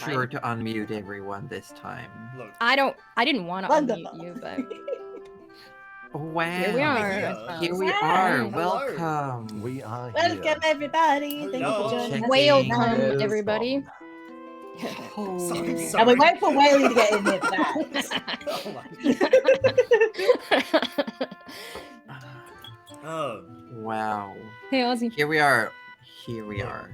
sure to unmute everyone this time. Look, I didn't want to Wonderful. unmute you, but Wow. here we are. Here we are. Hello. Welcome. We are Welcome, here. everybody. Thank you Hello. for joining us. Welcome, Yes, everybody. sorry. And we wait for Whaley to get in here for that. Oh, Wow. Hey, Ozzy. Here we are. Here we are.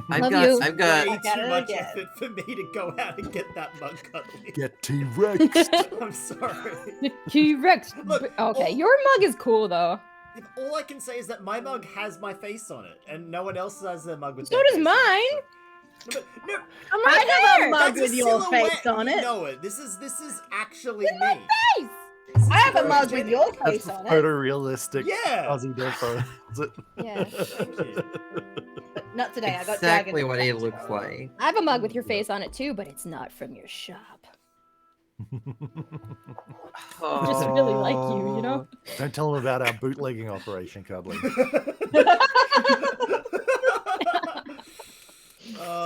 Love you. I've got way got too it much again. effort for me to go out and get that mug cuddly. Get T-Rex. I'm sorry. The T-Rex. Look, Okay, all- your mug is cool though. All I can say is that my mug has my face on it, and no one else has their mug with So their does face mine. on it. No, but, no, I'm I right have a there. mug that's with a your silhouette, face on you it. know it. This is actually With my me. face. This is I have a very mug with genuine. your That's face on it. photorealistic. Yeah. AussieDevFro. Is it? Yeah. Thank you. But not today. I got exactly dragon what it effect. looks like. I have a mug with your face on it too, but it's not from your shop. Just really like you know? Don't tell them about our bootlegging operation, Cuddly.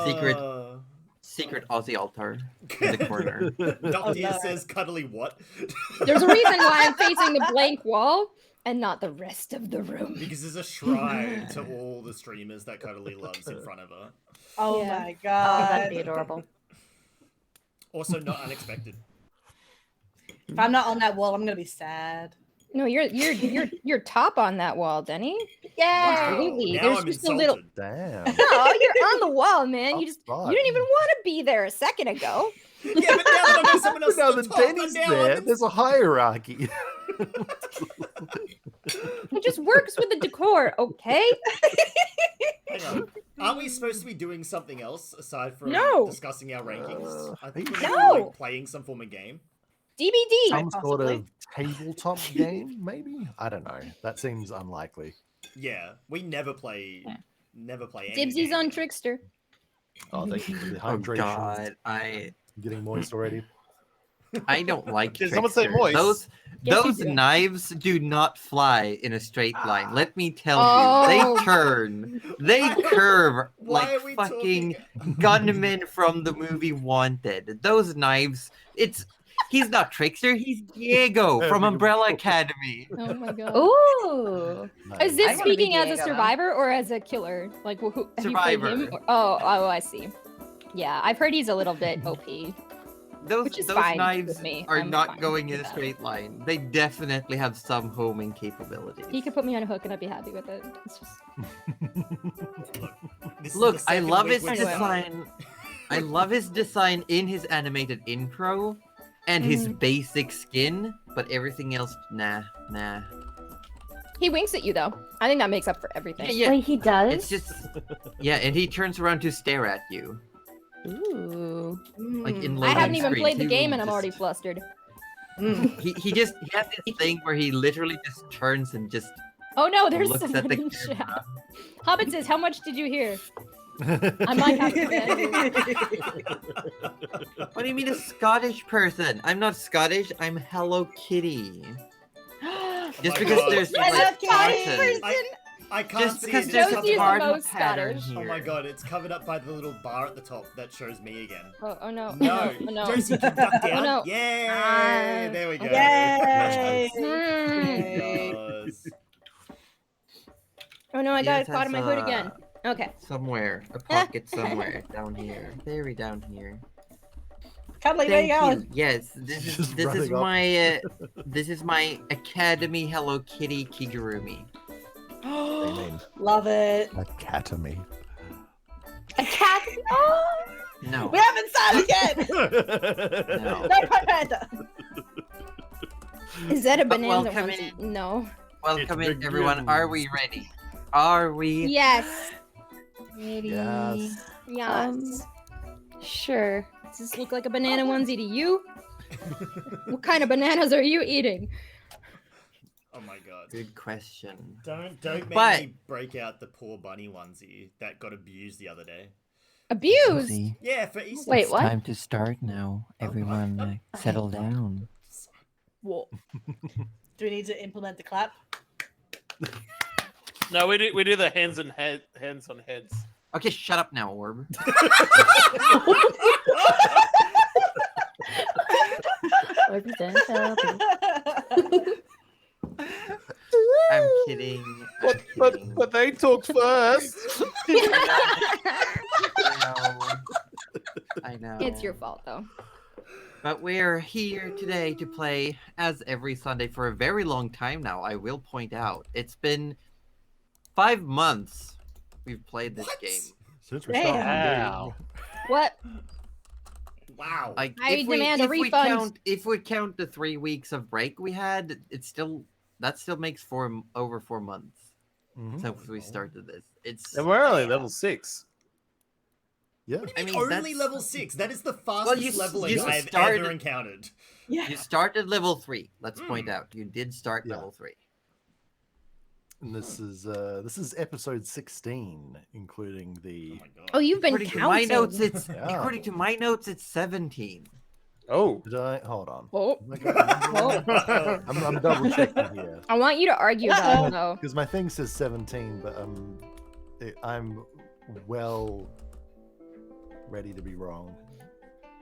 Secret. Uh, Secret Aussie altar in the corner. Dr. no. says cuddly what? There's a reason why I'm facing the blank wall and not the rest of the room. Because there's a shrine to all the streamers that Cuddly loves in front of her. Oh Yeah. my That'd be god. adorable. Also not unexpected. If I'm not on that wall, I'm gonna be sad. No, you're top on that wall, Denny. Yay! Absolutely. Now There's I'm just insulted. a little. Damn. No, you're on the wall, man. You Top didn't even want to be there a second ago. Yeah, but now that I've got someone else Now at the that top, Denny's and now there, I'm there's a hierarchy. It just works with the decor, okay? Hang on. Aren't we supposed to be doing something else aside from No. discussing our rankings? I think No. we're gonna be, like, playing some form of game. DBD. Some sort possibly. of tabletop game, maybe? I don't know. That seems unlikely. Yeah, we never play any Dibsies game. on Trickster. Oh, thank you for the Oh hydration. god, Getting moist already. I don't like Did someone say Trickster. moist? Those Yes, you those do. knives do not fly in a straight line. Let me tell Oh. you, they turn, they curve Why like are we fucking talking- gunmen from the movie Wanted. Those knives, he's not Trickster, he's Diego from Umbrella Academy. Oh my god. Ooh. Nice. Is this I wanna be speaking as a Diego, though. survivor or as a killer? Like, who have you Survivor. played him? Oh, I see. Yeah, I've heard he's a little bit OP. Those Which is those fine knives with me. are I'm not fine going in with a that. straight line. They definitely have some homing capabilities. He could put me on a hook and I'd be happy with it. It's just... This is Look, the I second love week his we've Anyway. started. design. I love his design in his animated intro and his basic skin, but everything else, nah. He winks at you though. I think that makes up for everything. Yeah, Wait, he does? it's just, yeah, and he turns around to stare at you, Ooh. like in Mm. loading I haven't even screens. played the He game will and I'm just- already flustered. He has this thing where he literally just turns and just Oh no, there's looks at someone the in chat. camera. Hobbit says, how much did you hear? I might have to get What do you mean a Scottish person? I'm not Scottish. I'm Hello Kitty. Just my because God. there's Hello like Kitty! patterns. I can't Just see because it. there's It's Josie is a the covered... part of most pattern Scottish. here. Oh my god, it's covered up by the little bar at the top that shows me again. Oh no. No, Oh, no. Josie, can duck down. no. Yay! Ah. There we go. Yay! Mm. Yes. Oh no, I got Yes, caught in my that's, hood again. Okay. Somewhere, a pocket somewhere down here, very down here. Cuddly, where you Thank going? you. Yes, this is Just this is running up. my this is my Academy Hello Kitty Kigurumi. mean? Love it. Academy. A cat? Oh! No, We haven't started yet. no. No propaganda. Is that a banana welcome onesie? in. No. Welcome It in, everyone. Are we begins. ready? Are we? Yes. Yes. Yes. Sure. Does this look like a banana onesie to you? What kind of bananas are you eating? Oh my god. Good question. Don't make But- me break out the poor bunny onesie that got abused the other day. Abused? Yeah, for Easter. Wait, what? Time to start now. Everyone, settle down. What? Do we need to implement the clap? No, we do the hands on heads. Okay, shut up now, Orb. I'm kidding. I'm kidding. But they talk first. I know. It's your fault, though. But we're here today to play, as every Sunday, for a very long time now, I will point out. It's been 5 months we've played this game. Since we Damn. started the game. Wow. What? Wow. Like, I demand a refund. If we count the 3 weeks of break we had, that still makes over 4 months since we started this. And we're only level 6. Yeah. I mean, only that's- level 6. That is the fastest leveling I've ever encountered. Yeah. You started level 3. Let's point out you did start Yeah. level 3. And this is episode 16, including the. Oh my god. Oh, you've been According to counting. my notes, it's Yeah. according to my notes, it's 17. Oh. Did I hold on? Oh, I'm double checking here I want you to argue that, though. because my thing says 17, but I'm well ready to be wrong.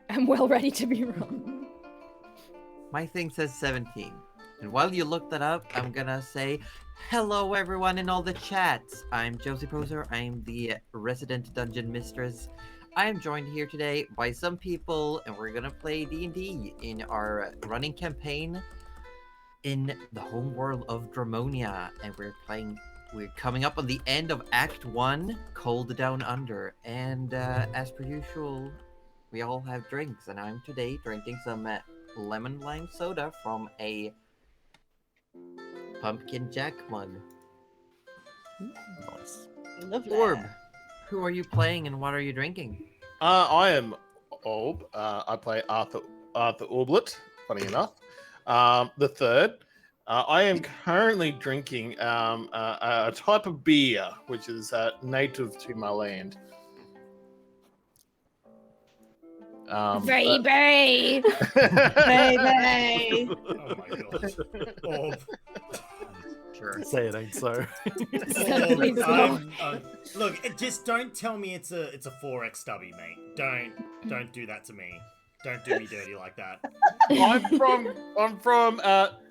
I'm well ready to be wrong. My thing says 17. And while you look that up, I'm gonna say hello everyone in all the chats. I'm Josie Poser. I'm the resident dungeon mistress. I am joined here today by some people, and we're gonna play D&D in our running campaign in the homeworld of Dramonia. And we're coming up on the end of Act 1, Cold Down Under. And as per usual, we all have drinks, and I'm today drinking some lemon lime soda from a pumpkin jack mug. Nice. Love that. Orb, who are you playing and what are you drinking? I am Orb. I play Arthur Orblet, funny enough. The third. I am currently drinking a type of beer which is native to my land. Baby! Baby. Oh my god. Orb. Sure. Say it ain't so. Please don't. Look, just don't tell me it's a 4x stubby, mate. Don't do that to me. Don't do me dirty like that. I'm from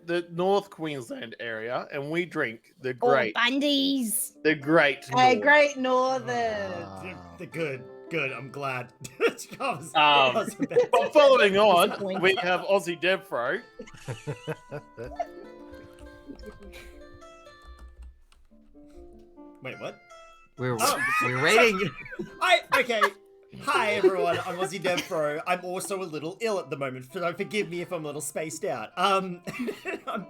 the North Queensland area, and we drink the great, Bundies! the great. Hey, North. Great Northern. The good. I'm glad. But following on, we have AussieDevFro. Wait, what? We're Oh. waiting. Okay. Hi everyone, I'm AussieDevFro. I'm also a little ill at the moment, so forgive me if I'm a little spaced out. I'm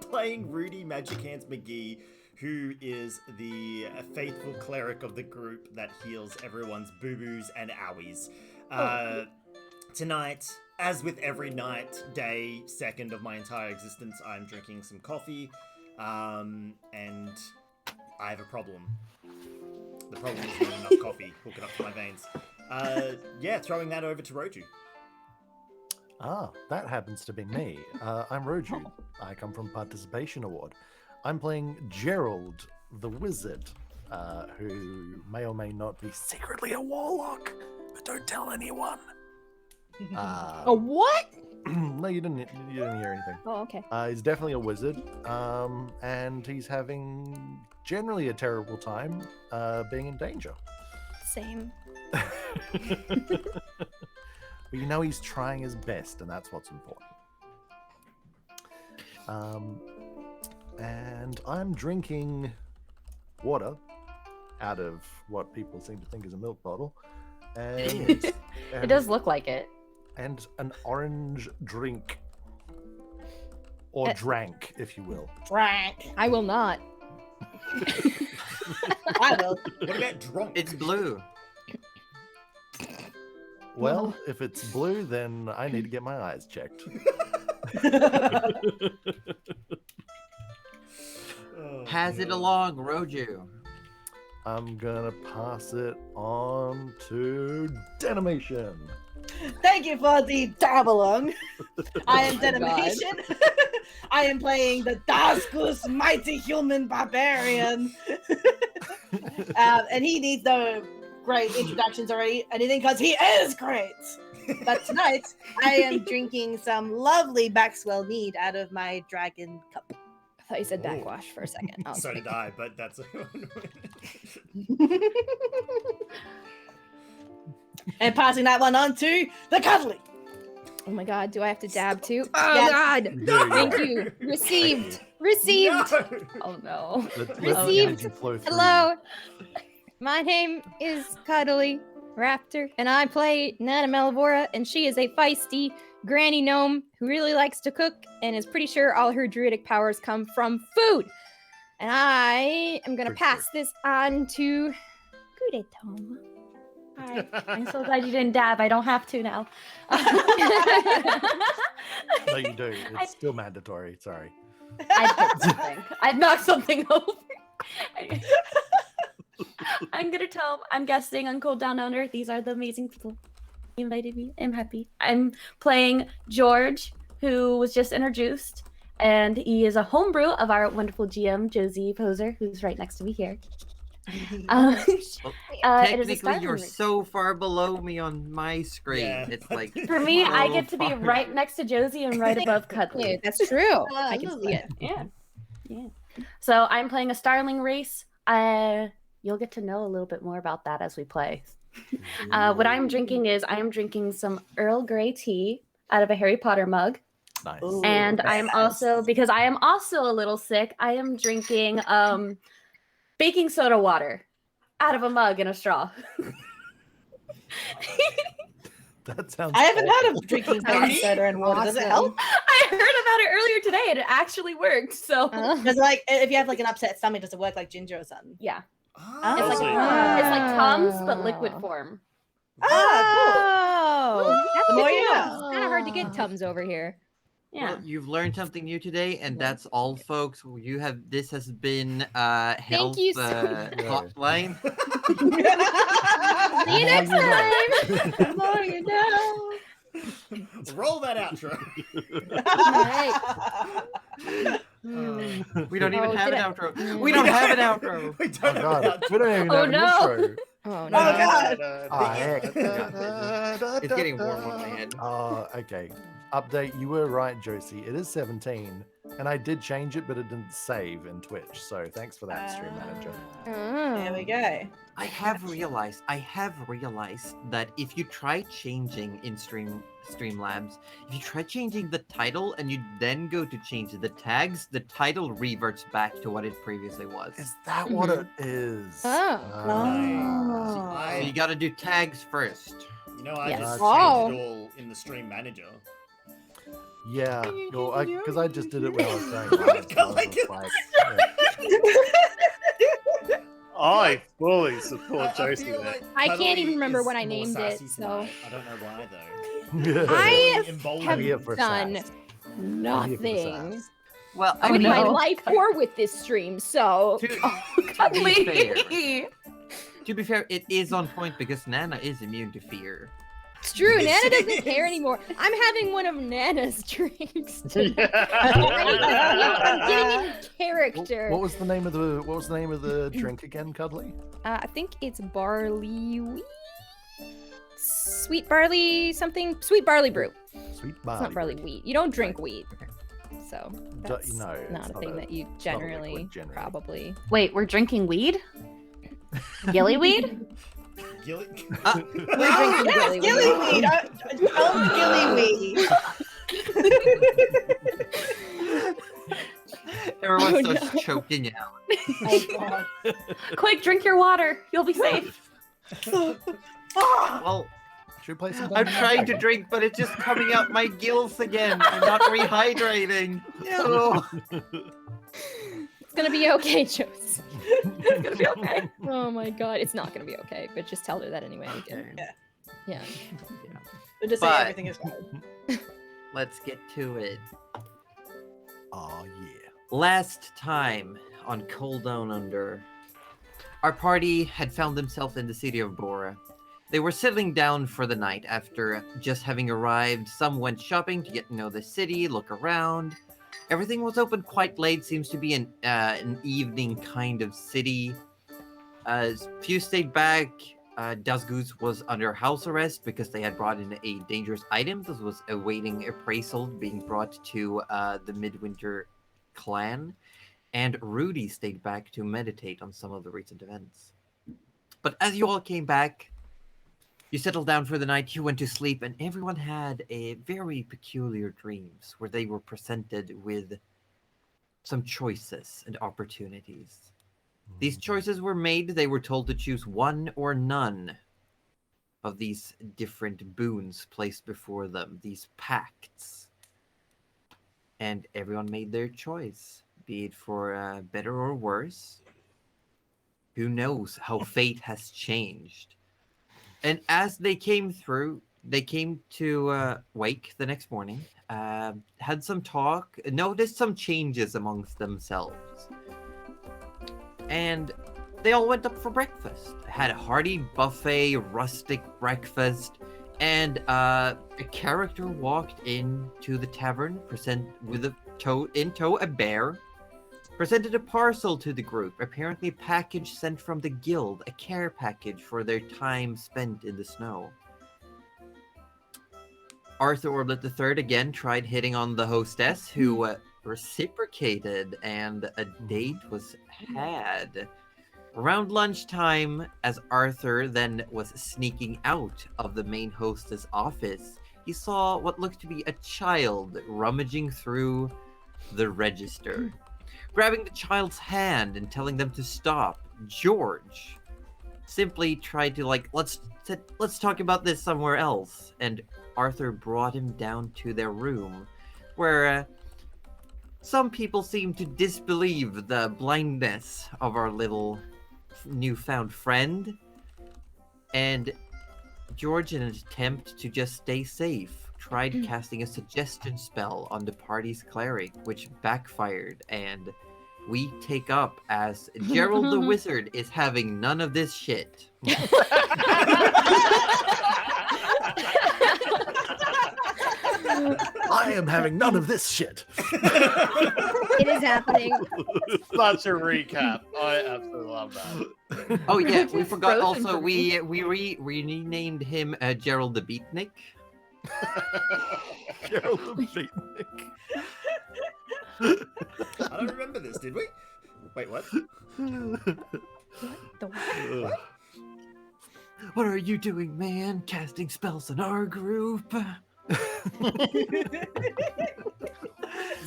playing Rudy Magic Hands McGee, who is the faithful cleric of the group that heals everyone's boo-boos and owies. Tonight, as with every night, day, second of my entire existence, I'm drinking some coffee, and I have a problem. The problem is not enough coffee hooking up to my veins. Throwing that over to Roju. That happens to be me. I'm Roju. I come from Participation Award. I'm playing Gerald, the wizard, who may or may not be secretly a warlock, but don't tell anyone. A what? No, you didn't hear anything. Oh, okay. He's definitely a wizard, and he's having generally a terrible time being in danger. Same. But you know he's trying his best, and that's what's important. And I'm drinking water out of what people seem to think is a milk bottle. And, It does look like it. And an orange drink. Or drank, if you will. Drank. I will not. I will. What about drunk? It's blue. Well, if it's blue, then I need to get my eyes checked. Pass it along, Roju. I'm gonna pass it on to Denimation. Thank you for the dab along. I am Oh my God. Denimation. I am playing the Daskus mighty human barbarian. And he needs the great introductions already. Anything because he is great. But tonight, I am drinking some lovely Maxwell mead out of my dragon cup. I thought you said Ooh. backwash for a second. I was So like, did I, but that's. And passing that one on to the cuddly. oh my god, do I have to dab too? Oh Yes. god! No, Thank you. Received. Received. No. Oh no. Let the Received. energy flow through. Hello. My name is Cuddly Raptor, and I play Nana Melivora, and she is a feisty granny gnome who really likes to cook and is pretty sure all her druidic powers come from food. And I am gonna For pass this on to Good Tom. Hi. I'm so glad you didn't dab. I don't have to now. No, you do. It's still mandatory. Sorry. I'd hit something. I'd knock something over. I'm gonna tell. I'm guesting on Cold Down Under. These are the amazing people who invited me. I'm happy. I'm playing George, who was just introduced, and he is a homebrew of our wonderful GM Josie Poser, who's right next to me here. Well, it is a technically, Starling you're race. so far below me on my screen. Yeah. It's like For me, I so get to be far. right next to Josie and right above Cuddly. That's true. I can see it. Yeah. Yeah. So I'm playing a Starling race. You'll get to know a little bit more about that as we play. What I'm drinking is I am drinking some Earl Grey tea out of a Harry Potter mug. Nice. Ooh. And I'm also, because I am also a little sick, I am drinking baking soda water out of a mug and a straw. That sounds. I haven't awful. had of drinking baking soda and water. Does it help? I heard about it earlier today and it actually worked. So Because like, if you have like an upset stomach, does it work like ginger or something? yeah, Ah, it's like Ah. it's like Tums but liquid form. Oh, that's The more good you to know. know. It's kind of hard to get Tums over here. Yeah. Well, you've learned something new today, and that's all, folks. You have. This has been health you so hotline. See you next time. The more you know. Roll that outro. We don't even Oh, have an did I- outro. We don't have an outro. We Oh don't have god, an outro. we don't even Oh, have an no. intro. Oh no. Oh god. Ah, heck. It's getting warm on my head. Okay. Update, you were right, Josie. It is 17, and I did change it, but it didn't save in Twitch. So thanks for that, Stream Manager. There we go. I have realized that if you try changing in Streamlabs, if you try changing the title and you then go to change the tags, the title reverts back to what it previously was. Is that what it is? Oh. So you gotta do tags first. You know, I Yes. just Oh. changed it all in the stream manager. Yeah, because I just did it when I was going live. So I was Like it. like, I fully support I Josie feel there. like I can't Cuddly even remember is when I more named it, sassy so- tonight. I don't know why though. yeah. I Really emboldened. have here for done sass. nothing sass. Well, I with mean, my no. life or with this stream, so to be fair, to be fair, it is on point because Nana is immune to fear. it's true. Nana doesn't care anymore. I'm having one of Nana's drinks. today. I'm getting in character. What was the name of the drink again, Cuddly? I think it's barley wheat. Sweet barley something. Sweet barley brew. Sweet It's barley. not barley wheat. You don't drink wheat. So that's no, it's not a not thing a- that you not a generally, liquid generally. probably. Wait, we're drinking weed? Gillyweed? Gilly- We're drinking Yes, gillyweed. gillyweed. Gillyweed. Everyone Oh, starts choking out. Oh god. Quick, drink your water. You'll be safe. Well, Should we play some? I'm Dungeons and trying to Dragons? drink, but it's just coming out my gills again. I'm not rehydrating. Oh. It's gonna be okay, Josie. It's gonna be okay. Oh my god, it's not gonna be okay. But just tell her that anyway. Yeah. We'll just say But- everything is fine. Let's get to it. Oh yeah. Last time on Cold Down Under, our party had found themselves in the city of Bora. They were settling down for the night after just having arrived. Some went shopping to get to know the city, look around. Everything was open quite late. Seems to be an evening kind of city. Few stayed back Dazgoose was under house arrest because they had brought in a dangerous item that was awaiting appraisal being brought to the Midwinter clan. And Rudy stayed back to meditate on some of the recent events. But as you all came back, you settled down for the night, you went to sleep, and everyone had a very peculiar dreams where they were presented with some choices and opportunities. These choices were made, they were told to choose one or none of these different boons placed before them, these pacts. And everyone made their choice, be it for better or worse. Who knows how fate has changed? And as they came through, they came to wake the next morning, had some talk, noticed some changes amongst themselves. And they all went up for breakfast. Had a hearty buffet, rustic breakfast, and a character walked into the tavern, with in tow a bear, presented a parcel to the group, apparently a package sent from the guild, a care package for their time spent in the snow. Arthur Orblet III again tried hitting on the hostess, who reciprocated, and a date was had. Around lunchtime, as Arthur then was sneaking out of the main hostess' office, he saw what looked to be a child rummaging through the register. Grabbing the child's hand and telling them to stop, George simply tried to let's talk about this somewhere else, and Arthur brought him down to their room, where some people seem to disbelieve the blindness of our little newfound friend, and George, in an attempt to just stay safe, tried casting a suggestion spell on the party's cleric, which backfired, and we take up as Gerald the Wizard is having none of this shit. I am having none of this shit. It is happening. Such a recap. I absolutely love that. Oh yeah, we forgot Frozen also for me. we renamed him Gerald the Beatnik. Gerald the Beatnik. I don't remember this, did we? Wait, what? What are you doing, man? Casting spells in our group?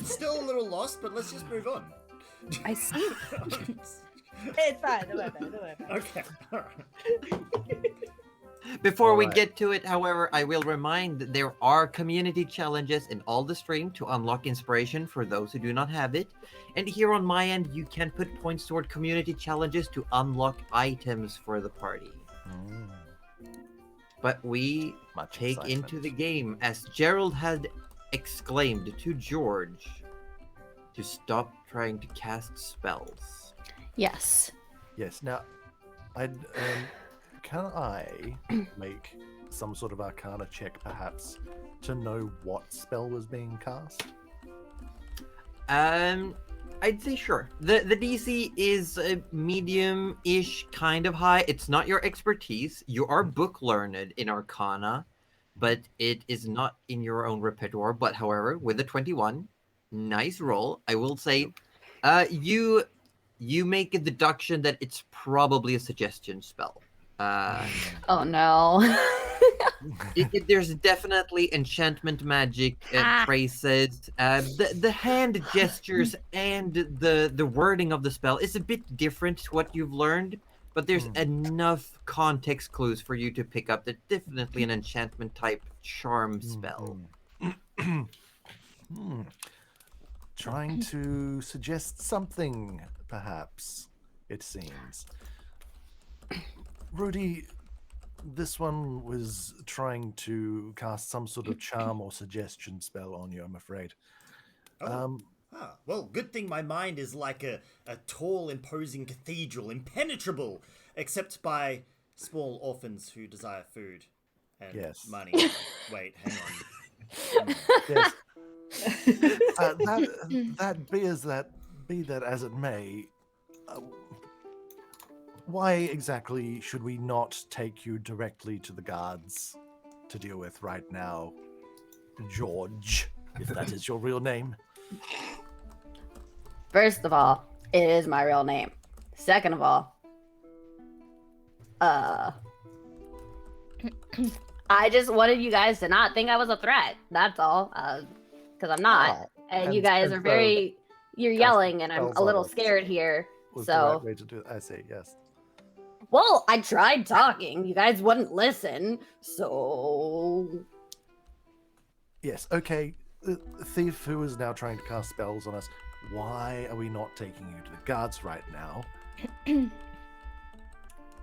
Still a little lost, but let's just move on. I see. It's fine. Don't worry about it, don't worry about it. Okay, alright. Before we Alright. get to it, however, I will remind that there are community challenges in all the stream to unlock inspiration for those who do not have it. And here on my end, you can put points toward community challenges to unlock items for the party. But we Much take excitement. into the game as Gerald had exclaimed to George to stop trying to cast spells. Yes. Yes. Now, can I make some sort of Arcana check, perhaps, to know what spell was being cast? I'd say sure. The DC is a medium-ish kind of high. It's not your expertise. You are book learned in Arcana, but it is not in your own repertoire. But however, with a 21, nice roll. I will say, you make a deduction that it's probably a suggestion spell. Oh no. There's definitely enchantment magic traces. The hand gestures and the wording of the spell is a bit different to what you've learned, but there's enough context clues for you to pick up that definitely an enchantment type charm spell. Trying to suggest something, perhaps, it seems. Rudy, this one was trying to cast some sort of charm or suggestion spell on you, I'm afraid. Well, good thing my mind is like a tall, imposing cathedral, impenetrable, except by small orphans who desire food and Yes. money. Wait, hang on. Yes. Be that as it may, why exactly should we not take you directly to the guards to deal with right now, George, if that is your real name? First of all, it is my real name. Second of all, I just wanted you guys to not think I was a threat. That's all. Because I'm not. And you guys are very... You're yelling, and I'm a little scared here. Was So... the right way to do it. I say yes. Well, I tried talking. You guys wouldn't listen. So... Yes, okay. The thief who is now trying to cast spells on us, why are we not taking you to the guards right now?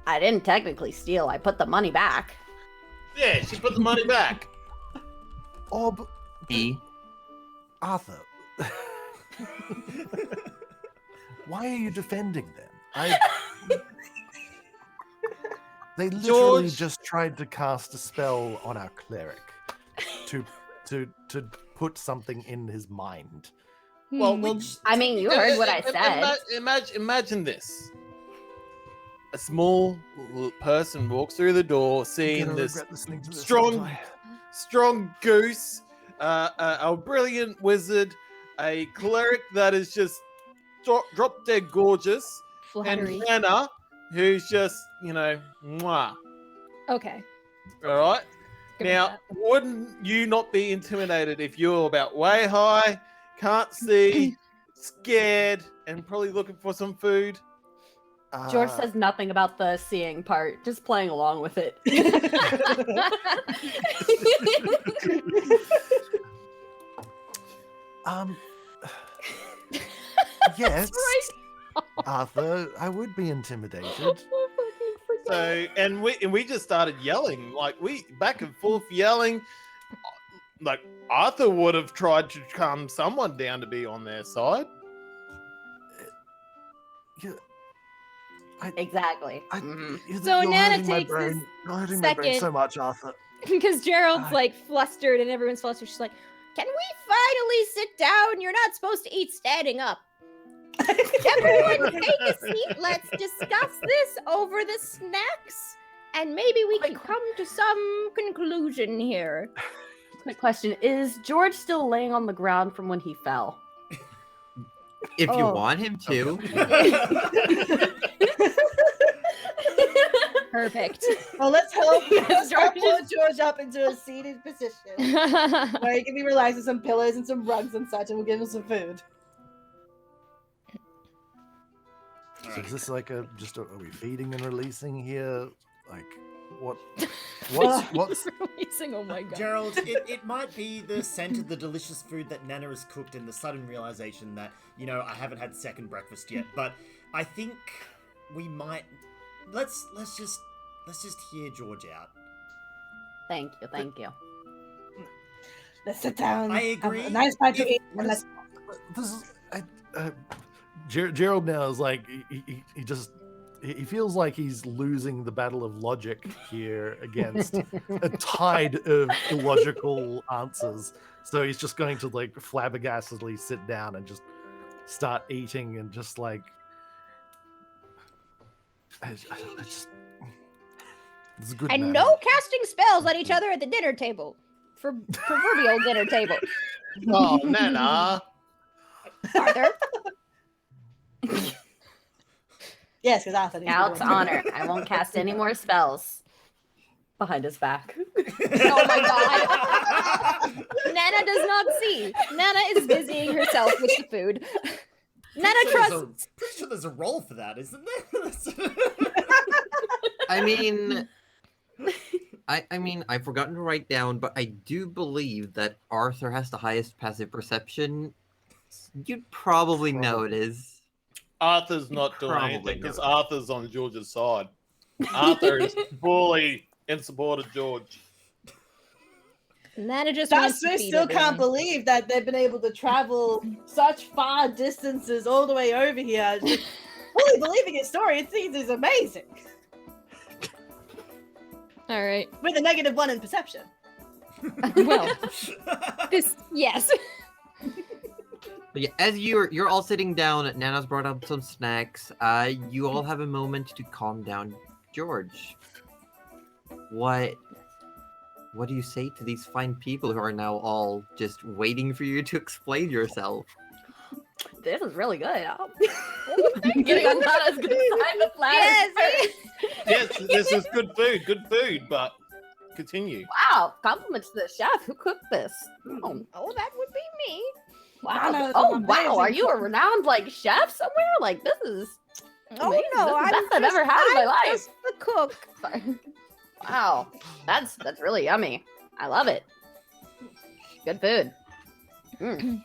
I didn't technically steal. I put the money back. Yeah, she put the money back. Oh, but E. Arthur, why are you defending them? They literally George. just tried to cast a spell on our cleric to put something in his mind. Well, I mean, you heard what I said. Imagine this. A small person walks through the door, seeing this strong goose, a brilliant wizard, a cleric that is just drop dead gorgeous, Flattery. and Hannah, who's just, mwah. Okay. All right. Good with Now, that. wouldn't you not be intimidated if you're about way high, can't see, scared, and probably looking for some food? George says nothing about the seeing part, just playing along with it. Yes, right. Arthur, I would be intimidated. So, and we just started yelling, like we back and forth yelling. Like Arthur would have tried to calm someone down to be on their side. Yeah, Exactly. So you're Nana hurting my takes brain. this You're hurting my brain so second- much, Arthur. Because Gerald's like flustered and everyone's flustered. She's like, "Can we finally sit down? You're not supposed to eat standing up." Everyone take a seat. Let's discuss this over the snacks. And maybe we can come to some conclusion here. Quick question. Is George still laying on the ground from when he fell? If you Oh. want him to. Perfect. Well, let's help George pull George up into a seated position where he can be relaxed with some pillows and some rugs and such, and we'll give him some food. So is this like are we feeding and releasing here? Like what's Releasing, oh my god. Gerald, it might be the scent of the delicious food that Nana has cooked and the sudden realization that, I haven't had second breakfast yet, but I think we might let's just hear George out. Thank you. Let's sit down. I have agree. a nice bite to eat, and let's. this is Gerald now is like he feels like he's losing the battle of logic here against a tide of illogical answers. So he's just going to like flabbergastedly sit down and just start eating and just like it's a good And night. no casting spells at each other at the dinner table. For proverbial dinner table. Oh, Nana. Arthur. Yes, because Arthur. needs to Scout's go. honor. I won't cast any more spells behind his back. Oh my god. Nana does not see. Nana is busying herself with the food. Nana trusts. Pretty sure there's a role for that, isn't there? I mean, I've forgotten to write down, but I do believe that Arthur has the highest passive perception. You'd probably know it is. Arthur's not doing Probably anything because not. Arthur's on George's side. Arthur is fully in support of George. Nana just That wants to Swiss feed still can't everyone. believe that they've been able to travel such far distances all the way over here. Just fully believing his story, it seems is amazing. All right. With a -1 in perception. Well, yes. But yeah, as you're all sitting down, Nana's brought up some snacks. You all have a moment to calm down George. What do you say to these fine people who are now all just waiting for you to explain yourself? This is really good. Getting on Nana's good side of the Yes, this is good food, but continue. Wow, compliments to the chef. Who cooked this? Oh, that would be me. Wow. Nana's Oh, an wow. amazing Are you a cook. renowned chef somewhere? This is Oh amazing. no, This is the I'm best I've ever had in my I'm life. just the cook. Sorry. Wow, that's really yummy. I love it. Good food. Mm.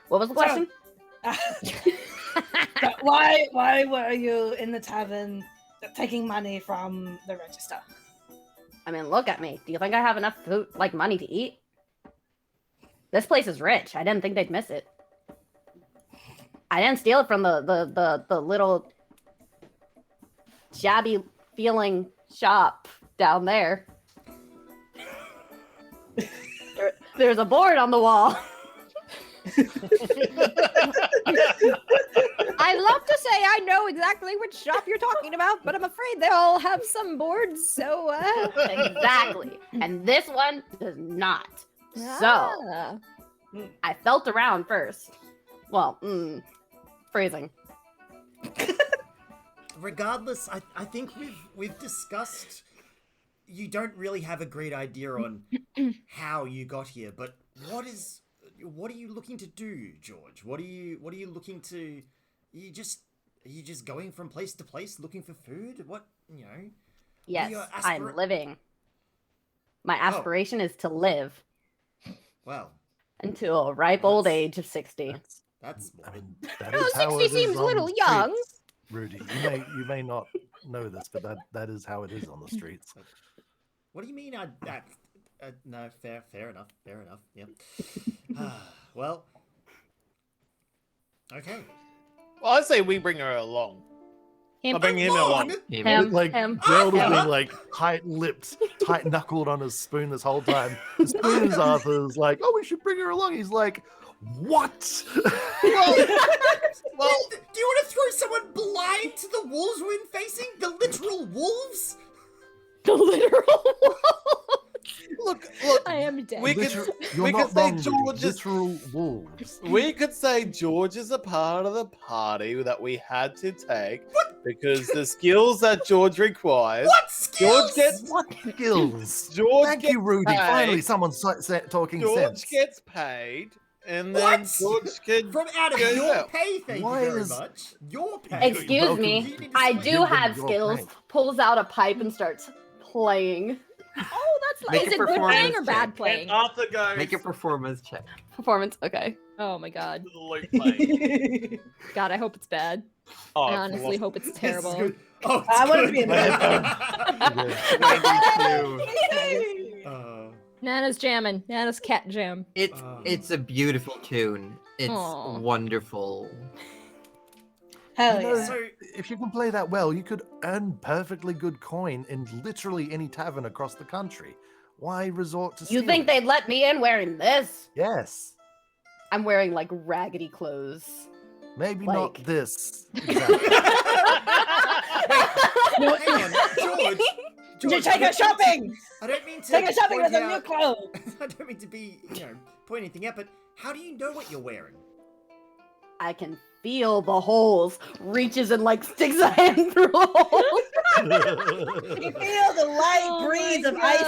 What was the question? Why were you in the tavern taking money from the register? I mean, look at me. Do you think I have enough food, money to eat? This place is rich. I didn't think they'd miss it. I didn't steal it from the little shabby feeling shop down there. There's a board on the wall. I love to say I know exactly which shop you're talking about, but I'm afraid they all have some boards, so Exactly. And this one does not. So, Ah. I felt around first. Well, phrasing. Regardless, I think we've discussed. You don't really have a great idea on how you got here, but what are you looking to do, George? What are you looking to? Are you just going from place to place looking for food? What, you know? Yes, your I'm living. My aspiration is to live Well, until a ripe old age of 60. that's I mean, that Oh, is how 60 it is seems a on little the young. streets, Rudy, you may not know this, but that is how it is on the streets. What do you mean? No, fair enough. Yep. Well, okay. Well, I say we bring her along. Him. I'll bring him along. Him. Like him. Gerald has him. been like tight-lipped, tight-knuckled on his spoon this whole time. The spoon's Arthur's like, oh, we should bring her along. He's like, what? Well, Do you want to throw someone blind to the wolves we're facing? The literal wolves? The literal look. I am dead. We could, You're we not could say wrong, Rudy. George is. Literal wolves. We could say George is a part of the party that we had to take because the skills that George requires. What skills? George gets. What skills? George Thank gets you, Rudy. paid. Finally, someone's talking George sense. gets paid, and then What? George can. From out of Yeah, your yeah. pay, thank Why you very is- much. Your pay. Excuse welcome. me. You need to I switch. do Give them have your skills. prank. Pulls out a pipe and starts playing. Oh, that's Make is a it good performance playing or bad check. playing? And Arthur goes. Make a performance check. Performance. Okay. Oh my god. Loop play. God, I hope it's bad. Oh, I honestly philosophy. hope it's This is terrible. good. Oh, it's I want it to good. be a Nana's jamming. Nana's cat jam. It's a beautiful tune. It's Aw. wonderful. Hell You know, yeah. So, if you can play that well, you could earn perfectly good coin in literally any tavern across the country. Why resort to You stealing? think they'd let me in wearing this? Yes. I'm wearing raggedy clothes. Maybe not Like- this. Exactly. hang on, George. You take her shopping! I don't mean to Take her shopping point with some new out- clothes! I don't mean to be, point anything out, but how do you know what you're wearing? I can feel the holes. Reaches and sticks a hand through a hole. You feel the light Oh breeze my of ice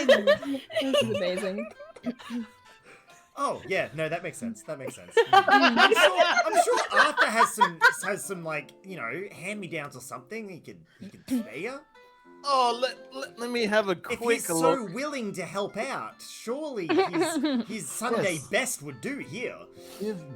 and wind. This is amazing. Oh yeah, no, that makes sense. I'm sure Arthur has some hand-me-downs or something he could spare. Oh, let me have a If quick he's so look. willing to help out, surely his Sunday Yes. best would do here.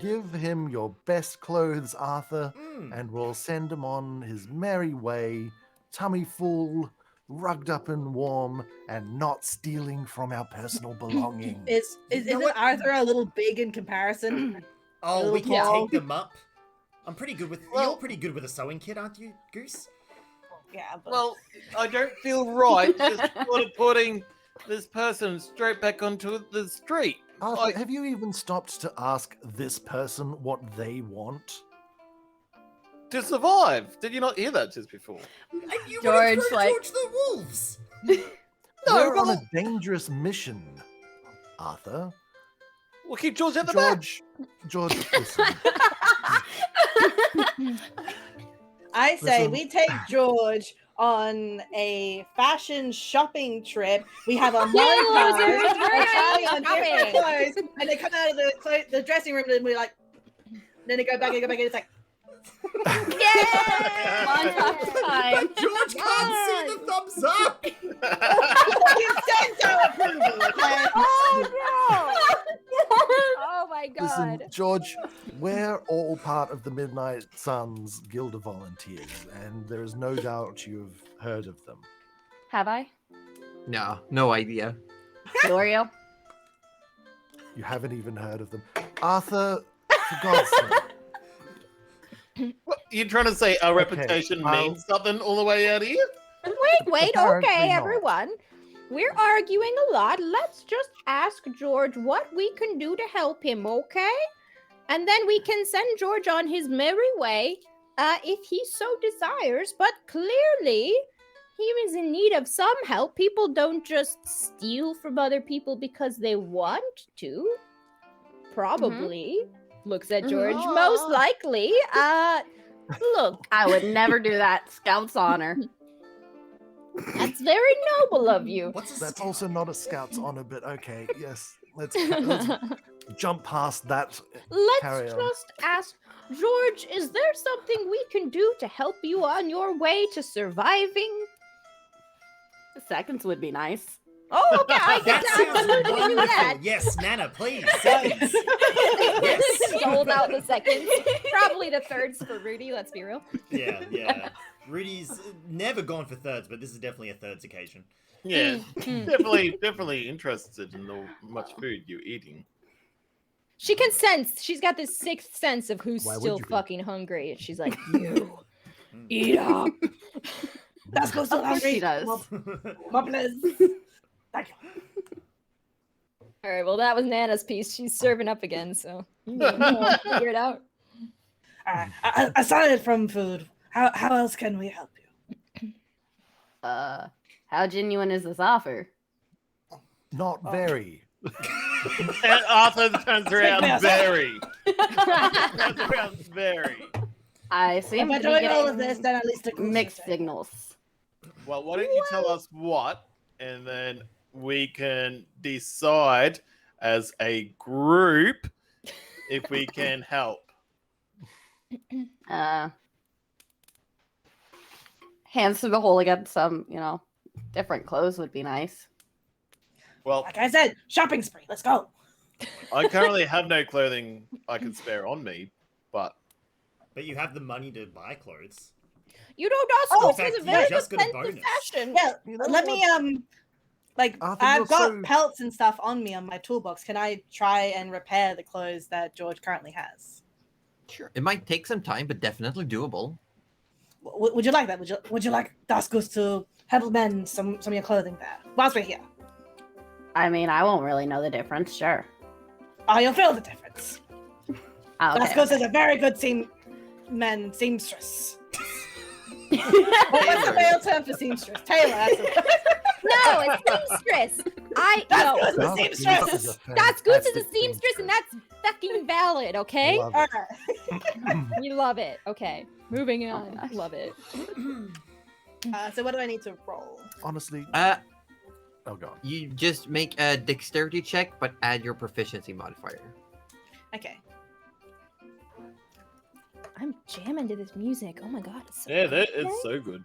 Give him your best clothes, Arthur, Mm. and we'll send him on his merry way, tummy full, rugged up and warm, and not stealing from our personal belongings. know what? Arthur a little big in comparison? Oh, we can Little take them up. I'm pretty good with. Well- You're pretty good with a sewing kit, aren't you, Goose? Yeah, but Well, I don't feel right just sort of putting this person straight back onto the street. Arthur, have you even stopped to ask this person what they want? To survive. Did you not hear that just before? And you George, want to like- George the wolves. We're on a dangerous mission, Arthur. We'll keep George at the back. George, listen. I say Listen. we take George on a fashion shopping trip. We have a montage, losers, and we're try on going different shopping. clothes, and they come out of the dressing room, and we're like, then they go back and go back, and it's like, Yeah! Montage time. But George can't see the thumbs up. consent approval. Okay? Oh no! Oh my god. Listen, George, we're all part of the Midnight Suns Guild of Volunteers, and there is no doubt you've heard of them. Have I? No idea. Glorio? You haven't even heard of them. Arthur, for God's sake. What, you trying to say our Okay, reputation I'll- means something all the way out here? Wait, Apparently okay, not. everyone. We're arguing a lot. Let's just ask George what we can do to help him, okay? And then we can send George on his merry way, if he so desires. But clearly, he is in need of some help. People don't just steal from other people because they want to. Probably. Looks at George. Most likely. Look, I would never do that. Scout's honor. that's very noble of you. What's a That's scout? also not a scout's honor, but okay, yes. Let's jump past that. Carry Let's on. just ask George, is there something we can do to help you on your way to surviving? Seconds would be nice. Oh, okay, I That can sounds absolutely do wonderful. that. Yes, Nana, please. Seconds. Yes. Hold out the seconds. Probably the thirds for Rudy, let's be real. Yeah. Rudy's never gone for thirds, but this is definitely a thirds occasion. Yeah, Mm. definitely interested in the much food you're eating. She can sense, she's got this sixth sense of who's Why would still you be? fucking hungry. And she's like, you, eat up. That's goes Of course she does. Thank you. All right, well, that was Nana's piece. She's serving up again, so we'll figure it out. Aside from food, how else can we help you? How genuine is this offer? Not very. And Arthur turns around me, very. Turns around very. I seem If to we're be doing all of getting this, then at least a mixed signals. Well, why don't you tell us what, and then we can decide as a group if we can help. Hands to the hole again. Some, different clothes would be nice. Well, Like I said, shopping spree. Let's go. I currently have no clothing I can spare on me, but But you have the money to buy clothes. You know, Oh, Dawson in has a fact, very you good just got a sense of bonus. fashion. Yeah, You know let me what? Arthur, I've you're got so- pelts and stuff on me on my toolbox. Can I try and repair the clothes that George currently has? Sure. It might take some time, but definitely doable. Would you like that? Would you like Daskus to help mend some of your clothing there whilst we're here? I mean, I won't really know the difference. Sure. Oh, you'll feel the difference. Oh, okay. Daskus is a very good seamstress. What's the male term for seamstress? Taylor. That's it. No, it's seamstress. That's No. good. Seamstress. is a That's good to the fantastic seamstress, and that's fucking valid, okay? Love All it. right. We love it. Okay, moving on. gosh. Love it. So what do I need to roll? Honestly, oh god. You just make a dexterity check, but add your proficiency modifier. Okay. I'm jamming to this music. Oh my god. It's so yeah, good. it's so good.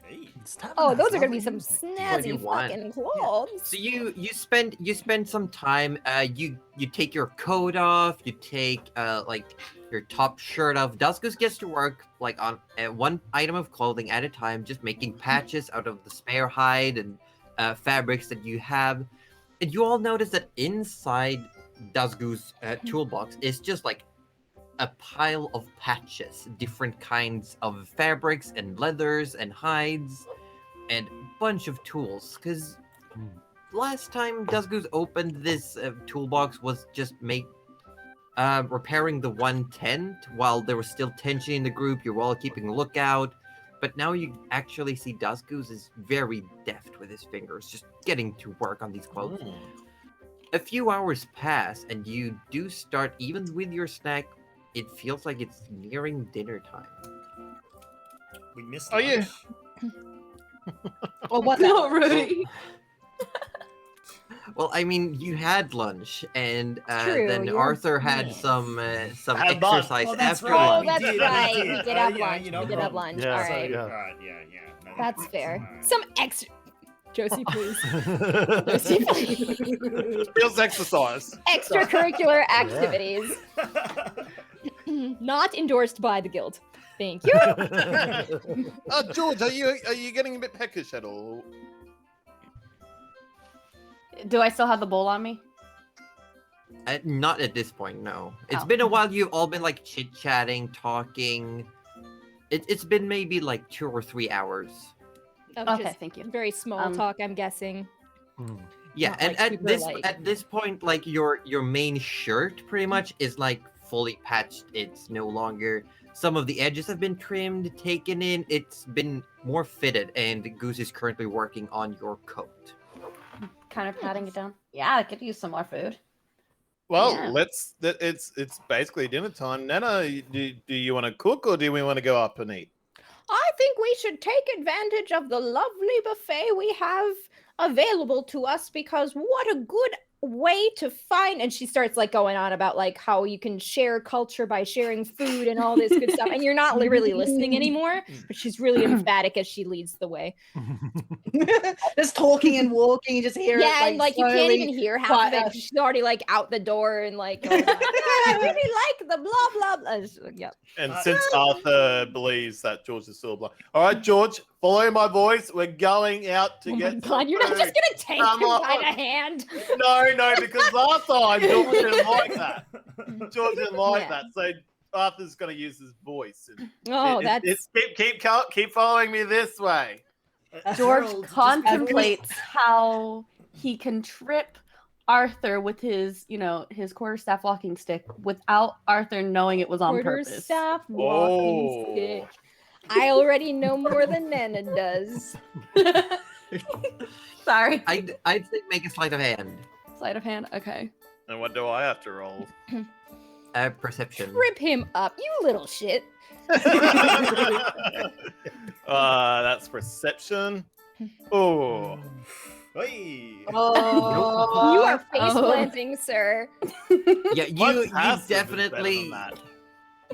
Hey. Oh, those are gonna be some snazzy. snazzy want? fucking clothes. So you spend some time. You take your coat off. You take like your top shirt off. Duskus gets to work like on one item of clothing at a time, just making patches out of the spare hide and fabrics that you have. And you all notice that inside Dusku's toolbox is just like a pile of patches, different kinds of fabrics and leathers and hides, and a bunch of tools. Because last time Dusgoose opened this toolbox was just repairing the one tent while there was still tension in the group. You're all keeping a lookout. But now you actually see Dusgoose is very deft with his fingers, just getting to work on these clothes. A few hours pass, and you do start, even with your snack, it feels like it's nearing dinner time. We missed Oh, yeah. lunch. Well, what No, the? Rudy. Well, I mean, you had lunch, and True, then you're- Arthur had yes. some Had lunch. exercise Oh, that's after right. Oh, lunch. that's did, right. we We did. did have Yeah, lunch. you know, We did have wrong. lunch. Yeah, All so, right. yeah. Alright, yeah. No, That's fair. alright. Some extra. Josie, please. Josie, please. Feels exercise. Extracurricular activities. Not endorsed by the guild. Thank you. George, are you getting a bit peckish at all? Do I still have the bowl on me? Not at this point, no. It's Oh. been a while. You've all been like chit-chatting, talking. It's been maybe like 2 or 3 hours. Of Okay, just thank you. very small Um, talk, I'm guessing. Yeah, Not, and like, super light. at this point, like your main shirt pretty much is like fully patched. It's no longer. Some of the edges have been trimmed, taken in. It's been more fitted, and Goose is currently working on your coat. Kind of patting it down. Yeah, I could use some more food. Well, Yeah. it's basically dinner time. Nana, do you want to cook or do we want to go up and eat? I think we should take advantage of the lovely buffet we have available to us because what a good way to find. And she starts like going on about like how you can share culture by sharing food and all this good stuff. And you're not really listening anymore, but she's really emphatic as she leads the way. Just talking and walking, you just hear it. Yeah, and like you can't slowly even hear half quiet of it. us. She's already like out the door and like, going, I really like the blah blah blah. It's like, yeah. And since Arthur believes that George is still blind. All right, George, follow my voice. We're going out to Oh my get some god, you're not food. just gonna take Come him by on. the hand. No, because last time George didn't like that. George didn't like Yeah. that, so Arthur's going to use his voice. And Oh, that's keep following me this way. George Gerald, just contemplates how he can trip Arthur with his, his quarterstaff walking stick without Arthur knowing it was on purpose. quarterstaff walking Oh. stick. I already know more than Nana does. Sorry. I'd say make a sleight of hand. Sleight of hand. Okay. And what do I have to roll? Perception. Rip him up, you little shit. That's perception. Oh, Hey. Oh, You are face Oh. planting, sir. Yeah, what's you passive is better definitely. than that?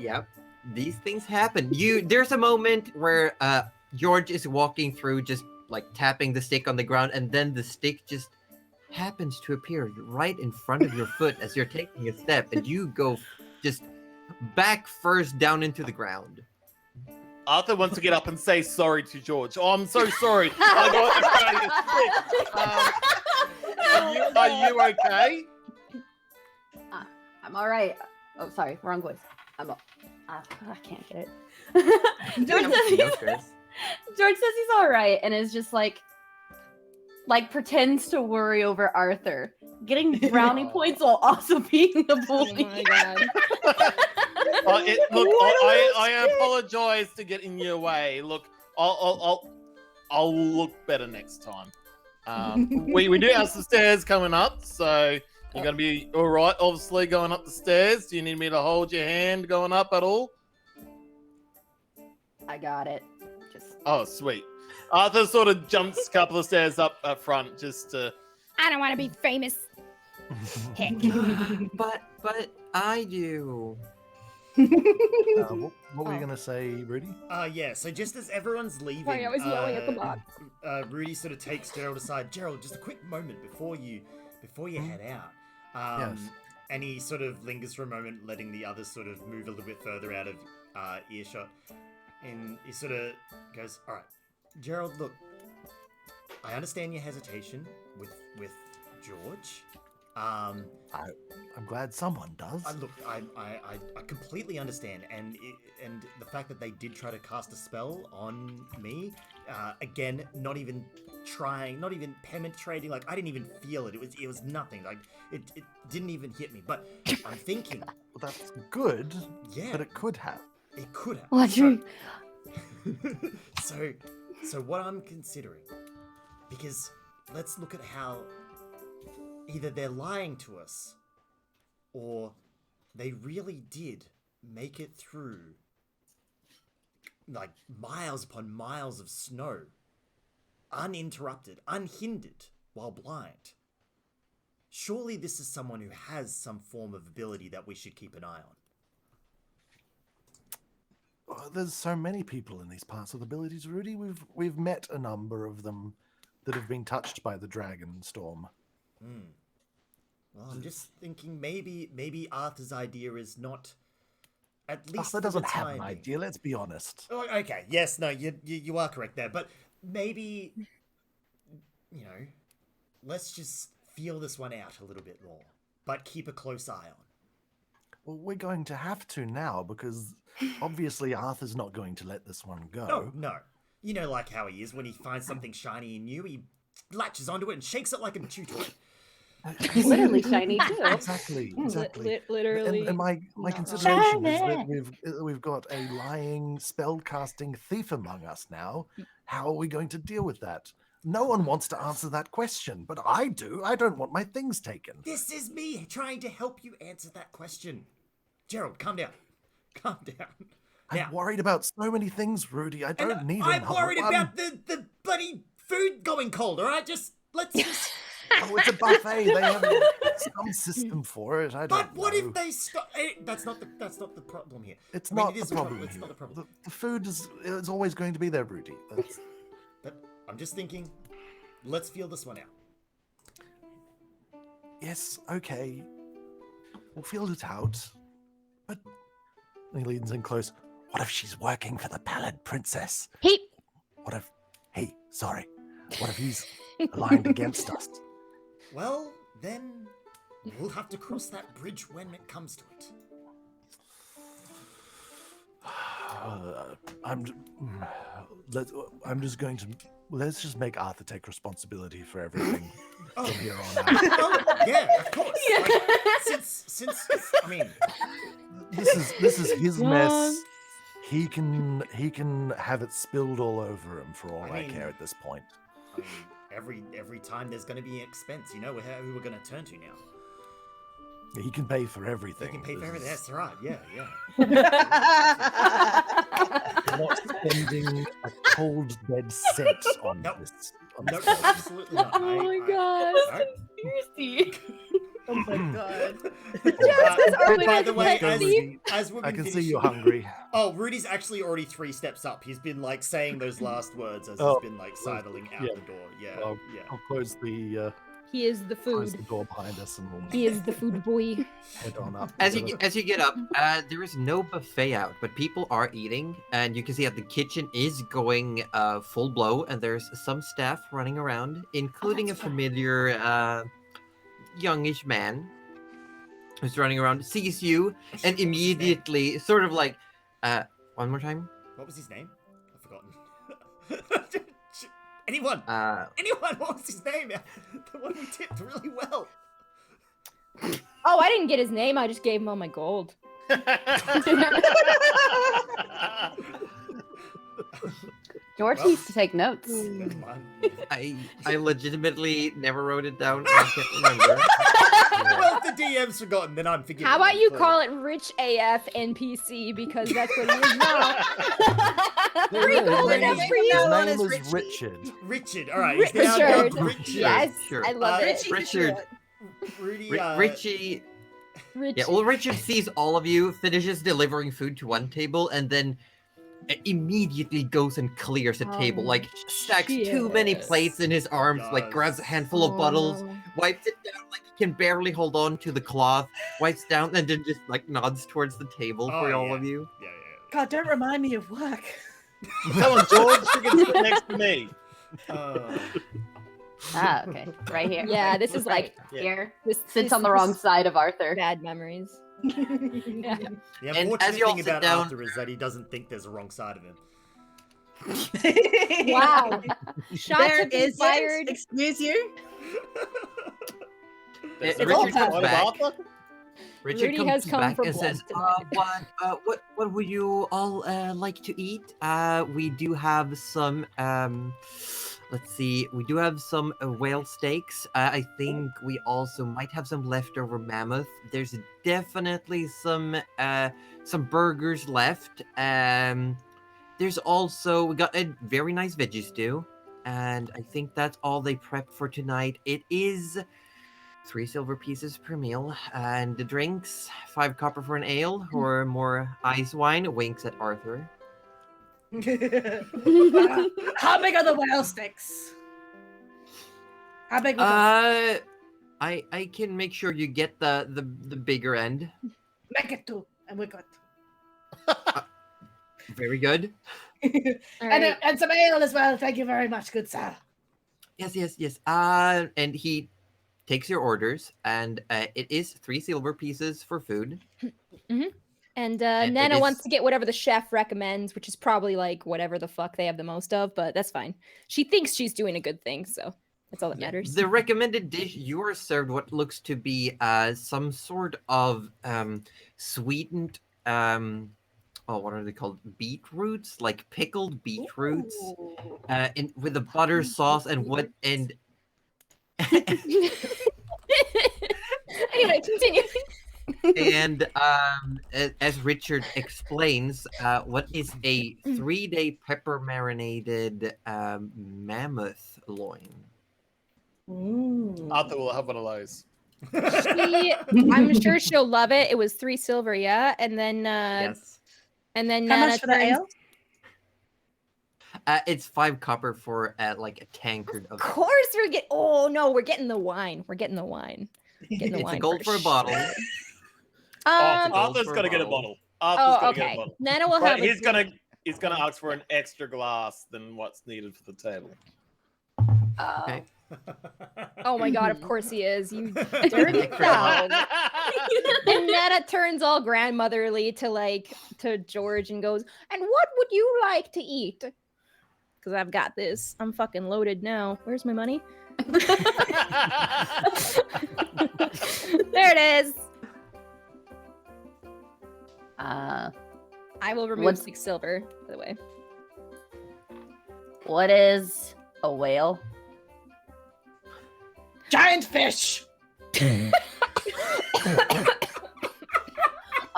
Yep. These things happen. There's a moment where George is walking through, just like tapping the stick on the ground, and then the stick just happens to appear right in front of your foot as you're taking a step, and you go just back first down into the ground. Arthur wants to get up and say sorry to George. Oh, I'm so sorry. I got stick. Are you okay? I'm all right. Oh, sorry. Wrong voice. I can't get it. George No, says, no stress. George says he's all right and is just like pretends to worry over Arthur getting brownie points while also being a Oh bully. my god. Look, I apologize to get in your way. Look, I'll look better next time. We do have some stairs coming up, so you're gonna be all right. Obviously, going up the stairs. Do you need me to hold your hand going up at all? I got it. Just Oh, sweet. Arthur sort of jumps a couple of stairs up front just to. I don't want to be famous. Heck. But I do. What were you going to say, Rudy? Yeah, so just as everyone's leaving, Sorry, I was yelling at the box. Rudy sort of takes Gerald aside. Gerald, just a quick moment before you head out. Yes. And he sort of lingers for a moment, letting the others sort of move a little bit further out of earshot. And he sort of goes, "All right, Gerald, look, I understand your hesitation with George. I'm glad someone does. Look, I completely understand, and the fact that they did try to cast a spell on me, again, not even trying, not even penetrating. Like, I didn't even feel it. It was nothing. Like, it didn't even hit me. But I'm thinking, Well, that's good. yeah, But it could have. it could have. What dream? So what I'm considering, because let's look at how either they're lying to us, or they really did make it through like miles upon miles of snow, uninterrupted, unhindered, while blind. Surely this is someone who has some form of ability that we should keep an eye on. Oh, there's so many people in these parts with abilities, Rudy. We've met a number of them that have been touched by the dragon storm. Well, I'm just thinking maybe Arthur's idea is not, at least Arthur doesn't for the have time an being. idea, let's be honest. Oh, okay, yes, no, you are correct there, but maybe, let's just feel this one out a little bit more, but keep a close eye on. Well, we're going to have to now, because obviously Arthur's not going to let this one go. No. You know, like how he is when he finds something shiny and new, he latches onto it and shakes it like a chew toy. Literally shiny too. Exactly. Literally. And my consideration is that we've got a lying, spell-casting thief among us now. How are we going to deal with that? No one wants to answer that question, but I do. I don't want my things taken. This is me trying to help you answer that question. Gerald, calm down. Calm down. I'm worried about so many things, Rudy. I don't need I'm another worried one. about the bloody food going cold, alright? Let's just... Oh, it's a buffet. They have some system for it. I don't But what know. if they stop? That's not the problem here. It's I mean, not it is the a problem. It's here. not the problem. The food is always going to be there, Rudy. That's... But I'm just thinking, let's feel this one out. Yes, okay. We'll feel it out. But he leans in close. What if she's working for the Pallid Princess? Hey, What if... Hey, sorry. What if he's aligned against us? Well, then we'll have to cross that bridge when it comes to it. Let's just make Arthur take responsibility for everything Oh. from here on out. Oh, yeah, of course. Like, since I mean, This is his mess. He can have it spilled all over him for all I mean- care at this point. I mean, every time there's going to be an expense, you know who we're going to turn to now. He can pay for everything. They can pay for everything. That's right. Yeah. We're not spending a cold dead cent on Nope. this. No, absolutely not. Oh my god. Conspiracy. Oh my god. By the way, Rudy. as we've I been can see you're finishing- hungry. Oh, Rudy's actually already 3 steps up. He's been like saying those last words as Oh, he's been like sidling out yeah. the door. Yeah, I'll yeah. close the he is the close food. the door behind us and we'll He is the food boy. head on up. As you get up, there is no buffet out, but people are eating, and you can see that the kitchen is going full blow, and there's some staff running around, including a familiar youngish man who's running around, sees you, and immediately sort of like, one more time. What was his name? I've forgotten. Anyone? Anyone? What was his name? The one who tipped really well. Oh, I didn't get his name. I just gave him all my gold. George Well- needs to take notes. Never mind. I legitimately never wrote it down. I can't remember. Well, if the DM's forgotten, then I'm forgetting. How about you call it Rich AF NPC, because that's what he is now. Free golden His up for His you. known name as is Richie. Richard. Richard? All right, he's now Richard. dubbed Richard. Yes, Sure. I love it. Richie the Richard. shit. Rudy. Richie. Rich. Yeah, well, Richard sees all of you, finishes delivering food to one table, and then immediately goes and clears a table. Like, stacks too many yes. plates in his arms, like grabs a handful of bottles, wipes it down like he can barely hold on to the cloth, wipes down, and then just like nods towards the table for Oh, all yeah. of you. Yeah. God, don't remind me of work. Come on, George, you can sit next to me. Ah, okay. Right here. Yeah, this is like Yeah. Here. this Sits on the wrong side of Arthur. bad memories. The And unfortunate as you all thing sit about down- Arthur is that he doesn't think there's a wrong side of him. Wow. Shots There have been is fired. Excuse you. There's Richard a comes side of back. Arthur? Richard Rudy comes has come back for and says, blood what would you all like to eat? We do have some, let's see, we do have some whale steaks. I think we also might have some leftover mammoth. There's definitely some burgers left. There's also, we got a very nice veggie stew. And I think that's all they prepped for tonight. It is 3 silver pieces per meal. And the drinks, 5 copper for an ale or more ice wine. Winks at Arthur. How big are the whale sticks? How big was I can make sure you get the bigger end. Make it two, and we got. Very good. All right. And some ale as well. Thank you very much, good sir. Yes. And he takes your orders, and it is 3 silver pieces for food. And And Nana it wants is- to get whatever the chef recommends, which is probably like whatever the fuck they have the most of, but that's fine. She thinks she's doing a good thing, so that's all that matters. The recommended dish, you are served what looks to be some sort of sweetened what are they called? Beetroots, like pickled beetroots, with the butter sauce and what and Anyway, continue. and as Richard explains, what is a 3-day pepper marinated mammoth loin? Arthur will have one of those. I'm sure she'll love it. It was 3 silver, yeah, and then Yes. and then How Nana much for the turns- ale? It's 5 copper for like a tankard Of of. course we're getting. Oh no, we're getting the wine. We're getting the wine. Getting the It's wine a gold for a sure. bottle. Arthur's for a got to get a bottle. bottle. Arthur's Oh, got to get a okay. bottle. Nana will But have. he's gonna ask for an extra glass than what's needed for the table. Okay. Oh my god! Of course he is. You dirty dog. And Nana turns all grandmotherly to George and goes, "And what would you like to eat?" Because I've got this. I'm fucking loaded now. Where's my money? There it is. I will remove What's- 6 silver, by the way. What is a whale? Giant fish.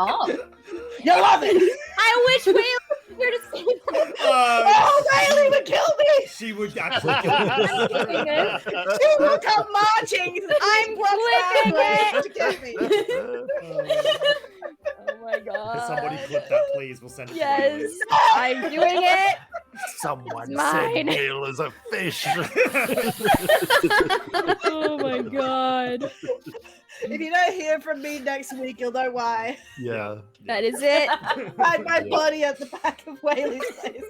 Oh, You love it. I wish whales were here to see that. Oh, Riley would kill me. She would actually kill Doing it. She will come marching. I'm What's clicking to kill me. Oh my god. Somebody clip that, please. We'll send it Yes, to I'm doing it. Someone It's mine. said whale is a fish. Oh my god. If you don't hear from me next week, you'll know why. Yeah. That is it. Find my body at the back of Whaley's place.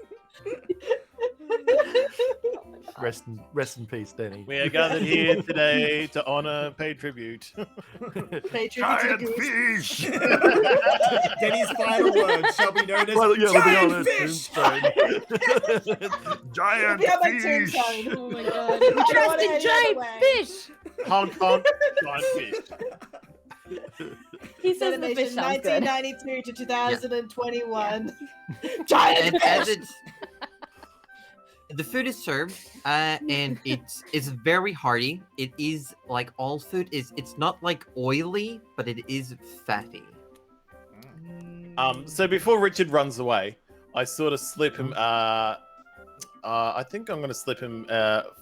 Rest in peace, Denny. We are gathered here today to honor, pay tribute. Pay tribute to the Giant goose. fish. Denny's final words shall be known as Well, yeah, they'll be on giant a fish. tombstone. Giant Yeah, my fish. tombstone. Oh my god. I don't want Interesting it any giant other way. fish. Honk, honk, giant fish. he says the fish Animation sounds good. 1992 to 2021. And Giant as fish. it's the food is served, and it's very hearty. It is like all food is. It's not like oily, but it is fatty. So before Richard runs away, I sort of slip him. I think I'm going to slip him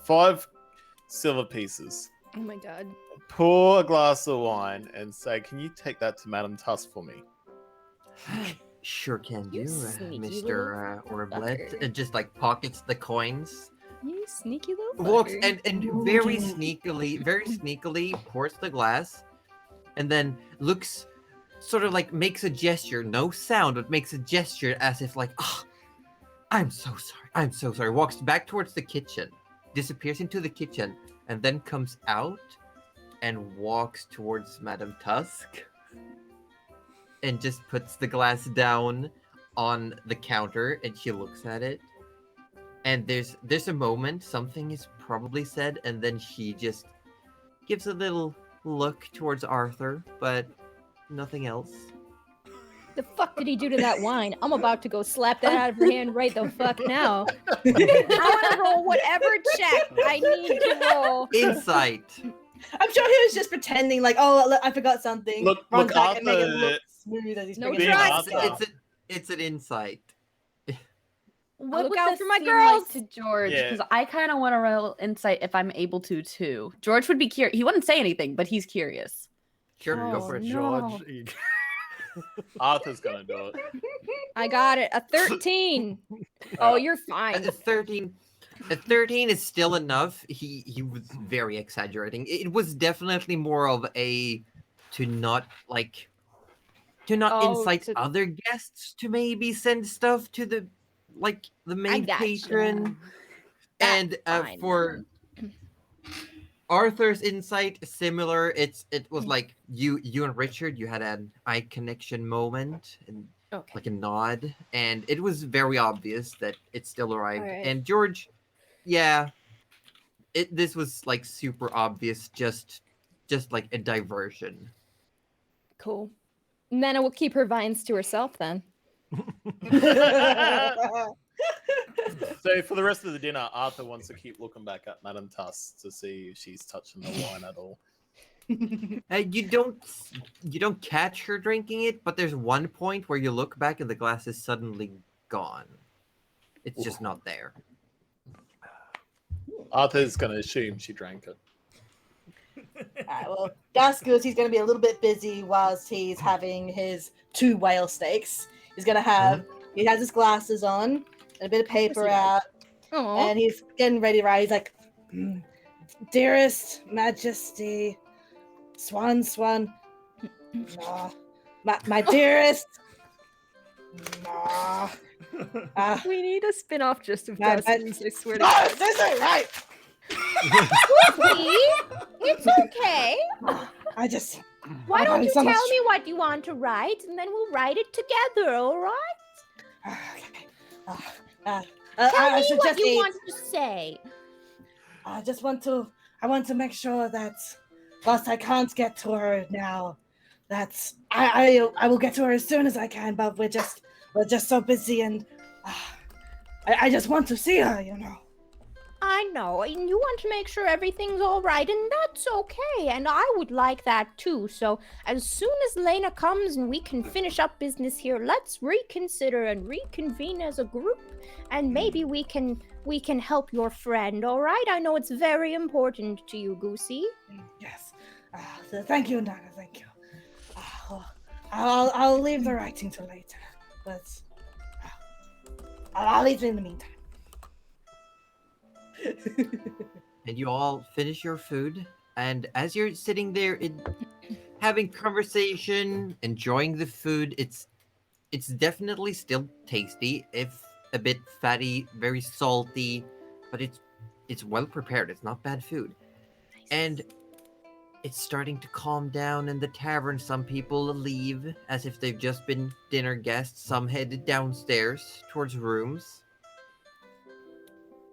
5 silver pieces. Oh my god. Pour a glass of wine and say, "Can you take that to Madame Tuss for me?" Sure can do, You sneaky Mr. Orblet. fucker. It just like pockets the coins, You sneaky little walks fucker. and very sneakily pours the glass, and then looks, sort of like makes a gesture, no sound, but makes a gesture as if like, oh, I'm so sorry. Walks back towards the kitchen, disappears into the kitchen, and then comes out and walks towards Madame Tusk and just puts the glass down on the counter, and she looks at it. And there's a moment, something is probably said, and then she just gives a little look towards Arthur, but nothing else. The fuck did he do to that wine? I'm about to go slap that out of her hand right the fuck now. I want to roll whatever check I need to roll. Insight. I'm sure he was just pretending like, oh, look, I forgot something. Look, Runs look, back and make it Arthur- look smooth as he's No bringing it trust. up. It's an insight. What look would out this for my seem girls. like to George? Yeah. Because I kind of want to roll insight if I'm able to too. George would be curious. He wouldn't say anything, but he's curious. Sure, go Oh, for it. no. George. Arthur's gonna do it. I got it. A 13. Oh, you're A fine. 13. A 13 is still enough. He was very exaggerating. It was definitely more of a to not Oh, incite to- other guests to maybe send stuff to the main gotcha. patron. That's And fine for Arthur's insight, similar. It was like you and Richard, you had an eye connection moment and Okay. like a nod, and it was very obvious that it still arrived. Alright. And George, yeah, this was like super obvious, just like a diversion. Cool. Nana will keep her vines to herself then. So for the rest of the dinner, Arthur wants to keep looking back at Madame Tuss to see if she's touching the wine at all. You don't catch her drinking it, but there's one point where you look back and the glass is suddenly gone. It's just not there. Arthur's gonna assume she drank it. Alright, well, Gaskus, he's going to be a little bit busy whilst he's having his 2 whale steaks. He's going to have, he has his glasses on, and a bit of paper out, Oh, and he's getting ready to write. He's like, Dearest Majesty, Swan, my dearest, we need a spin-off just of My- Dustin's, I swear to God. this ain't right. See? It's okay. I just, Why I'm don't having you so tell much- me what you want to write, and then we'll write it together, all right? okay. Tell I me should what just you eat. want to say. I want to make sure that whilst I can't get to her now, that I will get to her as soon as I can, but we're just so busy, and I just want to see her, you know. I know, and you want to make sure everything's all right, and that's okay, and I would like that too. So as soon as Lena comes and we can finish up business here, let's reconsider and reconvene as a group, and maybe we can help your friend. All right? I know it's very important to you, Goosey. Yes. Thank you, Nana. Thank you. I'll leave the writing till later, but I'll leave it in the meantime. And you all finish your food, and as you're sitting there having conversation, enjoying the food, it's definitely still tasty, if a bit fatty, very salty, but it's well prepared. It's not bad food. And it's starting to calm down in the tavern. Some people leave as if they've just been dinner guests. Some headed downstairs towards rooms.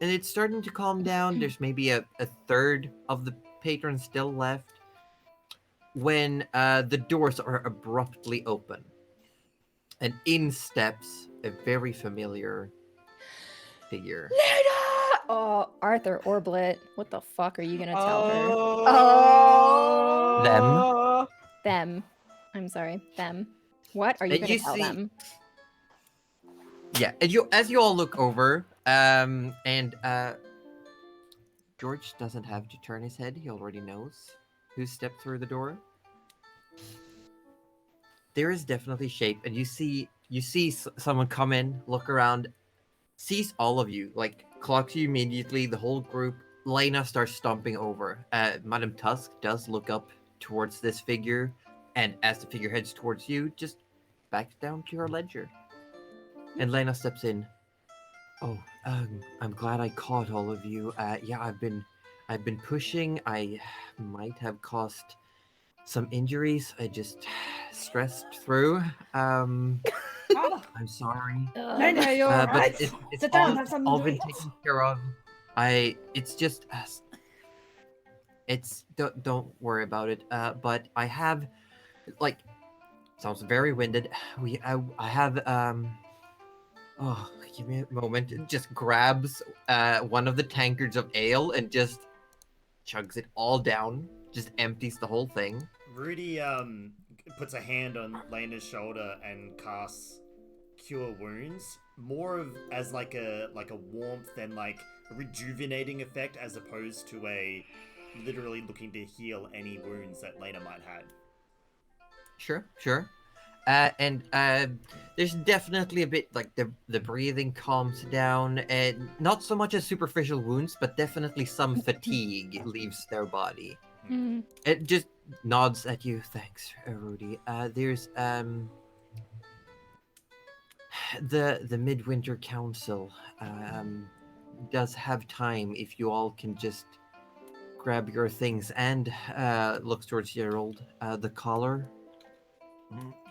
And it's starting to calm down. There's maybe a third of the patrons still left when the doors are abruptly open. And in steps a very familiar figure. Lena! Oh, Arthur Orblet. What the fuck are you gonna tell her? Oh. Them. I'm sorry. Them. What are you And gonna you tell see- them? Yeah, and as you all look over, and George doesn't have to turn his head. He already knows who stepped through the door. There is definitely shape, and you see someone come in, look around, sees all of you, like clocks you immediately. The whole group. Lena starts stomping over. Madame Tusk does look up towards this figure, and as the figure heads towards you, just backs down to her ledger. And Lena steps in. Oh, I'm glad I caught all of you. Yeah, I've been I've been pushing. I might have caused some injuries. I just stressed through. Oh, I'm sorry. Lena, you're But alright. it's Sit down, all, have something all to been eat. taken care of. It's just, it's don't worry about it. But I have, like, sounds very winded. I have Oh, give me a moment. It just grabs one of the tankards of ale and just chugs it all down. Just empties the whole thing. Rudy puts a hand on Lena's shoulder and casts Cure Wounds, more of as like a warmth and like a rejuvenating effect, as opposed to a literally looking to heal any wounds that Lena might have. Sure. And there's definitely a bit like the breathing calms down, and not so much as superficial wounds, but definitely some fatigue leaves their body. Mm. It just nods at you. Thanks, Rudy. There's the Midwinter Council does have time if you all can just grab your things, and looks towards Gerald, the collar.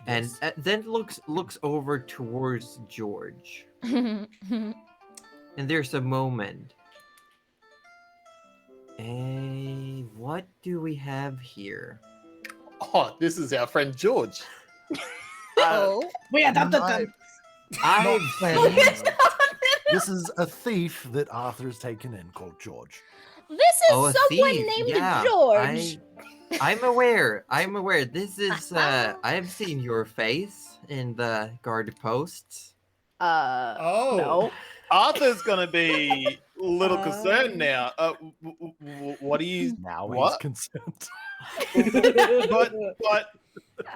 And then looks over towards George. And there's a moment. What do we have here? Oh, this is our friend George. Oh. We adopted them. I've friends. This is a thief that Arthur's taken in called George. This is Oh, a someone thief, named yeah, George. I'm aware. This is I've seen your face in the guard posts. Oh. No. Arthur's gonna be a little concerned now. What do you? Now What? he's concerned. But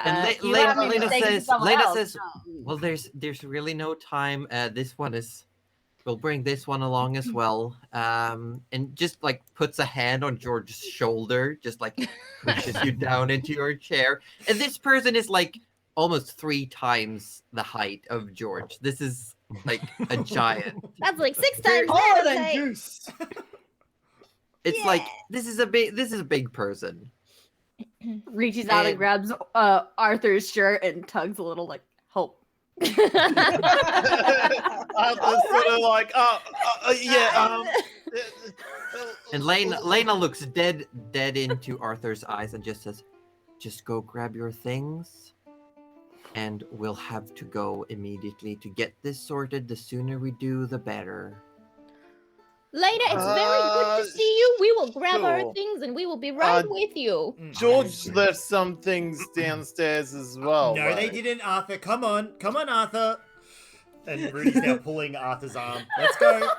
And You have me Lena mistaken says, someone else. well, there's really no time. We'll bring this one along as well. And just like puts a hand on George's shoulder, just like pushes you down into your chair. And this person is like almost 3 times the height of George. This is like a giant. That's like 6 times Taller that. than I'd say. Goose. It's like this is a big person. Reaches out and And- grabs Arthur's shirt and tugs a little, like, help. Arthur's sort of like, yeah. And Lena looks dead into Arthur's eyes and just says, "Just go grab your things, and we'll have to go immediately to get this sorted. The sooner we do, the better." Lena, it's very good to see you. We will grab our sure. things and we will be right with you. George left some things downstairs as well. No, they right? didn't, Arthur. Come on, Arthur. And Rudy's now pulling Arthur's arm. Let's go.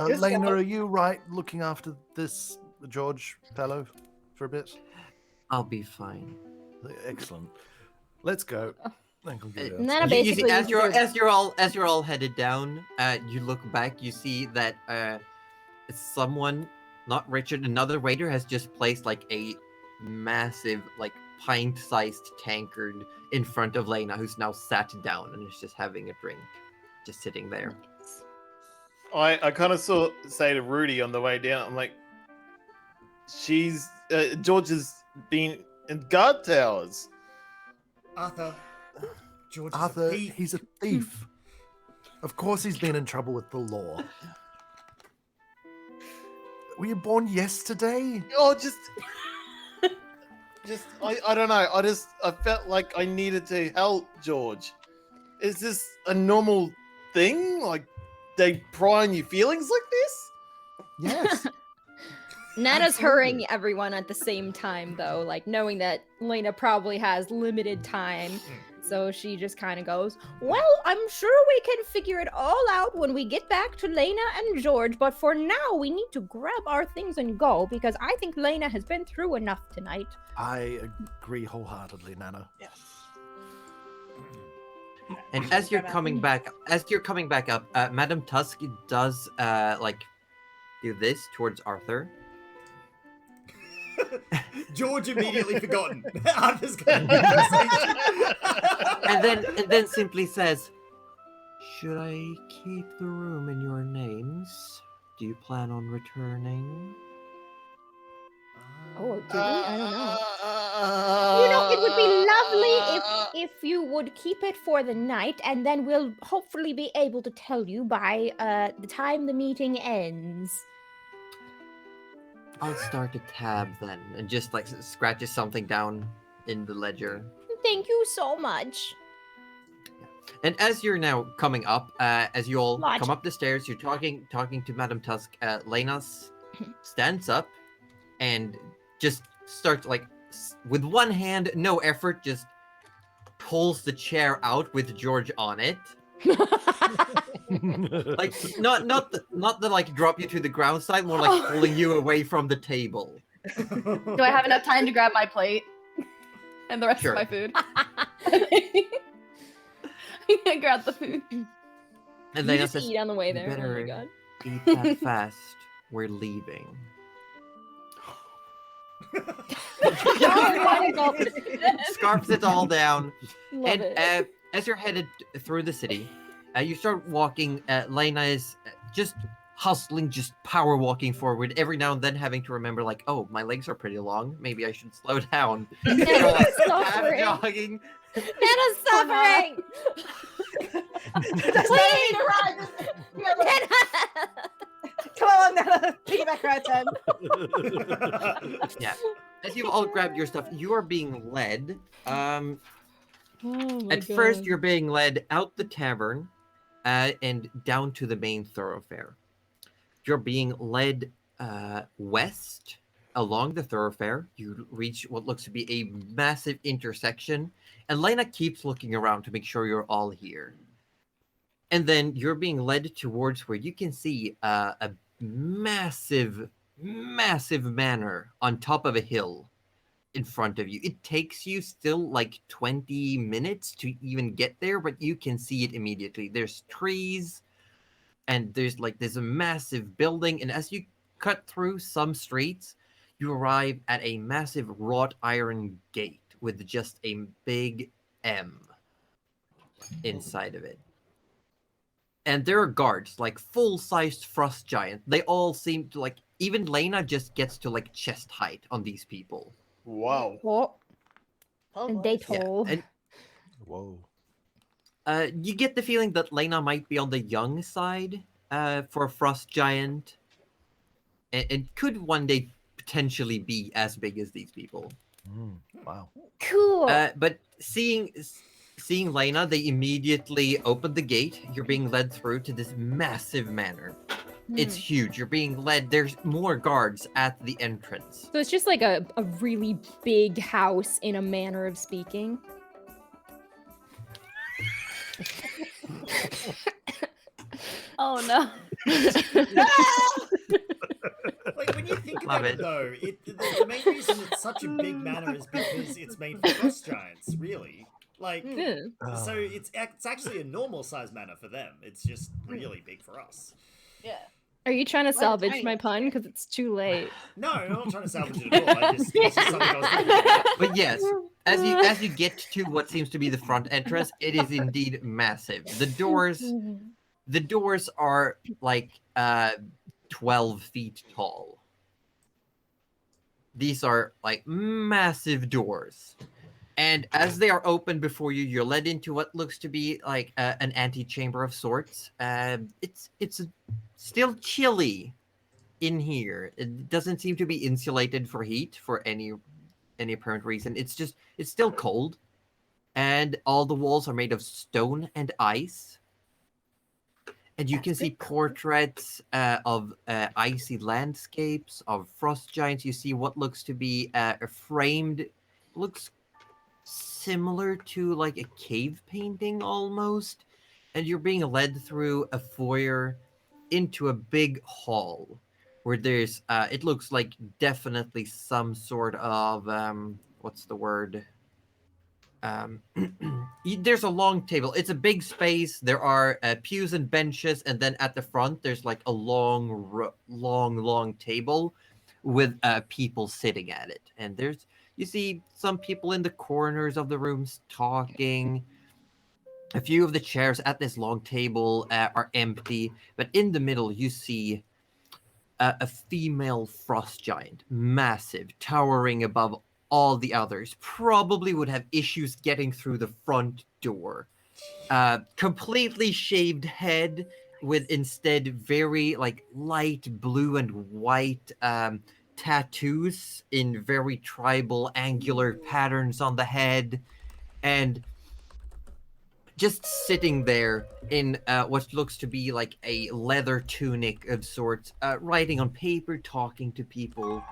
Just Lena, go. are you right looking after this George fellow for a bit? I'll be fine. Excellent. Let's go. Thank you. Nana You see, basically as uses you're all headed down, you look back. You see that someone, not Richard, another waiter has just placed like a massive, like pint-sized tankard in front of Lena, who's now sat down and is just having a drink, just sitting there. I kind of say to Rudy on the way down, I'm like, George has been in guard towers. Arthur. George is Arthur, a thief. he's a thief. Of course he's been in trouble with the law. Were you born yesterday? Oh, I don't know. I felt like I needed to help George. Is this a normal thing? Like, they pry on your feelings like this? Yes. Nana's Absolutely. hurrying everyone at the same time, though, like knowing that Lena probably has limited time. So she just kind of goes, "Well, I'm sure we can figure it all out when we get back to Lena and George, but for now we need to grab our things and go because I think Lena has been through enough tonight." I agree wholeheartedly, Nana. And as you're coming back up, Madame Tusk does like do this towards Arthur. George immediately forgotten. Arthur's going to and then simply says, "Should I keep the room in your names?" do you plan on returning? Oh, do we? I don't know. You know, it would be lovely if you would keep it for the night, and then we'll hopefully be able to tell you by the time the meeting ends. I'll start a tab then, and just like scratches something down in the ledger. Thank you so much. And as you're now coming up, as you all Lodge. come up the stairs, you're talking to Madame Tusk. Lena stands up and just starts like with one hand, no effort, just pulls the chair out with George on it. Like not the like drop you to the ground side, more like pulling you away from the table. Do I have enough time to grab my plate and the rest Sure. of my food? I grab the food. And You Lena just says, eat on the way "You there. Oh my better god. eat that fast. We're leaving." Scarfs it all down. Love And it. as you're headed through the city, you start walking. Lena is just hustling, just power walking forward. Every now and then, having to remember, like, oh, my legs are pretty long. Maybe I should slow down. Nana's Half suffering. jogging. Nana's suffering. That's not me to ride. Nana! Come on, Nana. Piggyback ride time. Yeah. As you've all grabbed your stuff, you are being led. Oh my At first, God. you're being led out the tavern, and down to the main thoroughfare. You're being led west along the thoroughfare. You reach what looks to be a massive intersection, and Lena keeps looking around to make sure you're all here. And then you're being led towards where you can see a massive manor on top of a hill in front of you. It takes you still like 20 minutes to even get there, but you can see it immediately. There's trees, and there's a massive building, and as you cut through some streets, you arrive at a massive wrought iron gate with just a big M inside of it. And there are guards, like full-sized frost giant. They all seem to like, even Lena just gets to like chest height on these people. Wow. Oh, Oh, and they boy. Yeah, told. and Whoa. you get the feeling that Lena might be on the young side for a frost giant, and could one day potentially be as big as these people. Wow. Cool. But seeing Lena, they immediately open the gate. You're being led through to this massive manor. It's huge. You're being led. There's more guards at the entrance. So it's just like a really big house in a manner of speaking. Oh no. Like, when you think Love about it, it. though, the main reason it's such a big manor is because it's made for frost giants, really. Like, Yeah. so it's actually a normal size manor for them. It's just really big for us. Yeah. Are you trying to Well, salvage tiny. my pun? Because it's too late. No, I'm not trying to salvage it at all. It's just something I was thinking about. But yes, as you get to what seems to be the front entrance, it is indeed massive. The doors are like 12 feet tall. These are like massive doors. And as they are open before you, you're led into what looks to be like an antechamber of sorts. It's still chilly in here. It doesn't seem to be insulated for heat for any apparent reason. It's still cold, and all the walls are made of stone and ice. And you can see portraits of icy landscapes, of frost giants. You see what looks to be a framed, looks similar to like a cave painting almost. And you're being led through a foyer into a big hall where there's, it looks like definitely some sort of, what's the word? There's a long table. It's a big space. There are pews and benches, and then at the front there's like a long table with people sitting at it. And you see some people in the corners of the rooms talking. A few of the chairs at this long table are empty, but in the middle you see a female frost giant, massive, towering above all the others, probably would have issues getting through the front door. Completely shaved head with instead very like light blue and white tattoos in very tribal angular patterns on the head, and just sitting there in what looks to be like a leather tunic of sorts, writing on paper, talking to people.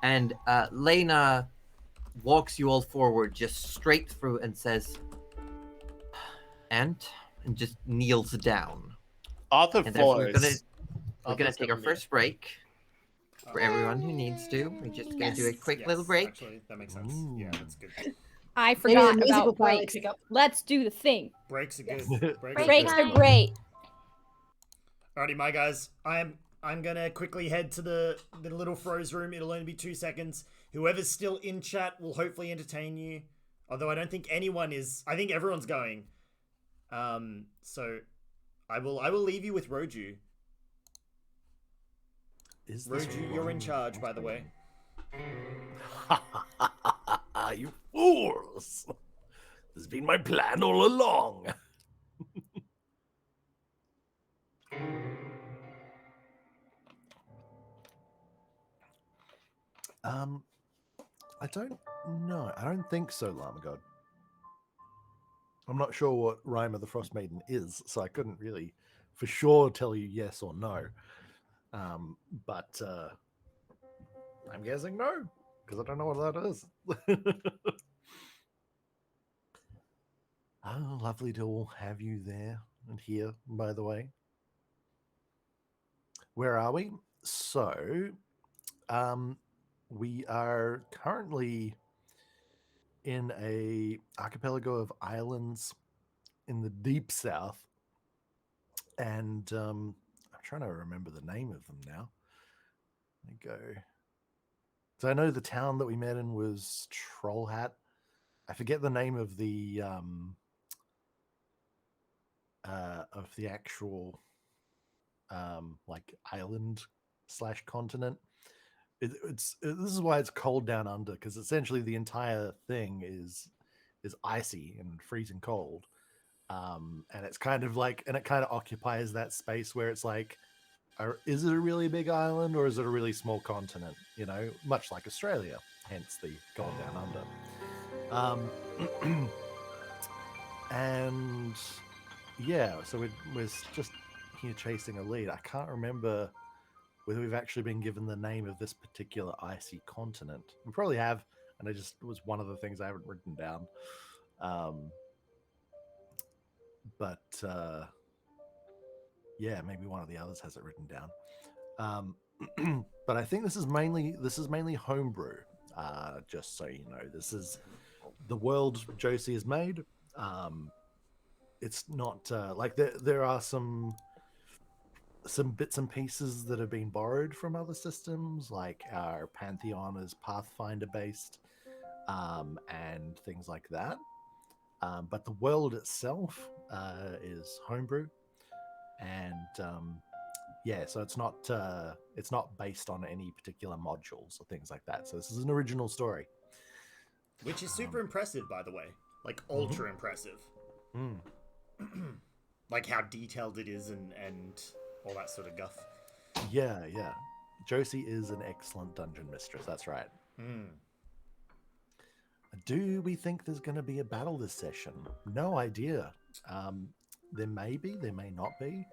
And Lena walks you all forward just straight through and says, and just kneels down. Arthur And therefore we're gonna follows. take our first break. For everyone who needs to, we're just gonna do a quick little break. Actually, that makes sense. Yeah, that's good. I Maybe the forgot music will about finally breaks. pick up. Let's do the thing. Breaks are good. Yes. Breaks are are good. great. Alrighty, my guys. I'm gonna quickly head to the little froze room. It'll only be 2 seconds. Whoever's still in chat will hopefully entertain you. Although I don't think anyone is. I think everyone's going. So I will leave you with Roju. Is this Roju, you're in charge, by the way. You fools! This has been my plan all along. I don't know. I don't think so, Llama God. I'm not sure what Rhyme of the Frost Maiden is, so I couldn't really for sure tell you yes or no. But I'm guessing no, because I don't know what that is. Oh, lovely to all have you there and here, by the way. Where are we? So, we are currently in a archipelago of islands in the deep south, and I'm trying to remember the name of them now. Let me go. So I know the town that we met in was Troll Hat. I forget the name of the actual like island / continent. This is why it's cold down under, because essentially the entire thing is icy and freezing cold, and it's kind of like, and it kind of occupies that space where it's like, is it a really big island or is it a really small continent? You know, much like Australia, hence the cold down under. And yeah, so we're just here chasing a lead. I can't remember whether we've actually been given the name of this particular icy continent. We probably have, and it was one of the things I haven't written down. But yeah, maybe one of the others has it written down. But I think this is mainly homebrew. Just so you know, this is the world Josie has made. It's not like there are some bits and pieces that have been borrowed from other systems, like our Pantheon is Pathfinder based, and things like that. But the world itself is homebrew, and yeah, so it's not based on any particular modules or things like that. So this is an original story, Which is super impressive, by the way. Like, ultra impressive. Mm. Like how detailed it is and all that sort of guff. Yeah. Josie is an excellent dungeon mistress. That's right. Do we think there's going to be a battle this session? No idea. There may be, there may not be.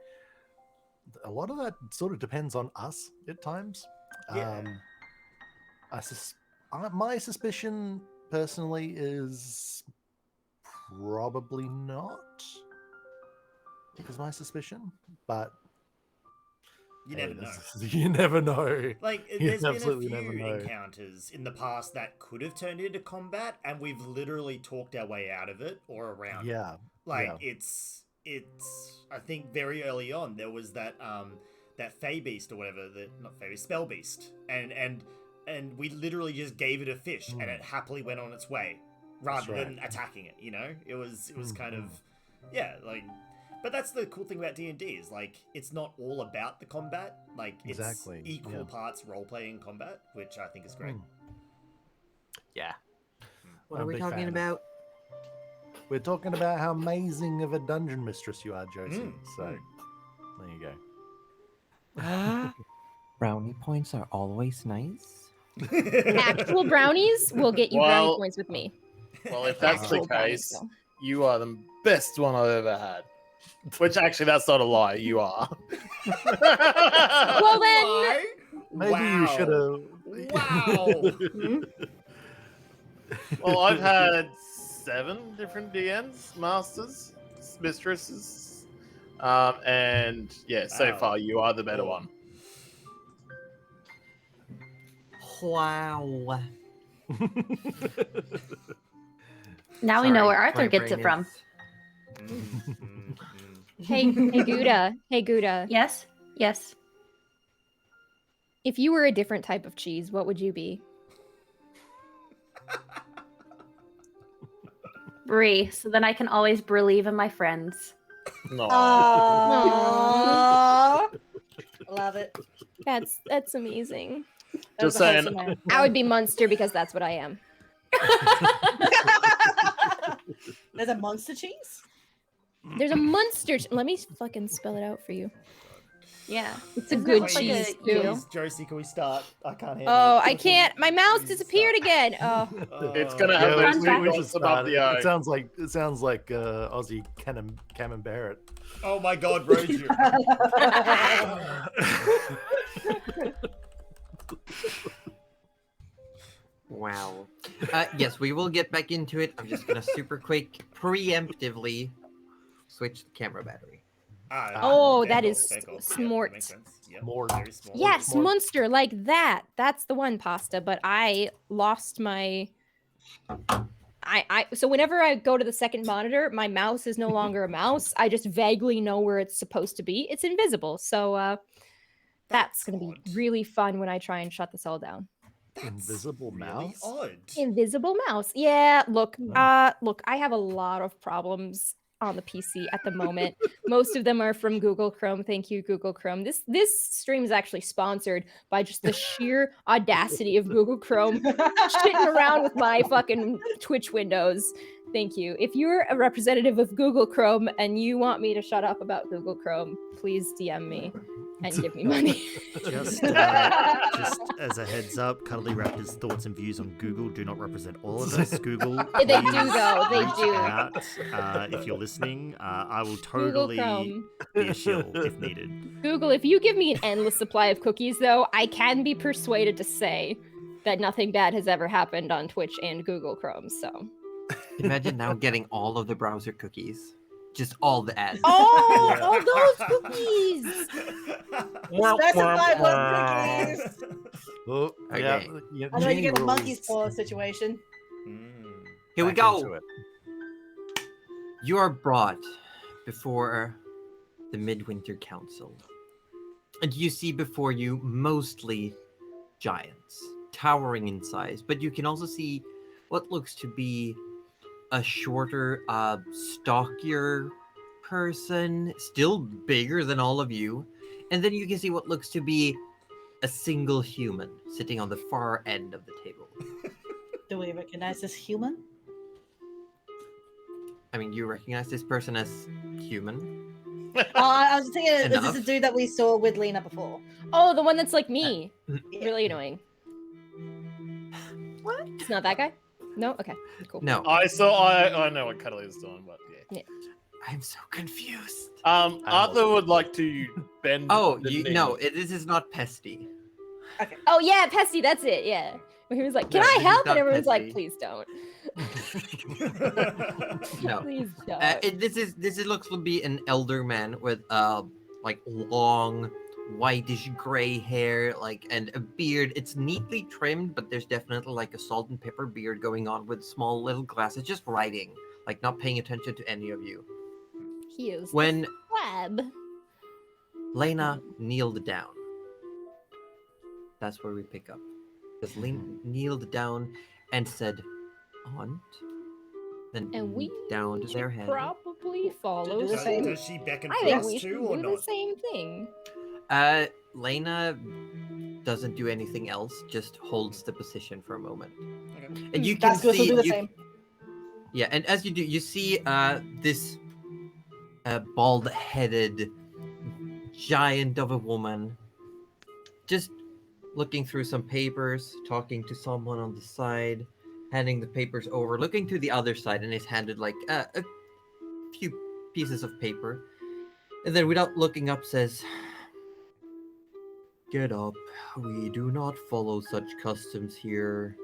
A lot of that sort of depends on us at times. Yeah. My suspicion personally is probably not. Because my suspicion, but You never know. You never know. Like, You there's been a absolutely few never know. encounters in the past that could have turned into combat, and we've literally talked our way out of it or around it. Yeah. Like, yeah. it's I think very early on there was that Fey Beast or whatever, not Fey Beast, Spell Beast, and we literally just gave it a fish and it happily went on its way rather than attacking it, you know? It was kind of, yeah, like, But that's the cool thing about D&D is like it's not all about the combat. Like it's Exactly, equal yeah. parts role playing and combat, which I think is great. Yeah. What I'm are a we big talking fan. about? We're talking about how amazing of a dungeon mistress you are, Josie. Mm, So mm. there you go. Brownie points are always nice. Actual brownies will get you brownie Well- points with me. Well, if that's the Actual brownies, case, though. you are the best one I've ever had. Which actually, that's not a lie. You are. Well, then- Why? Maybe you should have. Wow. Well, I've had 7 different DMs, masters, mistresses, and yeah, so Wow. far you are the better Cool. one. Wow. Now we know where Sorry, Arthur my gets it brain from. is- Hey Gouda. Hey Gouda. Yes. Yes. If you were a different type of cheese, what would you be? Brie, so then I can always believe in my friends. No. Aww. Love it. That's amazing. That was Just a saying. wholesome answer. I would be Munster because that's what I am. There's a monster cheese? There's a Munster. Let me fucking spell it out for you. Yeah. It's a Isn't good it like cheese a too. you? Please, Josie, can we start? I can't handle Oh, it. I can't. My mouse Please disappeared stop. again. Oh, It's gonna have Yeah, those we- two we dots should above start. the It O. sounds like Aussie Camembert. Oh my god, Roju. Wow. Yes, we will get back into it. I'm just gonna super quick, preemptively switch the camera battery. Oh, fair that call, is fair call. smart. That makes sense. Yep, Mort. very smart. yes, Smart. Munster, like that. That's the one, Pasta. But I lost my. So whenever I go to the second monitor, my mouse is no longer a mouse. I just vaguely know where it's supposed to be. It's invisible. So that's gonna be odd. really fun when I try and shut this all down. That's Invisible really mouse? odd. Invisible mouse. Yeah, look, Hmm. look, I have a lot of problems on the PC at the moment. Most of them are from Google Chrome. Thank you, Google Chrome. This stream is actually sponsored by just the sheer audacity of Google Chrome shitting around with my fucking Twitch windows. Thank you. If you're a representative of Google Chrome and you want me to shut up about Google Chrome, please DM me and give me money. Just as a heads up, Cuddly Raptor's thoughts and views on Google do not represent all of us. Google, They do, please though. They reach do. out, if you're listening, I will Google totally Chrome. be a shill if needed. Google, if you give me an endless supply of cookies, though, I can be persuaded to say that nothing bad has ever happened on Twitch and Google Chrome, so. Imagine now getting all of the browser cookies. Just all the ads. Oh, Yeah. all those cookies! Specify what cookies. Oh, Okay. yeah, I know you get a rules. monkey's paw situation. Mm. Here we Back into go. it. You are brought before the Midwinter Council. And you see before you mostly giants, towering in size. But you can also see what looks to be a shorter, stockier person, still bigger than all of you. And then you can see what looks to be a single human sitting on the far end of the table. Do we recognize this human? I mean, you recognize this person as human? I was thinking, is this Enough. a dude that we saw with Lena before? Oh, the one that's like me. Yeah. Really annoying. What? It's not that guy? No? Okay, cool. No. I know what Cuddly is doing, but yeah. I'm so confused. Arthur would like to bend. Oh, the you knee. no, this is not Pesty. Oh, yeah, Pesty, that's it, yeah. When he was like, can No, I this is help? not And everyone's like, Pesty. please don't. No. Please don't. This looks to be an elder man with like long whitish gray hair, like, and a beard. It's neatly trimmed, but there's definitely like a salt and pepper beard going on with small little glasses, just writing, like not paying attention to any of you. He is When Web. Lena kneeled down, that's where we pick up. Because Lena kneeled down and said, "Aunt," then And we down to their head. probably probably follow Do the Does, same. does she beckon I for think us we should too, or do the not? same thing. Lena doesn't do anything else, just holds the position for a moment. Okay. And you can Daskus will see do the you, same. yeah, and as you do, you see this bald-headed giant of a woman just looking through some papers, talking to someone on the side, handing the papers over, looking to the other side, and is handed like a few pieces of paper. And then without looking up says, "Get up. We do not follow such customs here.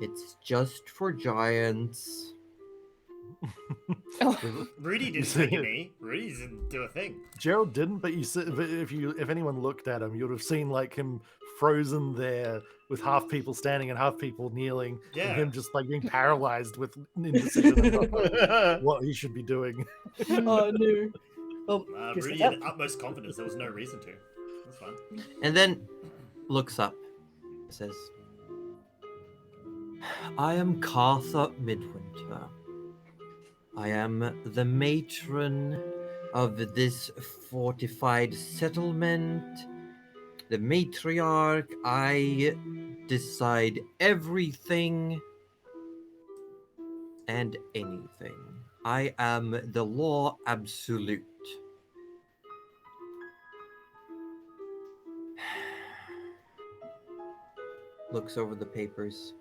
It's just for giants." Rudy didn't take a knee. Rudy didn't do a thing. Gerald didn't, but you said if anyone looked at him, you'd have seen like him frozen there with half people standing and half people kneeling, Yeah. and him just like being paralyzed with indecision about what he should be doing. Oh no. Well, Goose Rudy gets had up. utmost confidence. There was no reason to. That's fine. And then looks up, says, "I am Cartha Midwinter. I am the matron of this fortified settlement, the matriarch. I decide everything and anything. I am the law absolute." Looks over the papers.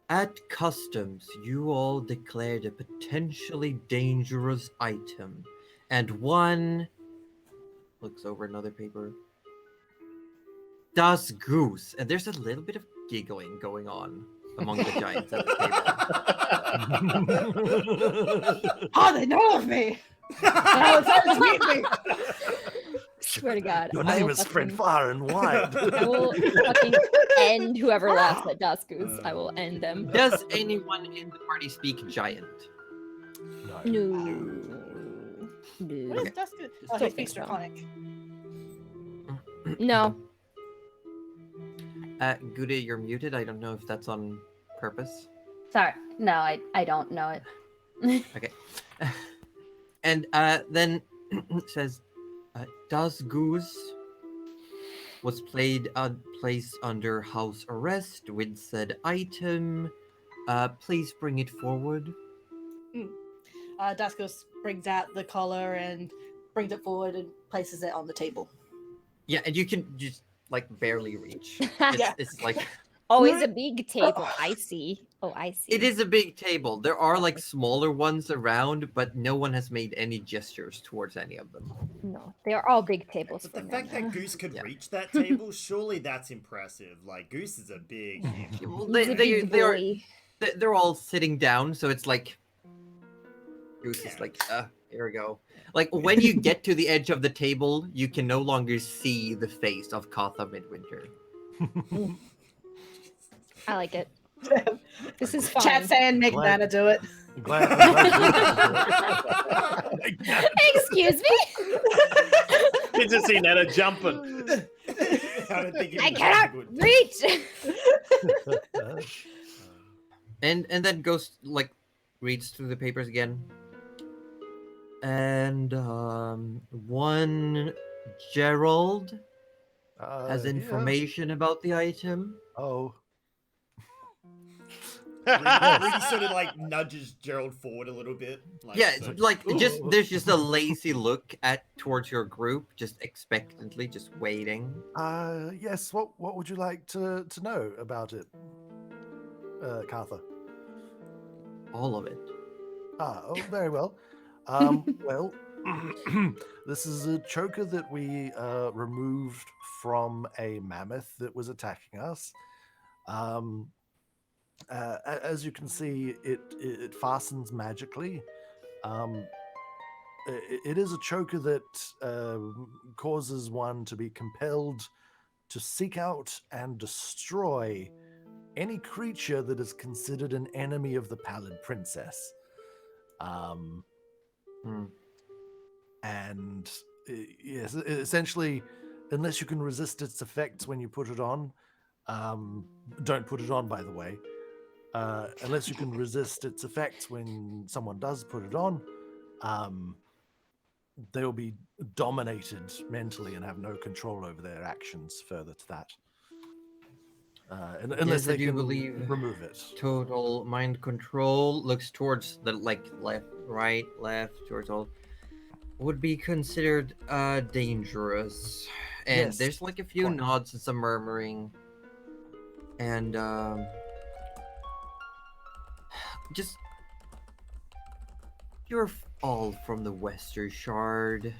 "At customs, you all declared a potentially dangerous item, and one..." Looks over another paper. "Das Goose," and there's a little bit of giggling going on among the giants at the table. Oh, they know of me. Oh, it's hard to meet me. Swear to God. Your I name will is spread fucking- far and wide. I will fucking end whoever laughs at Daskus. I will end them. Does anyone in the party speak giant? No. What is Daskus? Oh, he Don't speaks think so. Draconic. No. Gouda, you're muted. I don't know if that's on purpose. Sorry. No, I don't know it. Okay. And then says, "Das Goose was placed under house arrest with said item. Please bring it forward." Daskus brings out the collar and brings it forward and places it on the table. Yeah, and you can just like barely reach. Yeah. It's like Oh, it's a big table. I see. Oh, I see. it is a big table. There are like smaller ones around, but no one has made any gestures towards any of them. No, they are all big tables. But for the fact Nana. that Goose could Yeah. reach that table, surely that's impressive. Like, Goose is a big... Well, He's a big boy. they're all sitting down, so it's like Goose is like, here we go. Like when you get to the edge of the table, you can no longer see the face of Cartha Midwinter. I like it. This is fun. Chat saying make Glad- Nana do it. I'm glad. Excuse me. Good to see Nana jumping. I don't think I even cannot would. reach. And then Ghost like reads through the papers again. And one Gerald has Yeah. information about the item. Oh. Rudy sort of like nudges Gerald forward a little bit. Like, Yeah, so. like just Ooh. there's just a lazy look towards your group, just expectantly, just waiting. Yes. What would you like to know about it, Cartha? All of it. Oh, very well. Well, this is a choker that we removed from a mammoth that was attacking us. As you can see, it fastens magically. It is a choker that causes one to be compelled to seek out and destroy any creature that is considered an enemy of the Pallid Princess. And yes, essentially, unless you can resist its effects when you put it on, don't put it on, by the way. unless you can resist its effects when someone does put it on, they will be dominated mentally and have no control over their actions further to that. Unless Yes, I they do can believe remove it. total mind control looks towards the left, right, left, towards all would be considered dangerous. And Yes, there's like a few quite. nods and some murmuring. And just you're all from the Western Shard.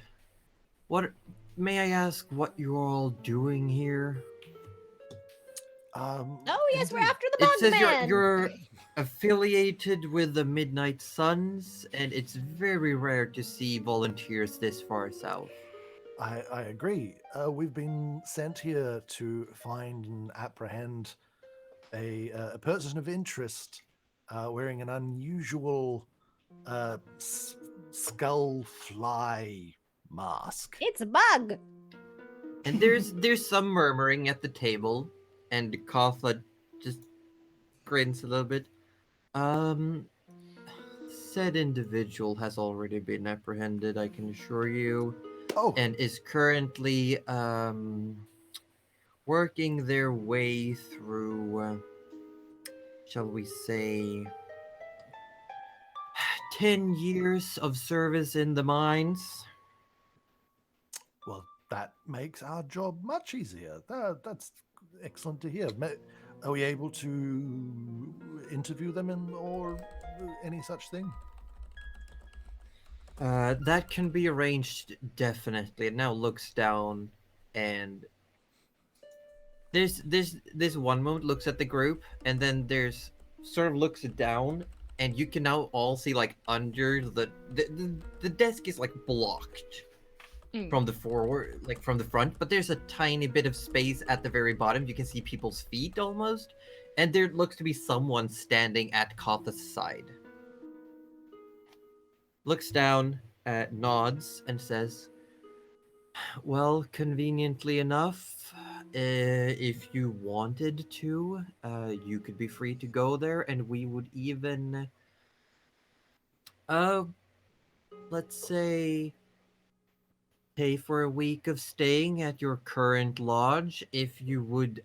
What may I ask what you're all doing here? Oh yes, we're Indeed. after the It bug says man. you're affiliated with the Midnight Suns, and it's very rare to see volunteers this far south. I agree. We've been sent here to find and apprehend a person of interest wearing an unusual skull fly mask. It's a bug. And there's some murmuring at the table, and Kotha just grins a little bit. Said individual has already been apprehended, I can assure you, Oh, and is currently working their way through, shall we say, 10 years of service in the mines. well, that makes our job much easier. That's excellent to hear. Are we able to interview them or any such thing? That can be arranged, definitely. It now looks down, and there's one moment looks at the group, and then there's sort of looks down, and you can now all see like under the desk is like blocked from the forward, like from the front, but there's a tiny bit of space at the very bottom. You can see people's feet almost, and there looks to be someone standing at Kotha's side. Looks down, nods, and says, well, conveniently enough, if you wanted to, you could be free to go there, and we would even, let's say, pay for a week of staying at your current lodge if you would,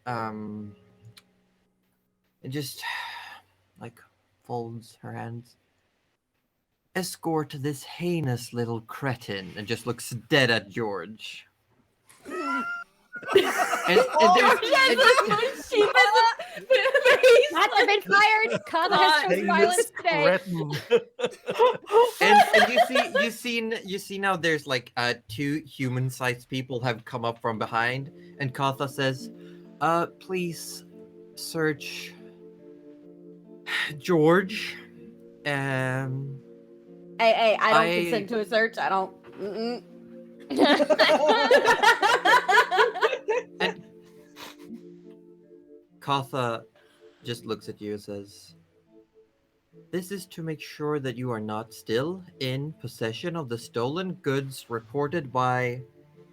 just, like, folds her hands. Escort this heinous little cretin, and just looks dead at George. and Shots have been fired. Kotha has shown violence today. and you see now there's like two human-sized people have come up from behind, and Kotha says, please search George. Hey, I don't consent to a search. I don't. And Kotha just looks at you and says, this is to make sure that you are not still in possession of the stolen goods reported by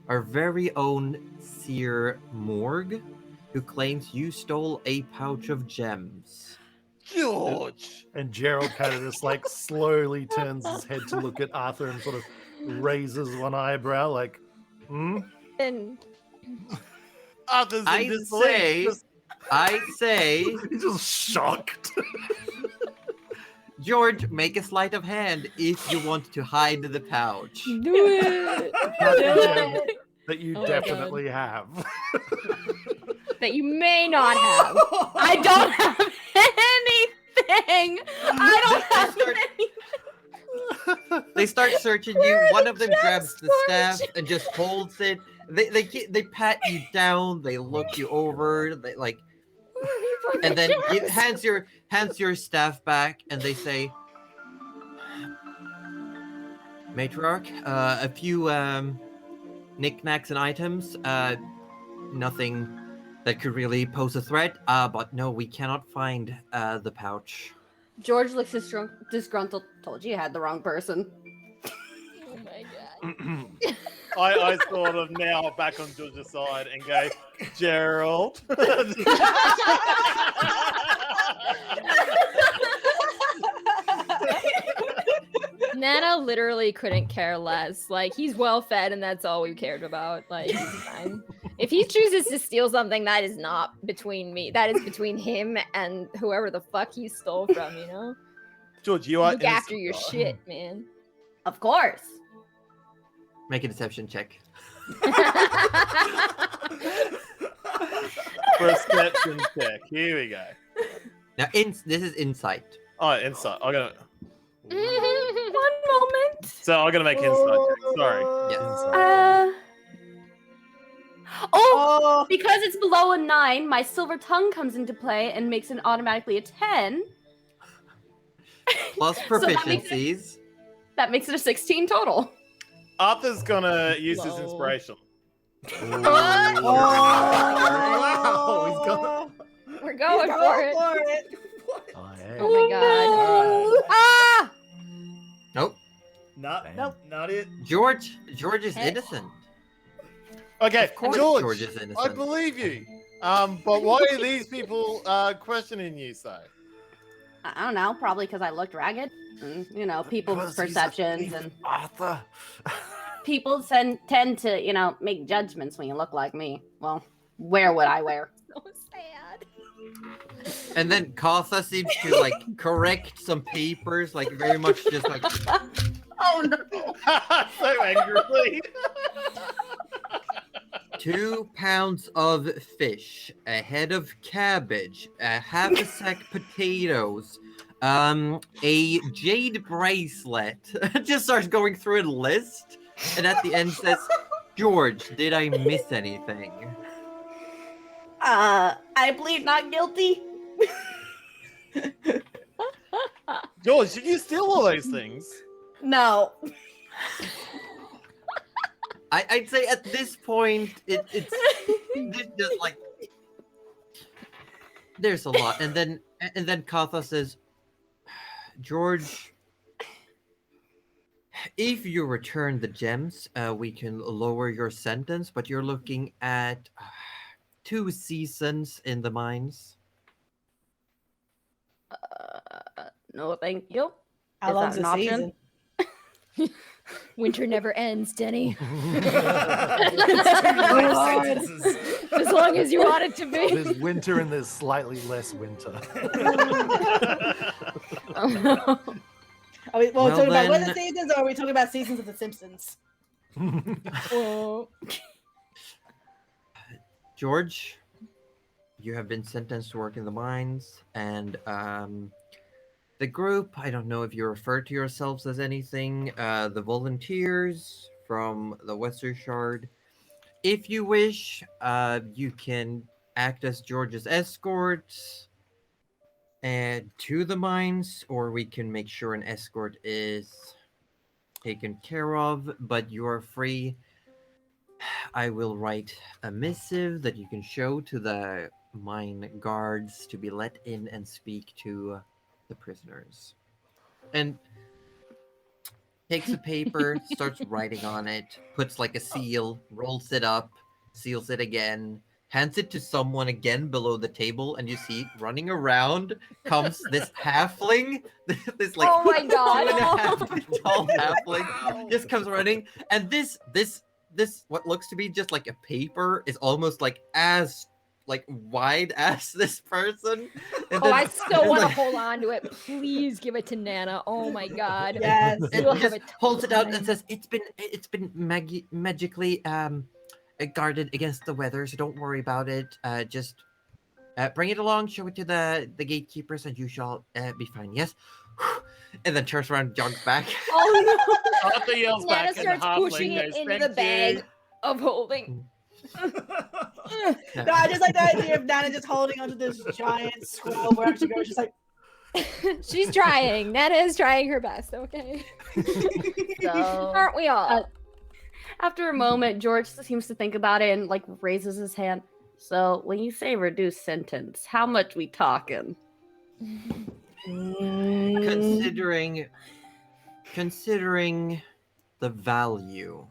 our very own Seer Morg, who claims you stole a pouch of gems. George! And Gerald kind of just like slowly turns his head to look at Arthur and sort of raises one eyebrow, like, hmm? And Arthur's in I disbelief. say, He's just shocked. George, make a sleight of hand if you want to hide the pouch. do it. That you Oh my definitely have. That you may not have. I don't have anything. I don't have anything. They start searching you. One of them grabs the staff and just holds it. They pat you down. They look you over. They like, and then hands your staff back, and they say, Matriarch, a few knickknacks and items. Nothing that could really pose a threat. But no, we cannot find the pouch. George looks disgruntled. Told you had the wrong person. Oh my god. I sort of now back on George's side and go, Gerald. Nana literally couldn't care less. Like, he's well fed and that's all we cared about. Like, he's fine. If he chooses to steal something, that is not between me. That is between him and whoever the fuck he stole from, you know? George, you are Look after innocent, your right? shit, man. Of course. Make a deception check. Perception check. Here we go. Now, this is insight. Oh, insight. I'm gonna. One moment. So I'm gonna make insight check. Sorry. Yes. Because it's below a 9, my silver tongue comes into play and makes it automatically a 10. Plus So that makes proficiencies. That makes it a 16 total. Arthur's gonna use his Whoa. inspiration. Wow, he's got. We're going for it. Oh, yeah. Oh my god. Alright. Ah! Nope. Not it. George is Hey. innocent. Okay, Of course George, is innocent. I believe you. But why are these people questioning you so? I don't know, probably because I looked ragged. And, you know, people's Because he's a perceptions thief, and Arthur. people tend to, you know, make judgments when you look like me. Well, where would I wear? So sad. And then Katha seems to like correct some papers, like very much just like Oh no! So angrily. 2 pounds of fish, a head of cabbage, a half a sack potatoes, a jade bracelet. Just starts going through a list, and at the end says, "George, did I miss anything?" I plead not guilty. George, did you steal all those things? No. I'd say at this point, it's just like there's a lot, and then Katha says, "George, if you return the gems, we can lower your sentence, but you're looking at 2 seasons in the mines." No, thank you. How Is long's that the an option? season? Winter never ends, Denny. Life sentences. As long as you want it to be. There's winter and there's slightly less winter. Oh, no. Are we Well, talking about winter then- seasons, or are we talking about seasons of The Simpsons? Oh. George, you have been sentenced to work in the mines, and the group, I don't know if you refer to yourselves as anything, the volunteers from the Western Shard. If you wish, you can act as George's escort and to the mines, or we can make sure an escort is taken care of, but you are free. I will write a missive that you can show to the mine guards to be let in and speak to the prisoners. And takes a paper, starts writing on it, puts like a seal, rolls it up, seals it again, hands it to someone again below the table, and you see running around comes this halfling, this like Oh my god. 2.5 feet tall halfling, just comes running, and this what looks to be just like a paper is almost like as like wide as this person. And Oh, then- I still and want to like- hold on to it. Please give it to Nana. Oh my god. Yes. and We'll just have a holds it out and time. says, "It's been magically guarded against the weather, so don't worry about it. Just bring it along, show it to the gatekeepers, and you shall be fine." Yes. And then turns around, and jogs back. Oh Arthur yells no. Nana back, and starts halfling pushing it goes, into the "Thank bag you." of holding. No, I just like the idea of Nana just holding onto this giant scroll wherever she goes. She's like, She's trying. Nana is trying her best, okay? So, Aren't we all? after a moment, George seems to think about it and like raises his hand. So, when you say reduced sentence, how much we talking? Considering the value,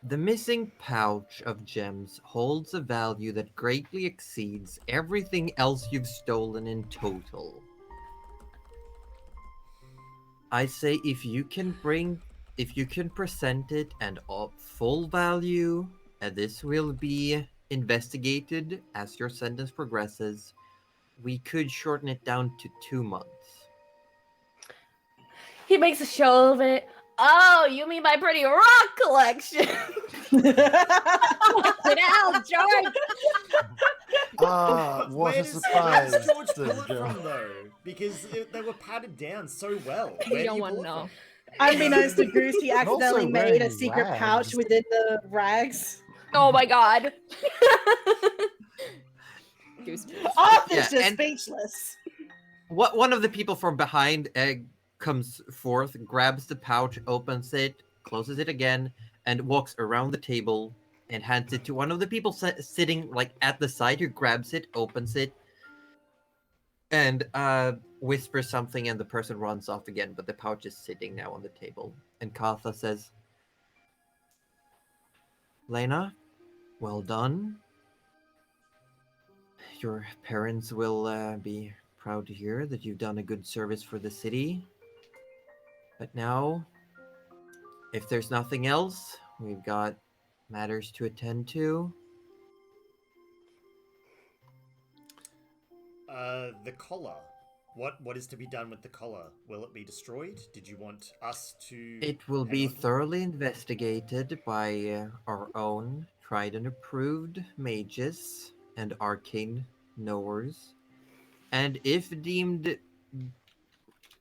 the missing pouch of gems holds a value that greatly exceeds everything else you've stolen in total. I say if you can present it and of full value, this will be investigated as your sentence progresses. We could shorten it down to 2 months. He makes a show of it. Oh, you mean my pretty rock collection? Sit down, George. Ah, what a Where's surprise! George pull says it Gerald. from, though? Because they were padded down so well. You Where do don't you wanna pull it know. from? Unbeknownst to Goose, he also accidentally made a wearing secret pouch rags. within the rags. Oh my god. Goose. Arthur's Yeah, just and- speechless. One of the people from behind comes forth, grabs the pouch, opens it, closes it again, and walks around the table and hands it to one of the people sitting like at the side, who grabs it, opens it, and whispers something, and the person runs off again, but the pouch is sitting now on the table. And Katha says, Lena, well done. Your parents will be proud to hear that you've done a good service for the city. But now, if there's nothing else, we've got matters to attend to. The collar. What is to be done with the collar? Will it be destroyed? Did you want us to... It will hang be on to it? thoroughly investigated by our own tried and approved mages and arcane knowers. And if deemed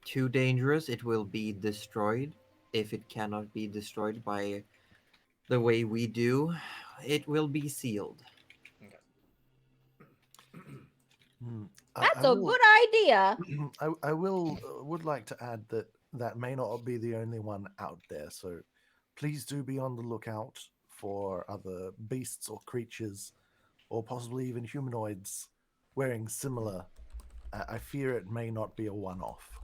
too dangerous, it will be destroyed. If it cannot be destroyed by the way we do, it will be sealed. Hmm. That's I a will- good idea. I would like to add that that may not be the only one out there. So please do be on the lookout for other beasts or creatures, or possibly even humanoids wearing similar. I fear it may not be a one-off.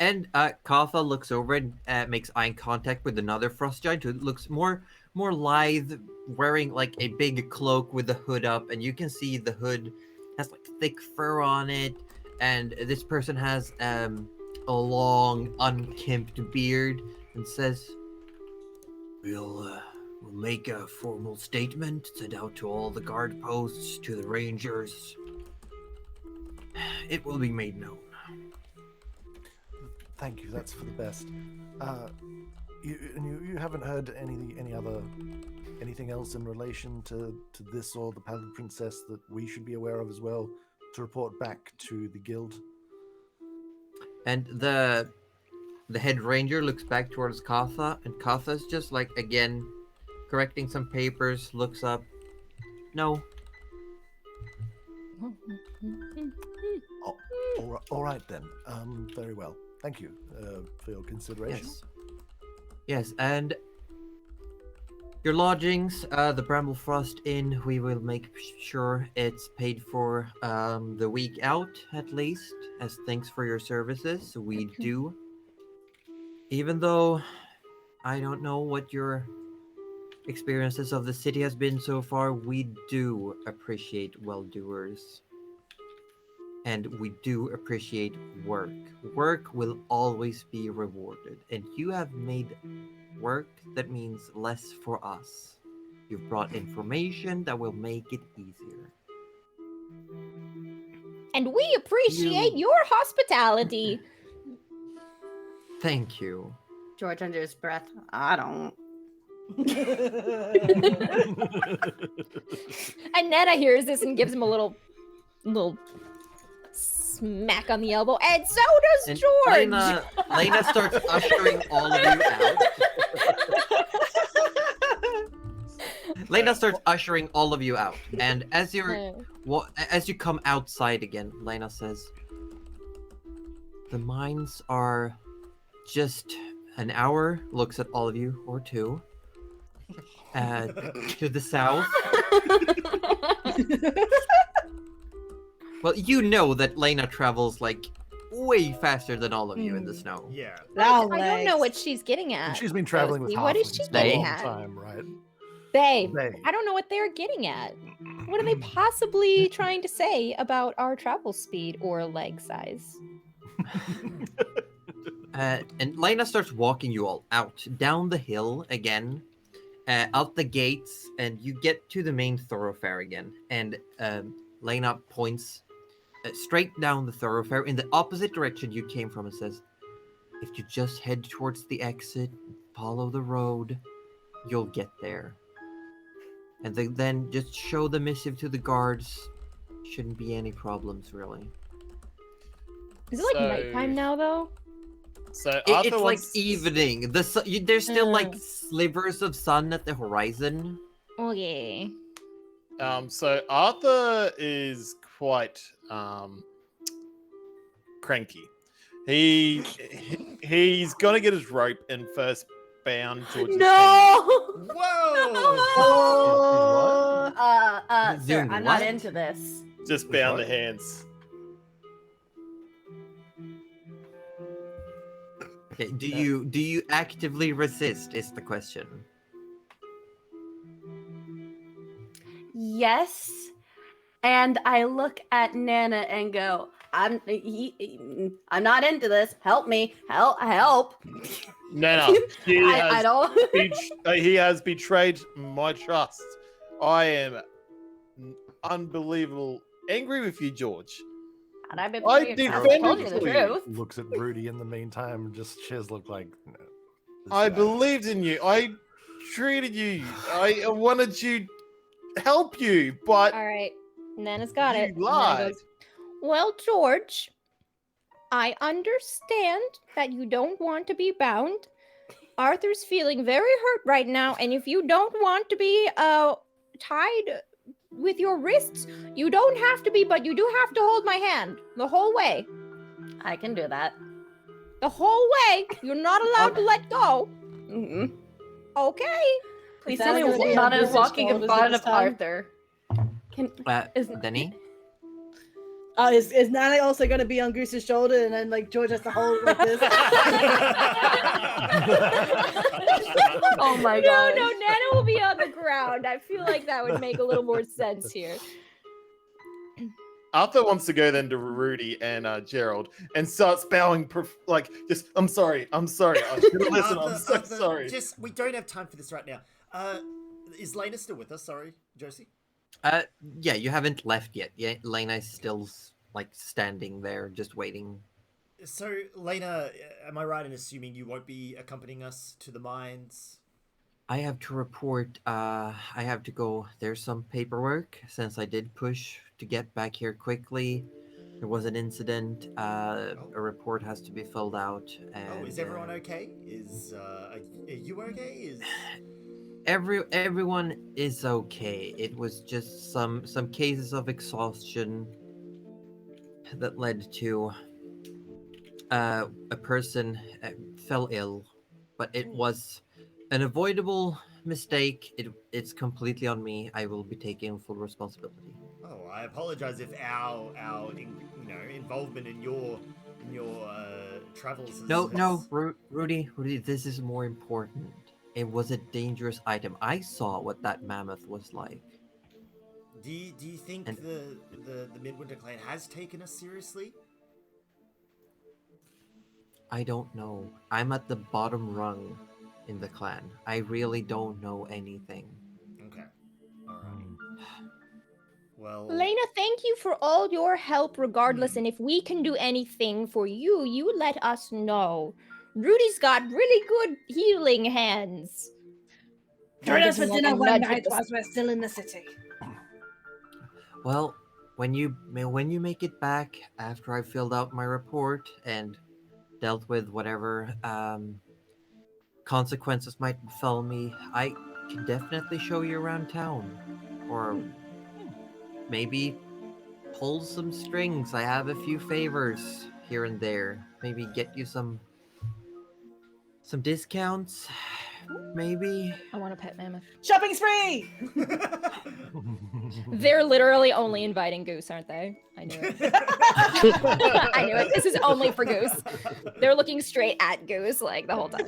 And Katha looks over and makes eye contact with another frost giant who looks more lithe, wearing like a big cloak with the hood up, and you can see the hood has like thick fur on it, and this person has a long unkempt beard, and says, We'll make a formal statement, sent out to all the guard posts, to the rangers. It will be made known. Thank you. That's for the best. You haven't heard anything else in relation to this or the Paladin Princess that we should be aware of as well to report back to the guild? And the head ranger looks back towards Katha, and Katha's just like, again, correcting some papers, looks up. No. All right then. Very well. Thank you for your consideration. Yes, and your lodgings, the Bramblefrost Inn, we will make sure it's paid for the week out, at least, as thanks for your services. We do. Even though I don't know what your experiences of the city has been so far, we do appreciate well-doers. And we do appreciate work. Work will always be rewarded. And you have made work that means less for us. You've brought information that will make it easier. And we appreciate your hospitality. Thank you. George under his breath. I don't. And Netta hears this and gives him a little smack on the elbow. And so does And George. Lena starts ushering all of you out. Lena starts ushering all of you out. And as you come outside again, Lena says, the mines are just an hour, looks at all of you, or two, to the south. Well, you know that Lena travels like way faster than all of you in the snow. Yeah. I don't know what she's getting at. And she's been traveling with What is halflings she for a getting long at? time, right? They. They. I don't know what they're getting at. What are they possibly trying to say about our travel speed or leg size? And Lena starts walking you all out down the hill again, out the gates, and you get to the main thoroughfare again. And Lena points straight down the thoroughfare in the opposite direction you came from and says, "If you just head towards the exit, follow the road, you'll get there. And then just show the missive to the guards. Shouldn't be any problems, really." Is it like nighttime now, though? So It's Arthur like wants... evening. There's still like slivers of sun at the horizon. Okay. So Arthur is quite cranky. He's gonna get his rope and first bound towards his No! Whoa! He's Sir, doing I'm not what? into this. hand. Just bound the hands. Okay, do you actively resist? Is the question. Yes. And I look at Nana and go, I'm not into this. Help me. Help. No. I don't. He has betrayed my trust. I am unbelievable angry with you, George. And I've been I pretty excited. defended Told you the you. truth. Looks at Rudy in the meantime and just shares look like. "No, this I guy." believed in you. I treated you. I wanted to help you, but All right. Nana's got it. you Nana lied. goes, "Well, George, I understand that you don't want to be bound. Arthur's feeling very hurt right now, and if you don't want to be tied with your wrists, you don't have to be, but you do have to hold my hand the whole way. I can do that. The whole way. You're not allowed to let go. Mm-hmm. Okay." Please Is tell that me gonna be not on as Goose's walking in shoulders front this of time? Arthur. Can isn't Denny? Is Nana also going to be on Goose's shoulder and then like George has to hold it like this? Oh my No, god. no, Nana will be on the ground. I feel like that would make a little more sense here. Arthur wants to go then to Rudy and Gerald and starts bowing, just, I'm sorry. I should have listened. I'm so Arthur, sorry. Just, we don't have time for this right now. Is Lena still with us? Sorry, Josie. Yeah, you haven't left yet. Yeah, Lena's still like standing there, just waiting. So, Lena, am I right in assuming you won't be accompanying us to the mines? I have to report. I have to go. There's some paperwork since I did push to get back here quickly. There was an incident. A report has to be filled out. And, Is everyone okay? Are you okay? Everyone is okay. It was just some cases of exhaustion that led to a person fell ill, but it was an avoidable mistake. It's completely on me. I will be taking full responsibility. Oh, I apologize if our involvement in your travels is... No, Rudy, this is more important. It was a dangerous item. I saw what that mammoth was like. Do you think the Midwinter clan has taken us seriously? I don't know. I'm at the bottom rung in the clan. I really don't know anything. Okay. Alright. Well... Lena, thank you for all your help regardless, and if we can do anything for you, you let us know. Rudy's got really good healing hands. Join us for Maybe dinner some one magic night or whilst we're still in the city. Well, when you make it back after I filled out my report and dealt with whatever consequences might befall me, I can definitely show you around town, or maybe pull some strings. I have a few favors here and there. Maybe get you some discounts. Maybe. I want a pet mammoth. Shopping spree! They're literally only inviting Goose, aren't they? I knew it. I knew it. This is only for Goose. They're looking straight at Goose like the whole time.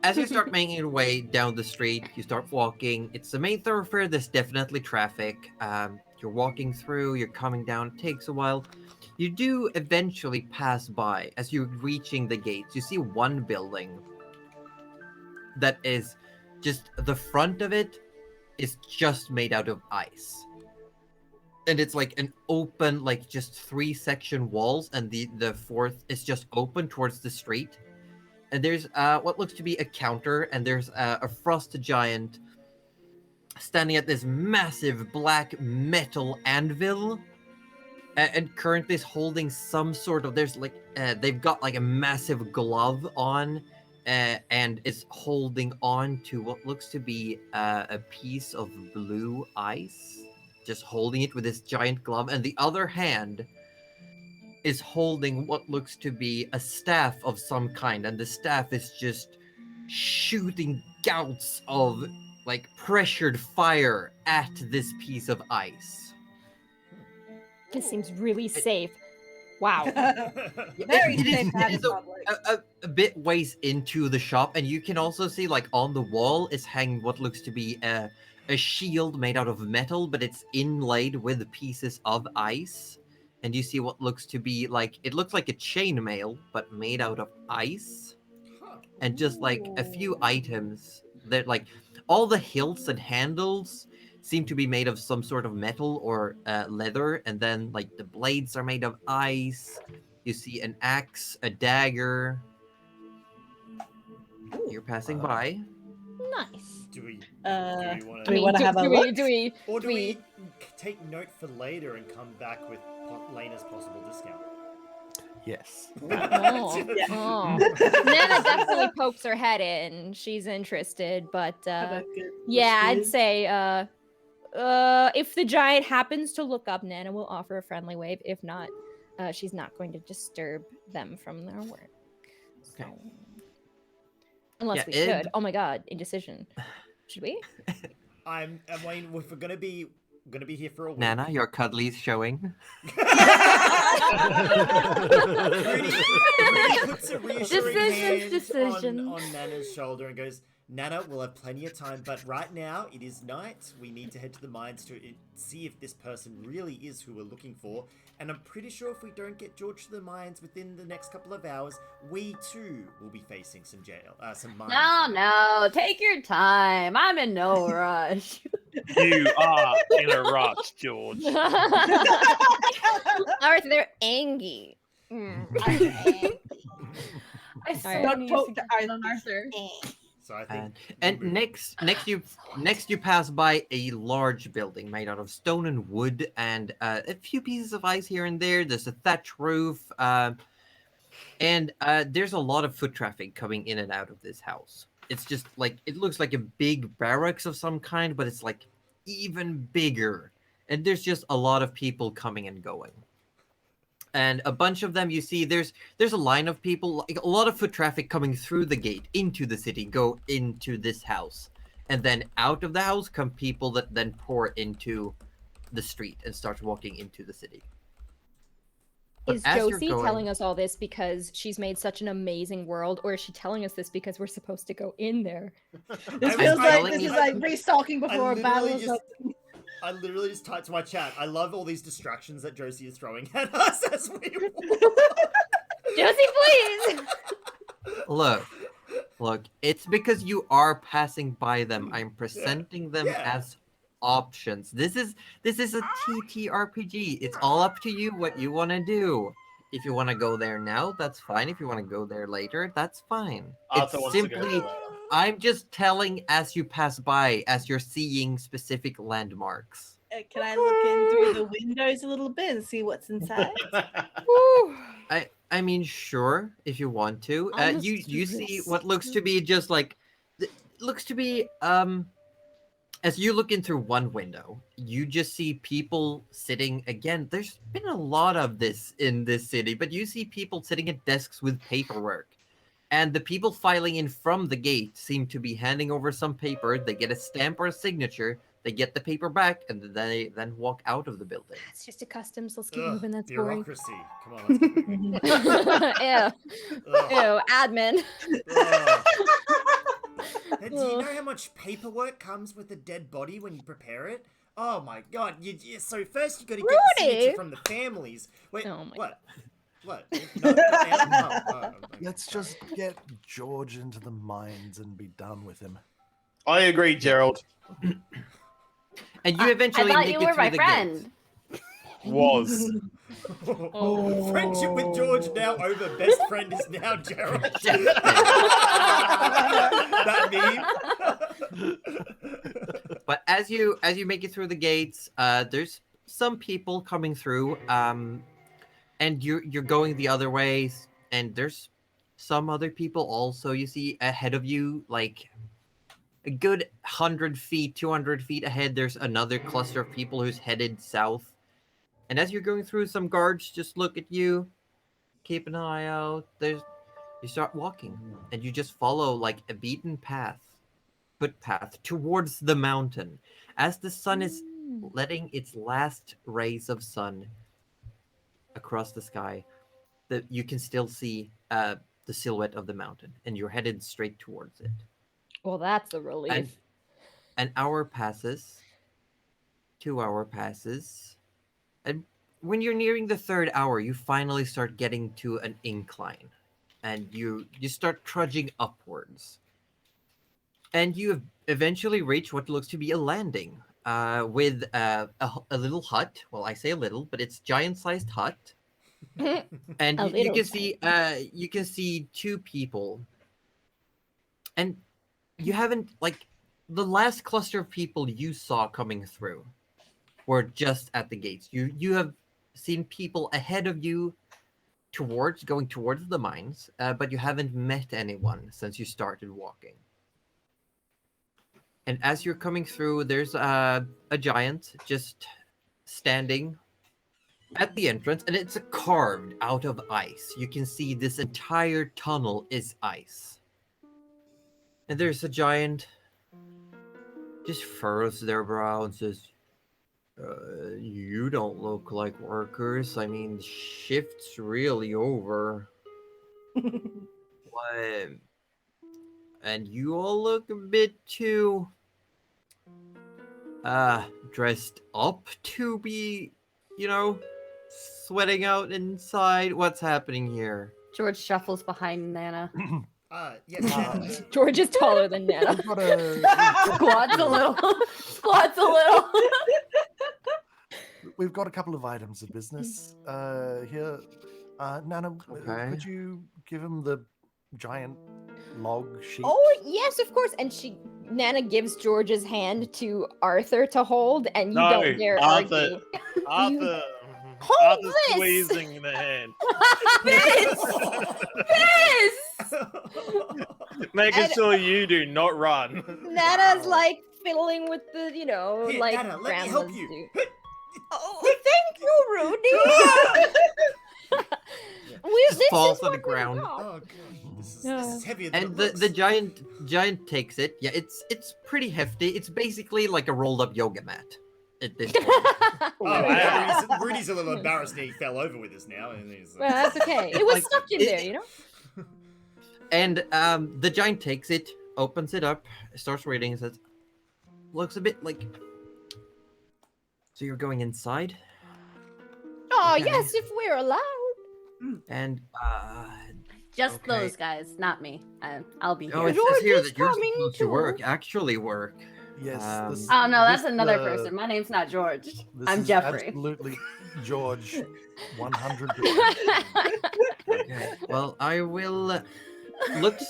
As you start making your way down the street, you start walking. It's the main thoroughfare. There's definitely traffic. You're walking through. You're coming down. It takes a while. You do eventually pass by as you're reaching the gates. You see one building that is just the front of it is just made out of ice. And it's like an open, like just 3-section walls, and the fourth is just open towards the street. And there's what looks to be a counter, and there's a frost giant standing at this massive black metal anvil, and currently is holding some sort of, there's like they've got like a massive glove on, and is holding on to what looks to be a piece of blue ice, just holding it with this giant glove, and the other hand is holding what looks to be a staff of some kind, and the staff is just shooting gouts of like pressured fire at this piece of ice. This seems really safe. Wow. Very It is- safe to have it in is public. a bit ways into the shop, and you can also see like on the wall is hanging what looks to be a shield made out of metal, but it's inlaid with pieces of ice. And you see what looks to be like, it looks like a chainmail, but made out of ice. And just like a few items that like all the hilts and handles seem to be made of some sort of metal or leather, and then like the blades are made of ice. You see an axe, a dagger. You're passing by. Nice. Do we want Do we wanna have a look? Do we? or do do we- we take note for later and come back with Lena's possible discount? Yes. Oh, Yeah. oh. Nana definitely pokes her head in. She's interested, but Have a good yeah, I'd wish say if the giant happens to look up, Nana will offer a friendly wave. If not, she's not going to disturb them from their work. So, Okay. unless Yeah, we Ed- should. Oh my god, indecision. Should we? I'm Wayne. If we're gonna be here for a week. Nana, your cuddly's showing. Rudy puts a reassuring hand Decisions. on Nana's shoulder and goes, Nana, we'll have plenty of time, but right now it is night. We need to head to the mines to see if this person really is who we're looking for. And I'm pretty sure if we don't get George to the mines within the next couple of hours, we too will be facing some mines. No, take your time. I'm in no rush. You are in a rush, George. Arthur, angry. I so Alright. need Don't to get poke on Arthur. So I think. And next you pass by a large building made out of stone and wood, and a few pieces of ice here and there. There's a thatch roof, and there's a lot of foot traffic coming in and out of this house. It's just like, it looks like a big barracks of some kind, but it's like even bigger, and there's just a lot of people coming and going. And a bunch of them, you see, there's a line of people, like a lot of foot traffic coming through the gate into the city, go into this house. And then out of the house come people that then pour into the street and start walking into the city. But Is as you're Josie going- telling us all this because she's made such an amazing world, or is she telling us this because we're supposed to go in there? This I feels was like telling this you- is like restalking before a literally battle. just- I literally just typed to my chat. I love all these distractions that Josie is throwing at us as we walk. Josie, please! Look, it's because you are passing by them. I'm presenting them Yeah. as options. This is a TTRPG. It's all up to you what you want to do. If you want to go there now, that's fine. If you want to go there later, that's fine. Arthur It's wants to go simply, there. I'm just telling as you pass by, as you're seeing specific landmarks. Can I look in through the windows a little bit and see what's inside? Woo. I mean, sure, if you want to. Almost You see risk. what looks to be just like, looks to be as you look in through one window, you just see people sitting again. There's been a lot of this in this city, but you see people sitting at desks with paperwork. And the people filing in from the gate seem to be handing over some paper. They get a stamp or a signature. They get the paper back, and they then walk out of the building. It's just a customs. Let's keep Ugh, moving. That's boring. bureaucracy. Come on, let's keep moving. Ew. Ugh. Ew. Admin. Ugh. And do you know how much paperwork comes with a dead body when you prepare it? Oh my god. So first you got to get the Rudy! signature from the families. Wait, Oh my what? What? No, okay. Let's just get George into the mines and be done with him. I agree, Gerald. And you eventually I thought make you it were through my the friend. gates. Was. Friendship with George now over. Best friend is now Gerald. That meme. But as you make it through the gates, there's some people coming through, and you're going the other way, and there's some other people also. You see ahead of you, like a good 100 feet, 200 feet ahead, there's another cluster of people who's headed south. And as you're going through, some guards just look at you, keep an eye out. You start walking, and you just follow like a beaten footpath towards the mountain. As the sun is letting its last rays of sun across the sky, you can still see the silhouette of the mountain, and you're headed straight towards it. Well, that's a relief. And an hour passes, 2 hour passes, and when you're nearing the third hour, you finally start getting to an incline, and you start trudging upwards. And you eventually reach what looks to be a landing, with a little hut. Well, I say a little, but it's giant-sized hut. And A you little can see two people, and you haven't, like, the last cluster of people you saw coming through were just at the gates. You have seen people ahead of you going towards the mines, but you haven't met anyone since you started walking. And as you're coming through, there's a giant just standing at the entrance, and it's carved out of ice. You can see this entire tunnel is ice. And there's a giant, just furrows their brow and says, you don't look like workers. I mean, shift's really over. What? And you all look a bit too dressed up to be, sweating out inside. What's happening here? George shuffles behind Nana. Yes. George is taller than Nana. Squats a little. Squats a little. We've got a couple of items of business here. Nana, Okay. could you give him the giant log sheet? Oh, yes, of course. And Nana gives George's hand to Arthur to hold, and you don't dare argue. Arthur. Hold Arthur's this! squeezing the hand. This! Making sure you do not run. Nana's like fiddling with the, Here, like Nana, let me help grandmas you. do. Oh, thank you, Rudy. This falls is on the what we ground. got. Oh god, this is heavier than And it the looks. giant takes it. Yeah, it's pretty hefty. It's basically like a rolled up yoga mat at this point. Oh, wow. Rudy's a little embarrassed that he fell over with us now. And he's, Well, that's okay. It was Like, stuck in there, And the giant takes it, opens it up, starts reading, and says, looks a bit like. So you're going inside? Oh, Okay. yes, if we're allowed. And Just Okay. those guys, not me. I'll be oh, here. it says here George is that you're coming supposed to too. work, actually work. Yes. Oh no, that's this, another person. My name's not George. This I'm is Jeffrey. Absolutely, George. 100%. Okay. Well, I will. Looks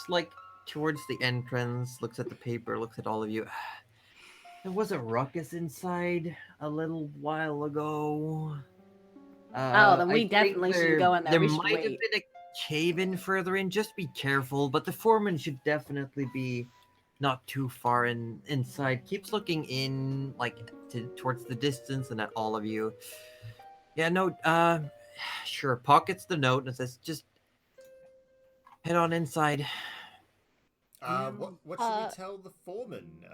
like towards the entrance. Looks at the paper. Looks at all of you. There was a ruckus inside a little while ago. Then we I think definitely should go in there. There We should might have wait. been a cave-in further in. Just be careful. But the foreman should definitely be not too far inside. Keeps looking in, like towards the distance, and at all of you. Yeah, no. Sure. Pockets the note and says, "Just head on inside." What should we tell the foreman?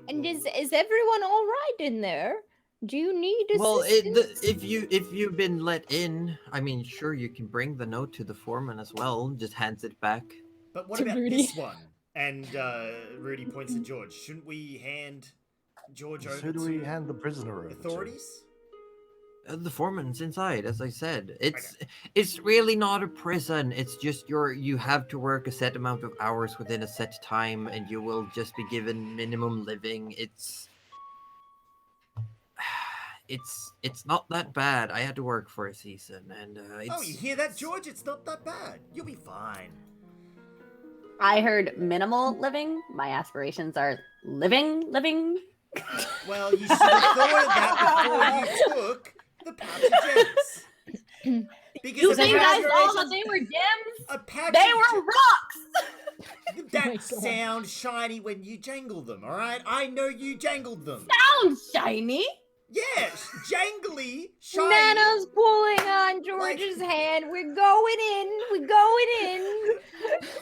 And is everyone all right in there? Do you need Well, assistance? if you've been let in, I mean, sure, you can bring the note to the foreman as well. Just hands it back. But what To about Rudy. this one? And Rudy points at George. Shouldn't we hand George So over who do we to hand the prisoner over to? authorities? The foreman's inside, as I said. It's really not a prison. It's just you have to work a set amount of hours within a set time, and you will just be given minimum living. It's not that bad. I had to work for a season, and Oh, you hear that, George? It's not that bad. You'll be fine. I heard minimal living. My aspirations are living. Well, you should have thought of that before you took the pouch of gems. Because You a think pouch I of saw gems- that they were gems? A pouch They of were rocks! That sound shiny when you jangle them, alright? I know you jangled them. Sounds shiny! Yes, jangly, shiny. Nana's pulling on George's hand. We're going in.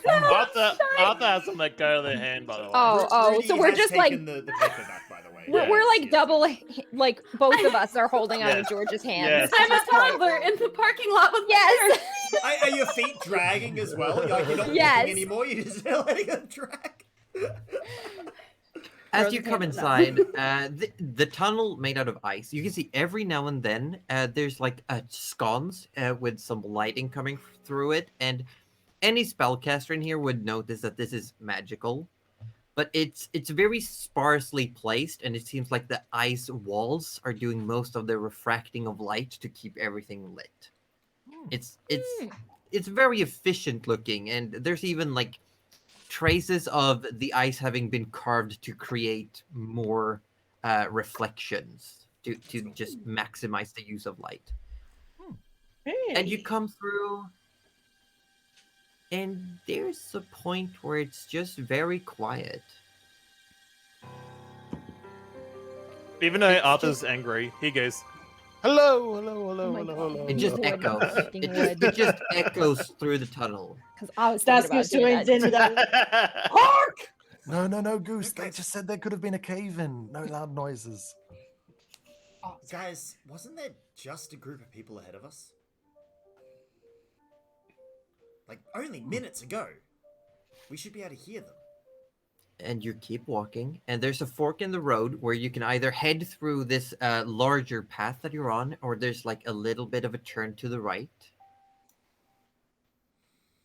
Arthur has to let go of their hand, by the way. Rudy So we're has just like taken the paper back, by the way. we're Yes, like yes. double, like both of us are holding on to Yes. George's hand. Yes. I'm a toddler in the parking lot with Yes. Are your feet dragging as well? Like you're not Yes. walking anymore, you're just letting them drag? As you come inside, the tunnel made out of ice. You can see every now and then there's like scones with some lighting coming through it, and any spellcaster in here would notice that this is magical. But it's very sparsely placed, and it seems like the ice walls are doing most of the refracting of light to keep everything lit. It's very efficient looking, and there's even like traces of the ice having been carved to create more reflections to just maximize the use of light. And you come through, and there's a point where it's just very quiet. Even though Arthur's angry, he goes, hello. Oh my God. It just Wood. echoes. Fucking It just echoes through the tunnel. Because I was That's thinking about going doing to that. Hark! No, Goose. They just said there could have been a cave-in. No loud noises. Guys, wasn't there just a group of people ahead of us? Like, only minutes ago. We should be able to hear them. And you keep walking, and there's a fork in the road where you can either head through this larger path that you're on, or there's like a little bit of a turn to the right.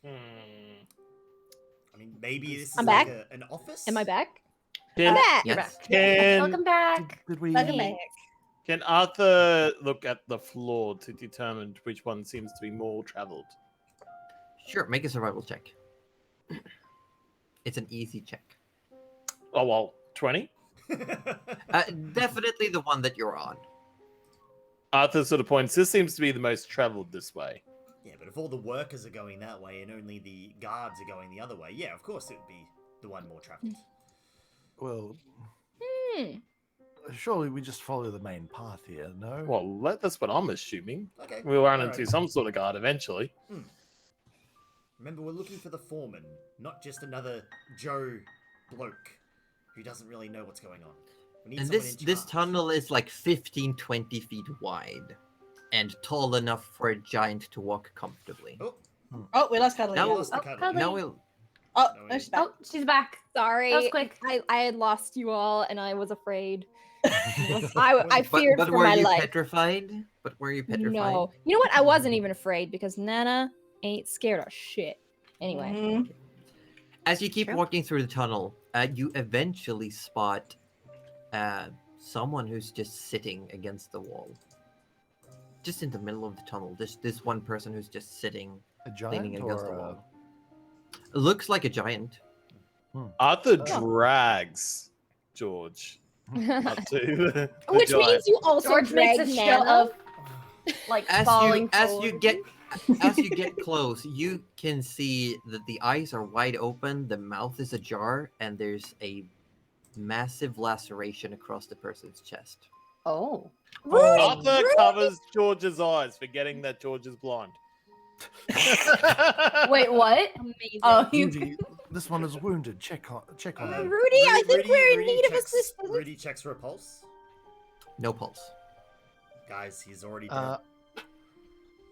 I mean, maybe this is I'm like back. an office? Am I back? Can, I'm back. Yes. Welcome back. Did we? Welcome back. can Arthur look at the floor to determine which one seems to be more traveled? Sure, make a survival check. It's an easy check. Oh, well, 20? Definitely the one that you're on. Arthur sort of points, this seems to be the most traveled this way. Yeah, but if all the workers are going that way and only the guards are going the other way, yeah, of course it would be the one more traveled. Well, Hmm. surely we just follow the main path here, no? Well, that's what I'm assuming. Okay. We'll run alright. into some sort of guard eventually. Remember, we're looking for the foreman, not just another Joe bloke who doesn't really know what's going on. We need And someone this in this charge. tunnel is like 15-20 feet wide and tall enough for a giant to walk comfortably. Oh, We lost Cuddly. Now we we'll- lost the Oh, cuddle. cuddly. Now we'll No, she's back. Oh, she's back. Sorry. That was quick. I had lost you all, and I was afraid. I feared but for were my you life. petrified? But were you petrified? No. You know what? I wasn't even afraid because Nana ain't scared of shit. Anyway. Mhm. As you keep True. walking through the tunnel, you eventually spot someone who's just sitting against the wall. Just in the middle of the tunnel. This one person who's just sitting, A leaning giant against or the a... wall. It looks like a giant. Arthur Oh. drags George up to the Which giant. means you also George makes a drag show Nana. of like falling As forward. you get close, you can see that the eyes are wide open, the mouth is ajar, and there's a massive laceration across the person's chest. Oh. Arthur covers George's eyes, forgetting that George is blind. Wait, what? Amazing. Oh, you. Rudy, this one is wounded. Check on him. Rudy, I think we're in need of checks- assistance. Rudy checks for a pulse. No pulse. Guys, he's already Uh, dead.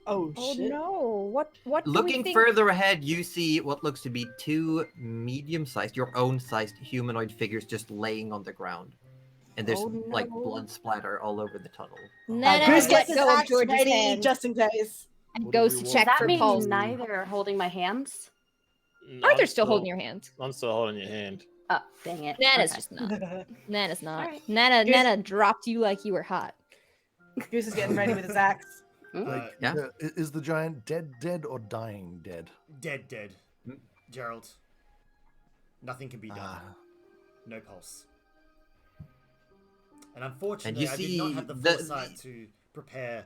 Oh, Oh shit. no! What do we Looking think? further ahead, you see what looks to be two medium-sized, your own sized humanoid figures just laying on the ground. and there's Oh, like no. blood splatter all over the tunnel. Nana Bruce let gets his go of axe George's ready hand just in case. and What do goes we to want? check Does that for mean pulse. neither are holding my hands? Arthur's still holding your hand. I'm still holding your hand. Oh, dang it. Nana's Okay. just not. Nana's not. Alright. Nana dropped you like you were hot. Goose is getting ready with his axe. Like, Yeah. Is the giant dead or dying dead? Dead. Gerald. Nothing can be done. Ah, No pulse. And unfortunately, you I did see not have the the- foresight to prepare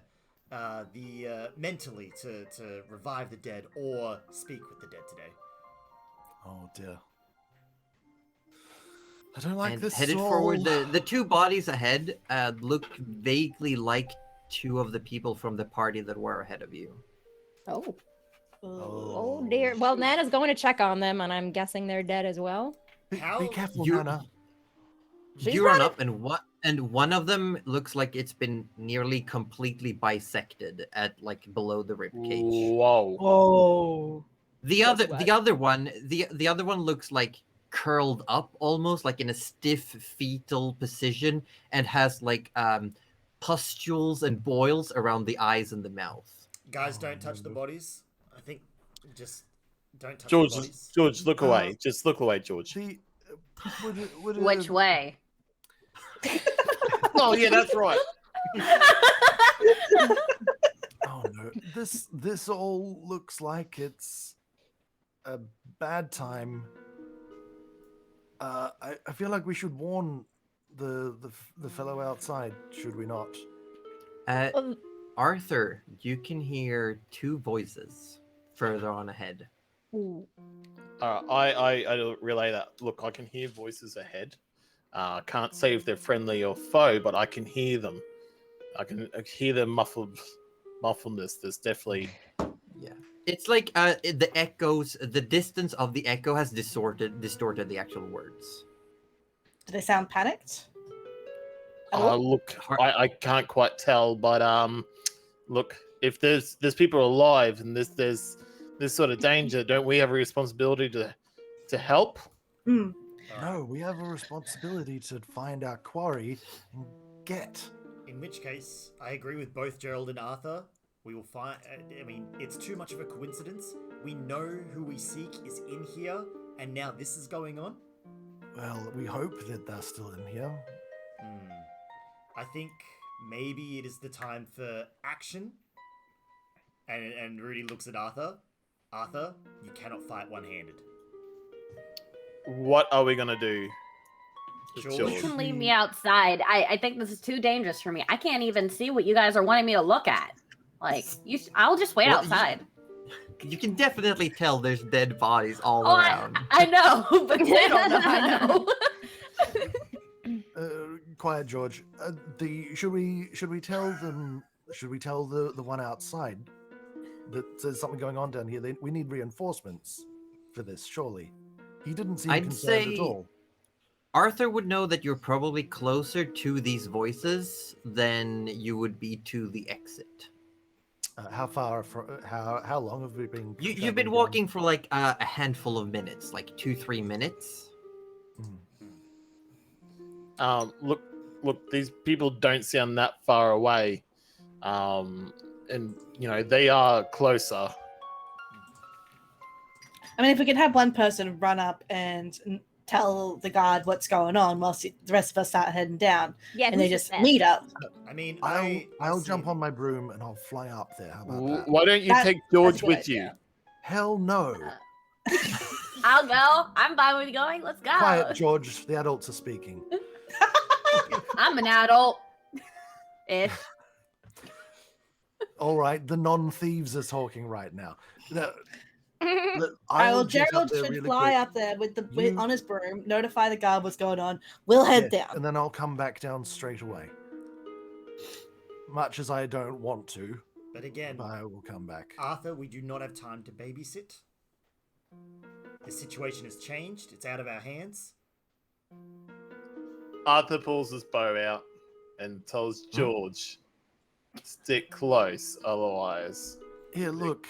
mentally to revive the dead or speak with the dead today. oh dear. I don't like And this. headed forward, the two bodies ahead look vaguely like two of the people from the party that were ahead of you. Oh. Oh dear. Well, Nana's going to check on them, and I'm guessing they're dead as well. Be How- careful, You- Nana. She's You run running. up, and one of them looks like it's been nearly completely bisected at like below the rib cage. Whoa. Oh. The Guess other what? the other one the other one looks like curled up almost like in a stiff fetal position and has like pustules and boils around the eyes and the mouth. Guys, Oh, don't touch the no. bodies. I think just don't touch George, the bodies. George, look away. Just look away, George. The would Which way? Oh yeah, that's right. Oh no, this all looks like it's a bad time. I feel like we should warn the fellow outside, should we not? Um, Arthur, you can hear two voices further on ahead. I relay that. Look, I can hear voices ahead. Can't say if they're friendly or foe, but I can hear them. I can hear the muffledness. There's definitely. It's like the echoes, the distance of the echo has distorted the actual words. Do they sound panicked? Look, I can't quite tell, but look, if there's people alive and there's this sort of danger, don't we have a responsibility to help? No, we have a responsibility to find our quarry and get. In which case, I agree with both Gerald and Arthur. We will find. I mean, it's too much of a coincidence. We know who we seek is in here, and now this is going on. Well, we hope that they're still in here. I think maybe it is the time for action. And Rudy looks at Arthur. Arthur, you cannot fight one-handed. What are we gonna do? George? You can leave me outside. I think this is too dangerous for me. I can't even see what you guys are wanting me to look at. Like, I'll just wait Well, outside. You can definitely tell there's dead bodies all Oh, around. I know, but they don't know I know. Quiet, George. Should we tell them? Should we tell the one outside that there's something going on down here? We need reinforcements for this. Surely, he didn't seem I'd concerned say- at all. Arthur would know that you're probably closer to these voices than you would be to the exit. How far? How long have we been? You've traveling been down? walking for like a handful of minutes, like 2-3 minutes. Look, these people don't sound that far away, and you know they are closer. I mean, if we could have one person run up and tell the guard what's going on whilst the rest of us start heading down, Yeah, and they who's just the meet up. I mean, I'll see jump it. on my broom and I'll fly up there. How about that? Why don't you That- take that's a George good with you? idea. Hell no! I'll go. I'm fine with going. Let's go. Quiet, George. The adults are speaking. I'm an adult. Ish. All right, the non-thieves are talking right now. No, Well, jet up Gerald there should really fly quick. up there with You- on his broom, notify the guard what's going on. We'll head Yeah, down. and then I'll come back down straight away. Much as I don't want to, But again, I will come back. Arthur, we do not have time to babysit. The situation has changed. It's out of our hands. Arthur pulls his bow out and tells George, "Stick close, otherwise." Here, look.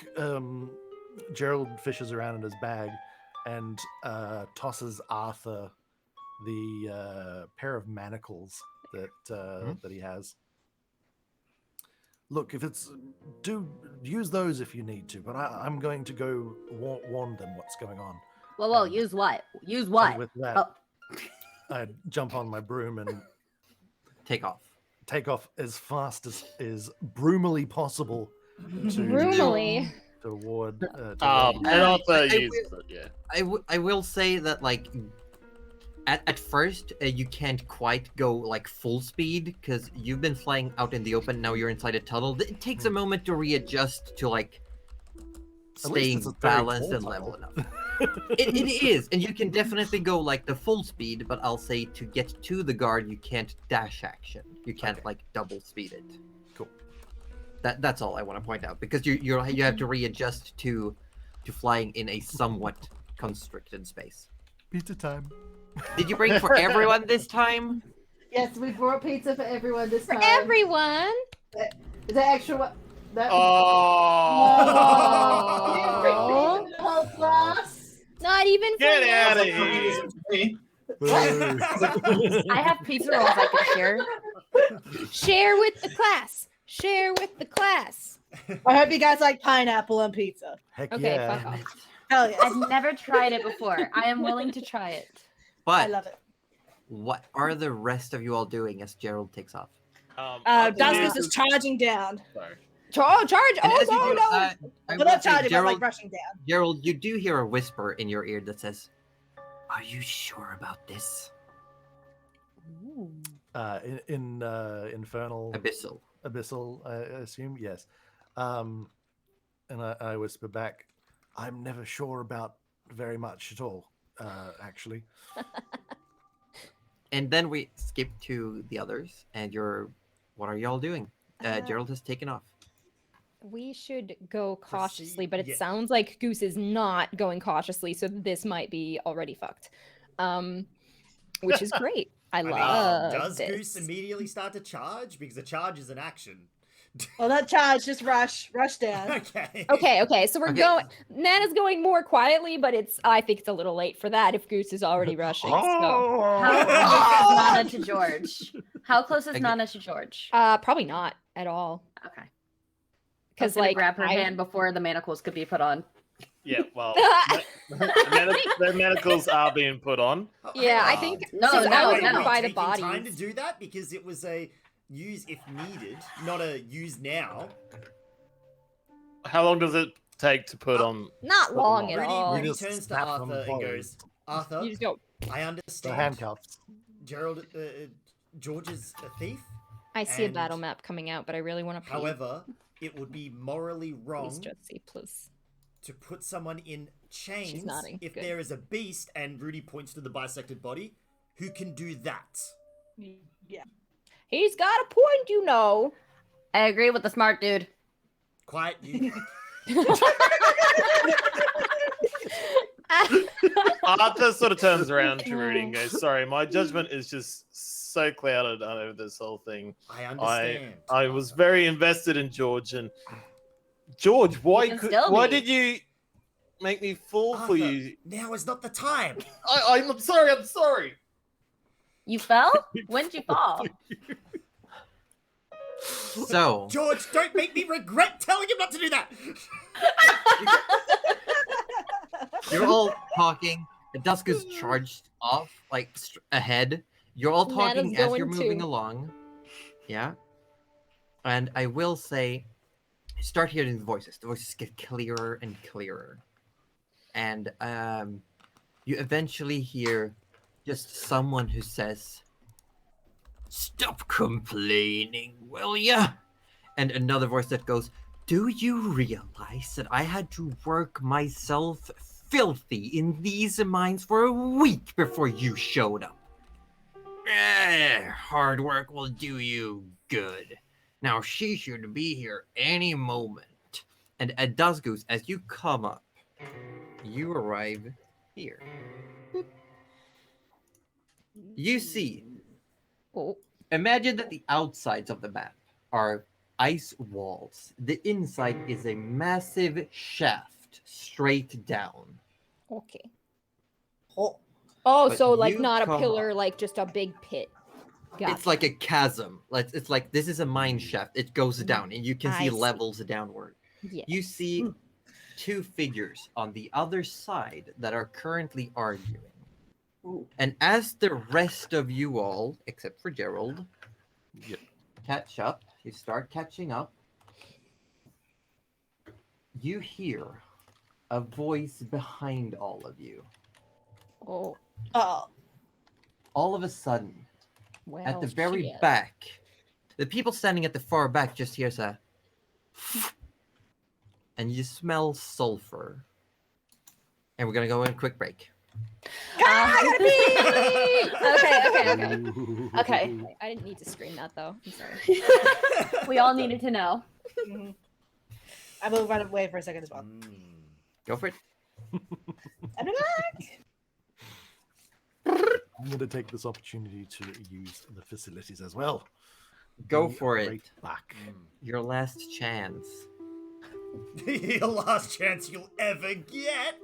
Gerald fishes around in his bag and tosses Arthur the pair of manacles that he has. Look, if it's do use those if you need to, but I'm going to go warn them what's going on. Whoa, use what? Use And what? with that, Oh. I jump on my broom and Take off. take off as fast as is broomily possible to Broomily. toward. And also I use will- yeah. I will say that like at first you can't quite go like full speed because you've been flying out in the open. Now you're inside a tunnel. It takes a moment to readjust to like At least staying it's a very balanced tall and level tunnel. enough. It is, and you can definitely go like the full speed. But I'll say to get to the guard, you can't dash action. You can't like double speed it. Cool. That's all I want to point out because you have to readjust to flying in a somewhat constricted space. Pizza time. Did you bring for everyone this time? Yes, we brought pizza for everyone this For time. everyone. Is that extra one? That Oh, the whole class. Not even for get me. out of here! I have pizza rolls I can share. Share with the class. Share with the class. I hope you guys like pineapple on pizza. Heck Okay, yeah. fuck off. Hell yes. I've never tried it before. I am willing to try it. I But love it. what are the rest of you all doing as Gerald takes off? Duskus is charging down. Sorry. Charge! And Oh as you do, no! I Well, will not say, charging, but Gerald, like rushing down. Gerald, you do hear a whisper in your ear that says, "Are you sure about this?" In infernal Abyssal. I assume, yes. And I whisper back, I'm never sure about very much at all, actually. And then we skip to the others, and what are y'all doing? Gerald has taken off. We should go cautiously, Proceed- but it yeah. sounds like Goose is not going cautiously, so this might be already fucked. Which is great. I love does this. Goose immediately start to charge? Because a charge is an action. Well, not charge, just rush down. Okay. Okay, so we're Okay. going. Nana's going more quietly, but I think it's a little late for that if Goose is already rushing. So, How close is Nana to George? How close is Okay. Nana to George? probably not at all, Okay. because Because like grab her I- hand before the manacles could be put on. Yeah, well, their manacles are being put on. Yeah, I Oh, think No, since no, I was no. moved by the taking time to bodies. do that because it was a use if needed, not a use now. How long does it take to put on? Not long at Rudy, all. Rudy just turns to snap them Arthur and both. goes, Arthur, You just go. I The understand. handcuffs. Gerald, George is a thief. I see a And- battle map coming out, but I really want to. However, it would be morally wrong please, Josie, please. to put someone in chains nodding. if Good. there is a beast, and Rudy points to the bisected body, who can do that. Yeah. He's got a point, you know. I agree with the smart dude. Quiet, you. Arthur sort of turns around to Rudy and goes, "Sorry, my judgment is just so clouded over this whole thing. I understand. I was very invested in George, and George, can still why be. did you make me fall for Arthur, you? now is not the time. I'm sorry. I'm sorry." You fell? When did you fall? So, George, don't make me regret telling him not to do that. you're all talking. The dusk is charged off, like ahead. You're all talking Nana's as you're going moving too. along. Yeah. And I will say, start hearing the voices. The voices get clearer and clearer. And you eventually hear just someone who says, "Stop complaining, will ya?" And another voice that goes, "Do you realize that I had to work myself filthy in these mines for a week before you showed up? Hard work will do you good. Now she should be here any moment." And at Dusgoose, as you come up, you arrive here. Boop. You see, Oh, imagine that the outsides of the map are ice walls. The inside is a massive shaft straight down. okay. Oh, Oh, But so like you not a come pillar, up. like just a big pit. It's like a chasm. It's like this is a mine shaft. It goes down, and you can I see see. levels downward. Yeah. You see two figures on the other side that are currently arguing. Ooh. And as the rest of you all, except for Gerald, Yep. catch up, you start catching up, you hear a voice behind all of you. Oh, Oh. All of a sudden, well. at the very shit. back, the people standing at the far back just hears a and you smell sulfur. And we're gonna go in a quick break. Okay. I didn't need to scream that though. I'm sorry. We all needed to know. Mhm. I will run away for a second as well. Go for it. And I'm back. I'm going to take this opportunity to use the facilities as well. Go Be for it. right back. Your last chance. Your last chance you'll ever get.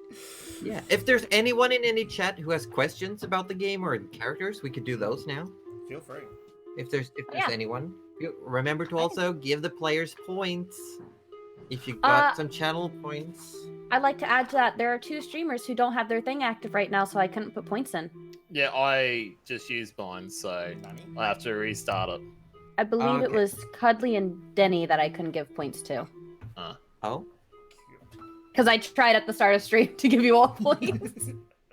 Yeah. If there's anyone in any chat who has questions about the game or the characters, we could do those now. Feel free. If there's Yeah. anyone, remember to also give the players points. If you got some channel points. I'd like to add to that, there are 2 streamers who don't have their thing active right now, so I couldn't put points in. Yeah, I just used mine, so I have to restart it. I believe it Okay. was Cuddly and Denny that I couldn't give points to. Oh. Because I tried at the start of stream to give you all points.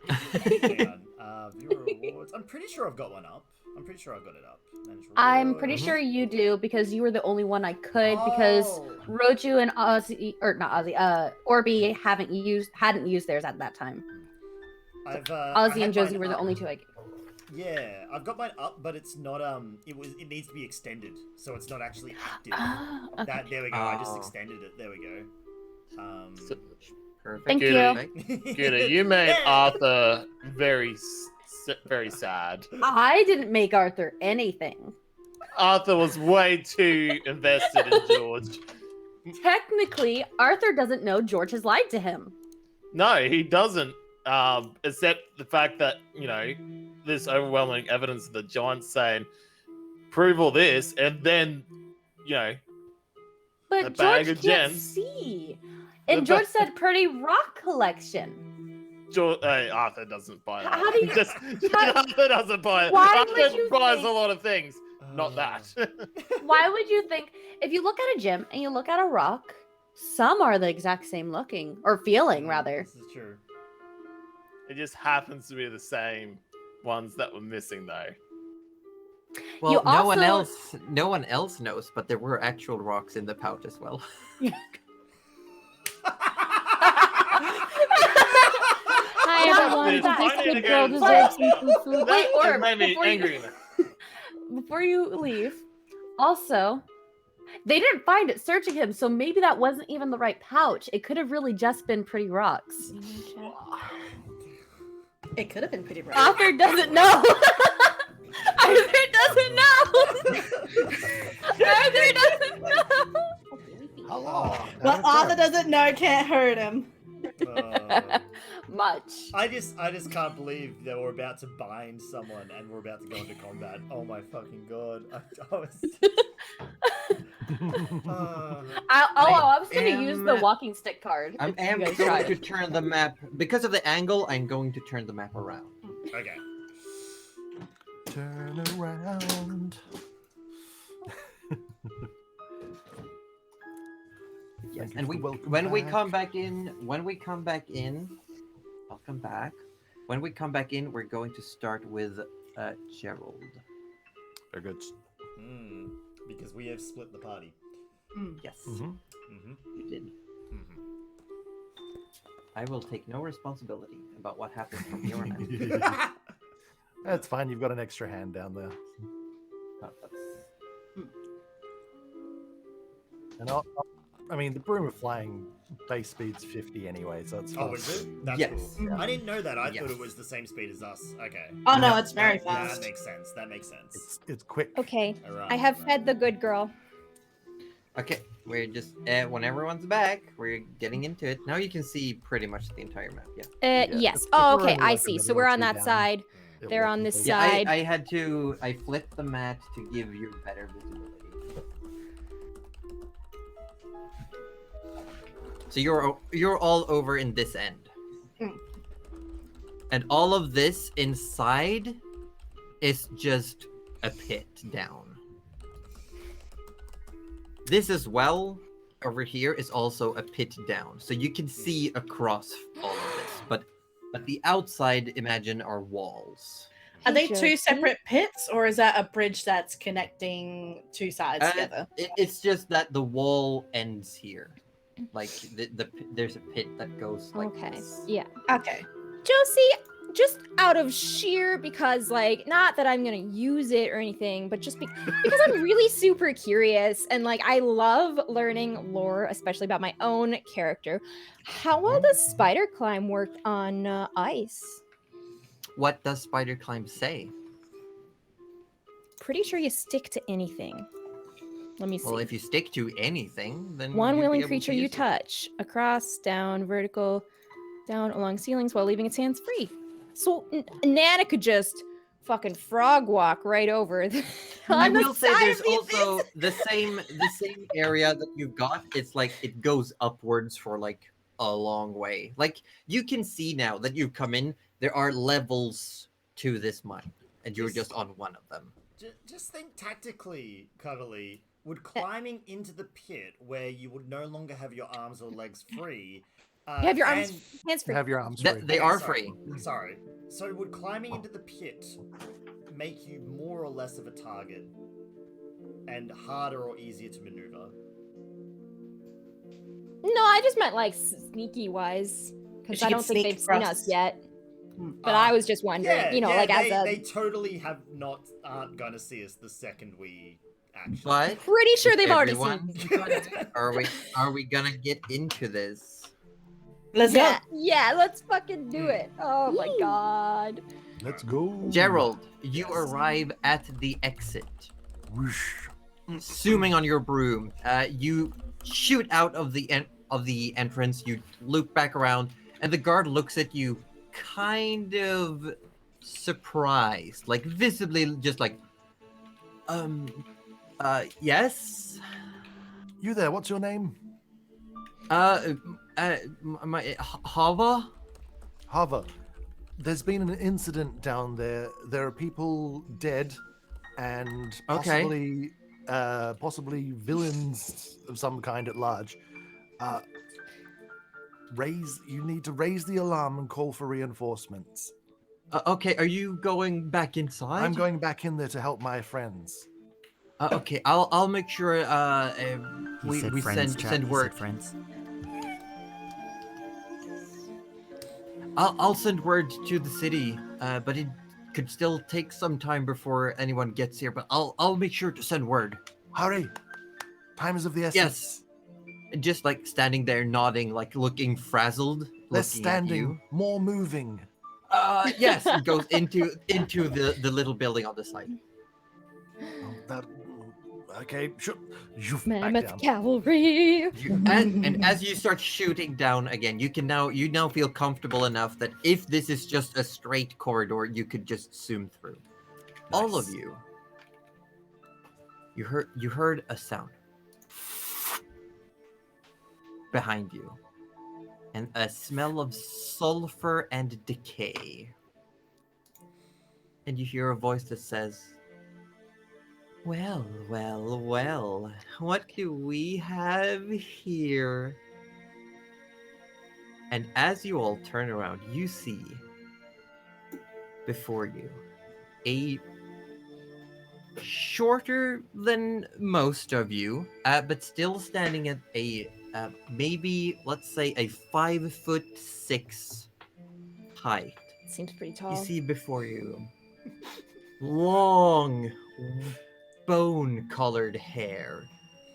Hang on. Viewer awards. I'm pretty sure I've got one up. I'm pretty sure I've got it up. Manage I'm pretty rewards. sure you do, because you were the only one I could, because Oh. Roju and Aussie, or not Aussie, Orby hadn't used theirs at that time. I Aussie had and Josie mine were the up. only 2 I gave. Yeah, I've got mine up, but it's not. It needs to be extended, so it's not actually active. Ah, okay. There we go. I just Oh. extended it. There we go. Perfect. Thank Good. you. Good. You made Yeah. Arthur very sad. I didn't make Arthur anything. Arthur was way too invested in George. Technically, Arthur doesn't know George has lied to him. No, he doesn't. Except the fact that, there's overwhelming evidence of the giants saying, prove all this, and then, a But bag George of can't gems. see. And The George ba- said pretty rock collection. Arthur doesn't buy that. How do you- Arthur doesn't buy it. Why would Arthur you buys think- a lot of things. Not that. Why would you think, if you look at a gem and you look at a rock, some are the exact same looking, or feeling rather. This is true. It just happens to be the same ones that were missing, though. Well, You no one else knows, but there were actual rocks in the pouch as well. Hi everyone. That- This I need to good go girl to deserves some food. That Orb, just made me before you- angry. Before you leave, also, they didn't find it searching him, so maybe that wasn't even the right pouch. It could have really just been pretty rocks. It could have been pretty rough. Arthur doesn't know. Arthur doesn't know. Arthur doesn't know. Hello. What Arthur doesn't know can't hurt him. Much. I just can't believe that we're about to bind someone and we're about to go into combat. Oh my fucking god! I was. I was gonna use the am- walking stick card. I if you am guys going tried. to turn the map because of the angle. I'm going to turn the map around. Okay. Turn around. Yes, Thank you and for we welcome when we back. come back in, welcome back. When we come back in, we're going to start with Gerald. Very good. Because we have split the party. Yes, Mm-hmm. you did. Mm-hmm. I will take no responsibility about what happens from here on out. That's fine. You've got an extra hand down there. Oh, that's- And I mean, the broom of flying base speed's 50 anyway, so it's Oh, fine. is it? That's Yes. cool. I didn't know that. I Yes. thought it was the same speed as us. Okay. Oh no, it's very That fast. makes sense. That makes sense. It's quick. Okay, Alright, I have alright. fed the good girl. Okay, we're just when everyone's back, we're getting into it. Now you can see pretty much the entire map. Yeah. Yeah, Yes. if Oh, we're okay. only I like a see. minute So or we're on two that down. side. It They're will on be this the- Yeah, side. I flipped the mat to give you better visibility. So you're all over in this end. Mm. And all of this inside is just a pit down. This as well over here is also a pit down. So you can see across all of this, but the outside, imagine, are walls. Are they two Josie? separate pits, or is that a bridge that's connecting two sides together? It's just that the wall ends here. Like there's a pit that goes like Okay. this. Yeah. Okay. Josie, just out of sheer because, like, not that I'm gonna use it or anything, but just because I'm really super curious and like I love learning lore, especially about my own character. How well does spider climb work on ice? What does spider climb say? Pretty sure you stick to anything. Let me see. Well, if you stick to anything, then One you'd be willing able to creature you use it. touch, across, down, vertical, down along ceilings while leaving its hands free. So Nana could just fucking frog walk right over. I On the will say side there's of the also abyss. the same area that you got. It's like it goes upwards for like a long way. Like you can see now that you've come in, there are levels to this mine, and you're just on one of them. Just think tactically, Cuddly. Would climbing into the pit where you would no longer have your arms or legs free, You have your arms, and- hands free. Have your arms Th- free. they Okay, are sorry. free. Sorry. So would climbing into the pit make you more or less of a target, and harder or easier to maneuver? No, I just meant like sneaky wise, because She I could don't think sneak they've seen us thrusts. yet. But I was just wondering, Yeah, you know, yeah, like they, as a they totally aren't gonna see us the second we actually. But pretty sure they've already everyone, seen. are we gonna get into this? Let's Yeah, go. yeah, let's fucking do it. Oh my god. Let's go. Gerald, you Yes. arrive at the exit. Whoosh. Zooming on your broom, you shoot out of the entrance. You loop back around, and the guard looks at you, kind of surprised, like visibly, just like, yes. You there? What's your name? My Hava. Hava. There's been an incident down there. There are people dead, and Okay. possibly villains of some kind at large. You need to raise the alarm and call for reinforcements. Okay, are you going back inside? I'm going back in there to help my friends. Okay, I'll make sure. He We said we friends, send chat. send He word. said friends. I'll send word to the city, but it could still take some time before anyone gets here. But I'll make sure to send word. Hurry! Time is of the essence. Yes. Just like standing there nodding, like looking frazzled. Less looking at standing, you. more moving. Yes, it goes into the little building on the side. Okay, sure. Back Mammoth down. cavalry. And as you start shooting down again, you now feel comfortable enough that if this is just a straight corridor, you could just zoom through. All of Nice. you heard a sound behind you, and a smell of sulfur and decay. And you hear a voice that says, "Well, well, well, what do we have here?" And as you all turn around, you see before you a shorter than most of you, but still standing at a maybe, let's say, a 5'6" height. Seems pretty You tall. see before you long, bone-colored hair,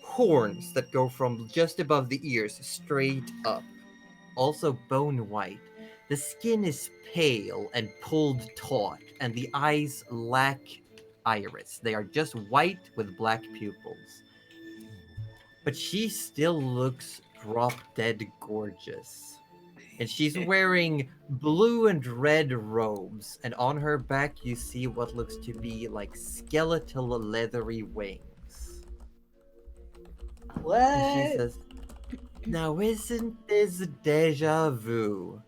horns that go from just above the ears straight up, also bone white. The skin is pale and pulled taut, and the eyes lack iris. They are just white with black pupils. But she still looks drop-dead gorgeous. And she's wearing blue and red robes, and on her back you see what looks to be like skeletal leathery wings. What? And she says, "Now isn't this deja vu?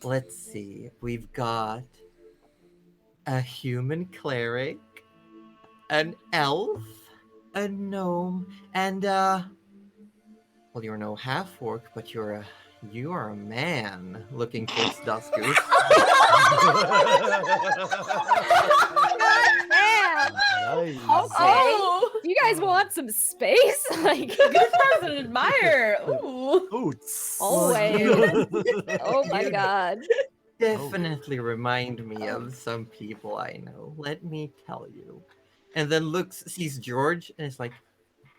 Let's see, we've got a human cleric, an elf, a gnome, and well, you're no half-orc, but you are a man," looking towards Duskus. Yeah. Nice. Oh, You guys want some space? Like, good person admire. Ooh. Boots. always. Oh my You god. definitely remind me of some people I know. Let me tell you. And then sees George, and is like,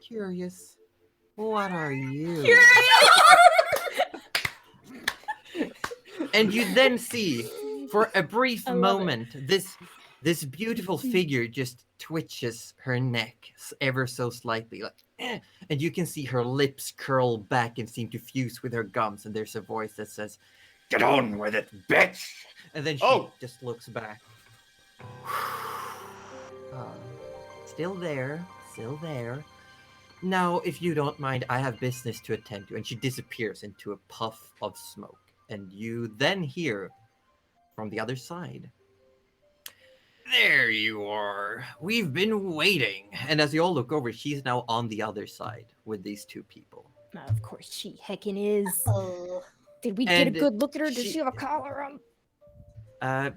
"Curious. What are you?" And you then see, for a brief I love it. moment, this beautiful figure just twitches her neck ever so slightly, like, "Eh," and you can see her lips curl back and seem to fuse with her gums, and there's a voice that says, "Get on with it, bitch!" And then she just looks back. Still there. Now, if you don't mind, I have business to attend to. And she disappears into a puff of smoke. And you then hear from the other side, "There you are. We've been waiting." And as you all look over, she's now on the other side with these two people. Of course she heckin' is. Oh. Did we get a And good look at her? Does she- she have a collar on?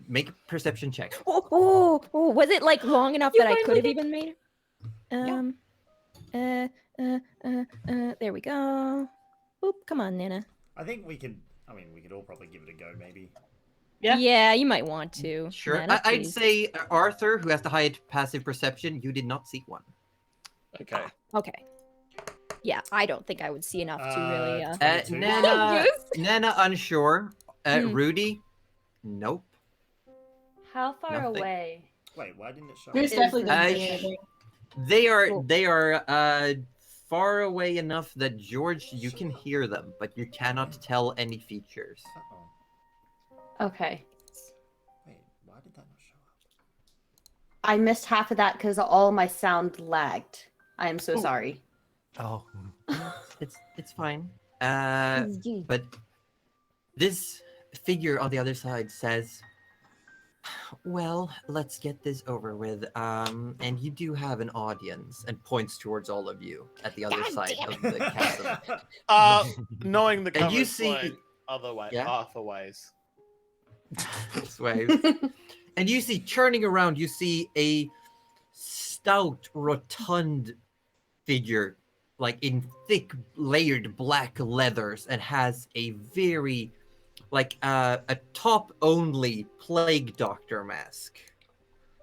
Make a perception check. Oh, was it like long enough You that I could have finally even made her? There we go. Boop, come on, Nana. I think we could all probably give it a go, maybe. Yeah. You might want to. Sure. Nana, I'd please. say Arthur, who has the highest passive perception, you did not see one. Okay. Okay. Yeah, I don't think I would see enough to really. 22. Nana, unsure. Hmm. Rudy, nope. How far Nothing. away? Wait, why didn't it show? Bruce Is definitely the didn't sh- see anything. Cool. They are far away enough that George, you can hear them, but you cannot tell any features. Uh-oh. Okay. Wait, why did that not show up? I missed half of that because all my sound lagged. I am so sorry. Oh. It's fine. But this figure on the other side says, "Well, let's get this over with. And you do have an audience," and points towards all of you at the other God side damn of the castle. Knowing the And cover you is see- playing other way, Yeah? Arthur ways. This way. And you see, turning around, you see a stout, rotund figure, like in thick, layered black leathers, and has a very, like, a top-only plague doctor mask,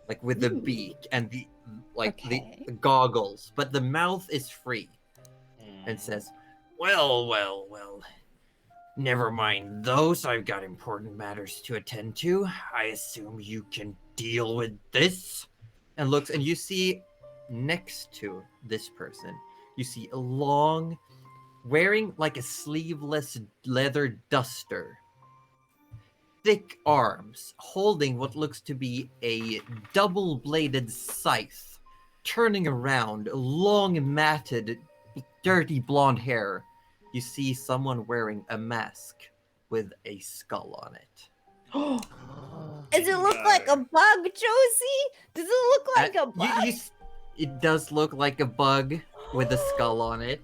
like with the beak and the the goggles, but the mouth is free, and says, well. Never mind those. I've got important matters to attend to. I assume you can deal with this." And looks, and you see next to this person, you see a long, wearing like a sleeveless leather duster, thick arms, holding what looks to be a double-bladed scythe, turning around, long, matted, dirty blonde hair. You see someone wearing a mask with a skull on it. Does it look like a bug, Josie? Does it look like a bug? It does look like a bug with a skull on it.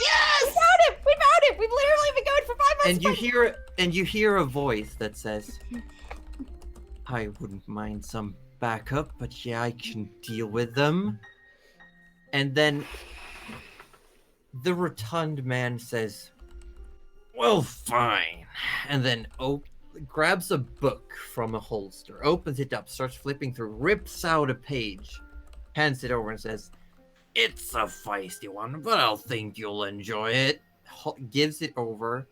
Yes! We found it! We found it! We've literally been going for 5 months. And you hear a voice that says, "I wouldn't mind some backup, but yeah, I can deal with them." And then the rotund man says, "Well, fine." And then grabs a book from a holster, opens it up, starts flipping through, rips out a page, hands it over and says, "It's a feisty one, but I'll think you'll enjoy it." Gives it over,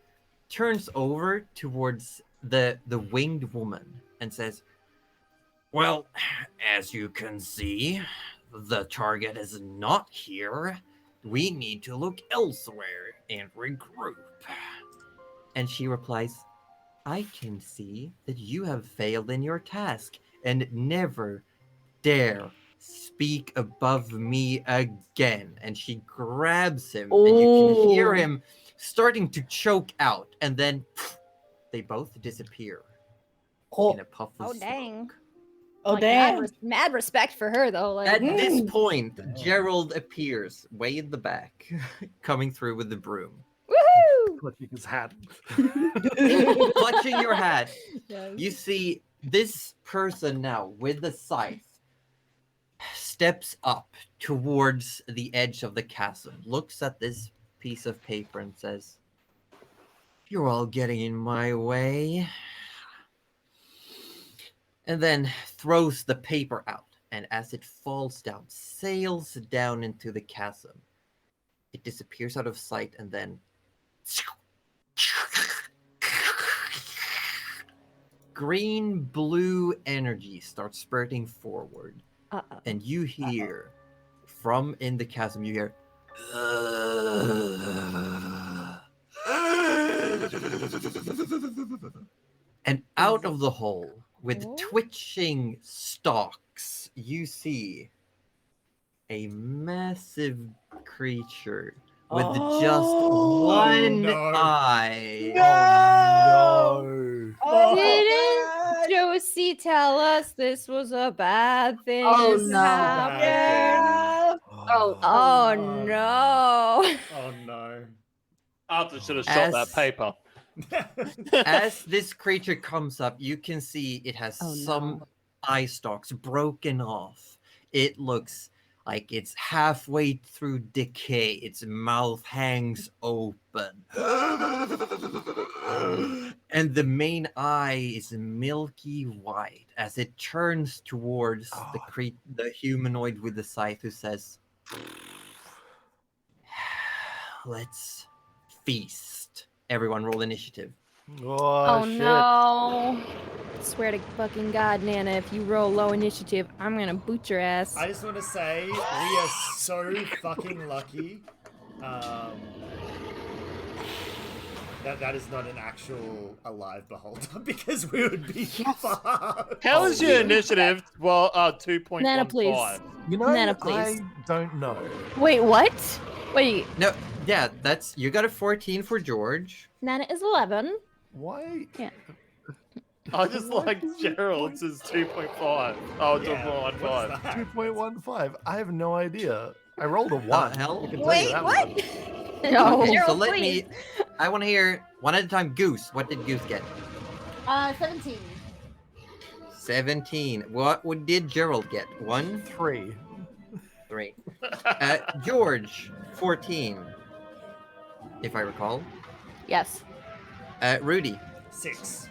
turns over towards the winged woman and says, "Well, as you can see, the target is not here. We need to look elsewhere and regroup." And she replies, I can see that you have failed in your task and never dare speak above me again. And she grabs him, and you can hear him starting to choke out, and then they both disappear in a puff of smoke. dang. Oh, Like, damn. mad respect for her though. Like, At this point, Gerald appears way in the back, coming through with the broom. woohoo! Clutching his hat. Clutching your hat, Yes. you see this person now with the scythe steps up towards the edge of the chasm, looks at this piece of paper and says, you're all getting in my way. And then throws the paper out, and as it falls down, sails down into the chasm. It disappears out of sight, and then green-blue energy starts spurting forward. Uh-oh. And you hear, from in the chasm, you hear, and out of the hole, with twitching stalks, you see a massive creature with just one no. eye. No. Didn't Josie tell us this was a bad thing? Oh, to no. happen? Yeah. Oh no! Oh no. Arthur should have shot that As- paper. As this creature comes up, you can see it has Oh, some no. eye stalks broken off. It looks like it's halfway through decay. Its mouth hangs open. And the main eye is milky white as it turns towards the humanoid with the scythe, who says, let's feast. Everyone roll initiative. Oh Shit. no! Swear to fucking God, Nana, if you roll low initiative, I'm gonna boot your ass. I just want to say we are so fucking lucky. That is not an actual alive beholder, because we would be fucked. How is your initiative? Well, 2.15. Nana, please. You know, Nana, please. I don't know. Wait, what? Wait, No, yeah, you got a 14 for George. Nana is 11. Why? I just like Gerald's is 2.5. Oh, Yeah, 2.15. what's that? 2.15. I have no idea. I rolled a 1. hell? I can tell Wait, you that what? much. no. Okay, so Gerald, let please. me. I want to hear one at a time. Goose, what did Goose get? 17. 17. What did Gerald get? 1, 3. 3. George, 14. If I recall. Yes. Rudy, 6.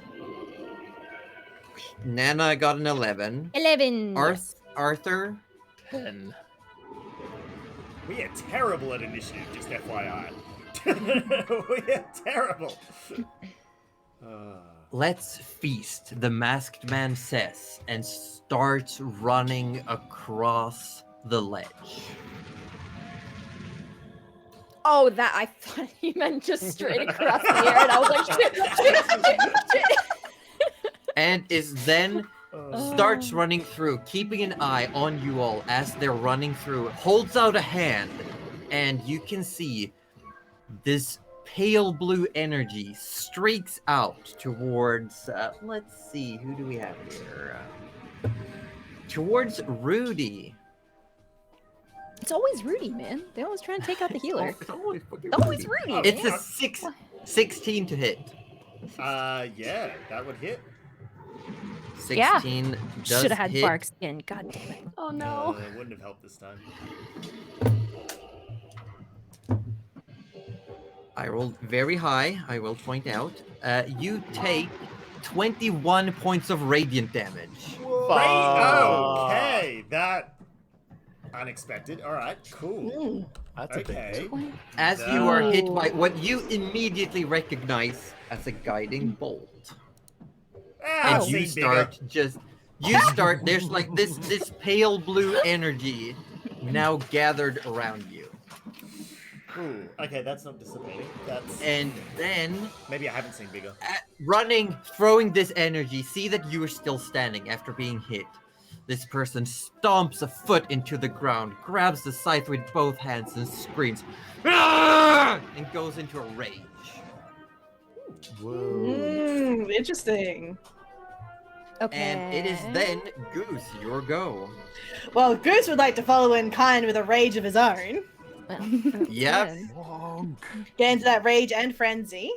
Nana got an 11. 11. Arthur, 10. We are terrible at initiative, just FYI. We are terrible. let's feast, the masked man says, and starts running across the ledge. Oh, that I thought he meant just straight across the air, and I was like, shit. And is then starts running through, keeping an eye on you all as they're running through, holds out a hand, and you can see this pale blue energy streaks out towards, let's see, who do we have here? Towards Rudy. It's always Rudy, man. They always try and take out the healer. It's always fucking It's always Rudy. Rudy. It's a 16 to hit. Yeah, that would hit. 16 does Should have had hit. bark skin. God damn it. Oh no. It wouldn't have helped this time. I rolled very high, I will point out. You take 21 points of radiant damage. Okay, that unexpected. All right, cool. That's a big Okay. As you are hit by what you immediately recognize as a guiding bolt. I've And you seen start there's like this pale blue energy now gathered around you. Ooh, okay, that's not dissipating. That's And then, maybe I haven't seen bigger. running, throwing this energy, see that you are still standing after being hit. This person stomps a foot into the ground, grabs the scythe with both hands and screams, "Ah!" and goes into a rage. Whoa. Interesting. Okay. And it is then, Goose, your go. Well, Goose would like to follow in kind with a rage of his own. Well, Yep. good. Wrong. Get into that rage and frenzy.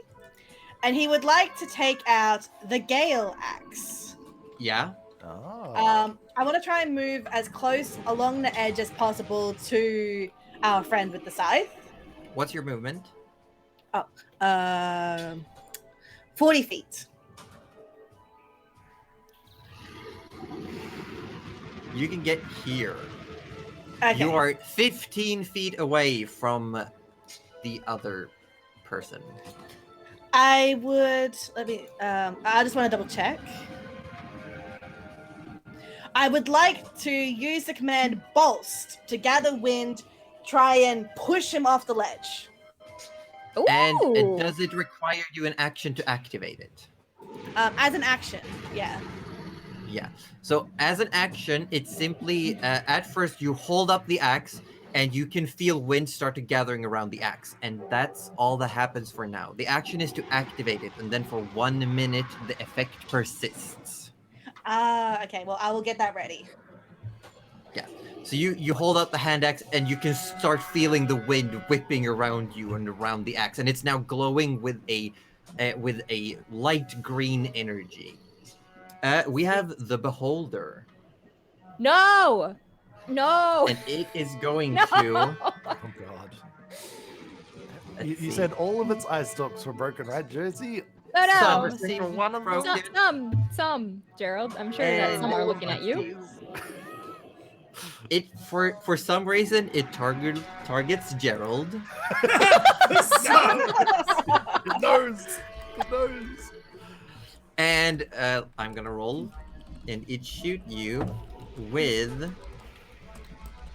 And he would like to take out the Gale Axe. Yeah? Ah. I want to try and move as close along the edge as possible to our friend with the scythe. What's your movement? 40 feet. You can get here. Okay. You are 15 feet away from the other person. I would I just want to double check. I would like to use the command Bolst to gather wind, try and push him off the ledge. And Ooh. does it require you an action to activate it? As an action, yeah. Yeah. So as an action, it's simply at first you hold up the axe and you can feel wind start to gathering around the axe, and that's all that happens for now. The action is to activate it, and then for 1 minute the effect persists. Okay. Well, I will get that ready. So you hold out the hand axe and you can start feeling the wind whipping around you and around the axe, and it's now glowing with a light green energy. We have the Beholder, No! No! and it is going No! to. Oh god. You Let's see. said all of its eye stalks were broken, right, Josie? No, no! Some Every seem single one of them? broken. Some, Gerald. I'm sure that And some are looking at you. It for some reason it targets Gerald. It knows. It knows. And I'm gonna roll, and it shoot you with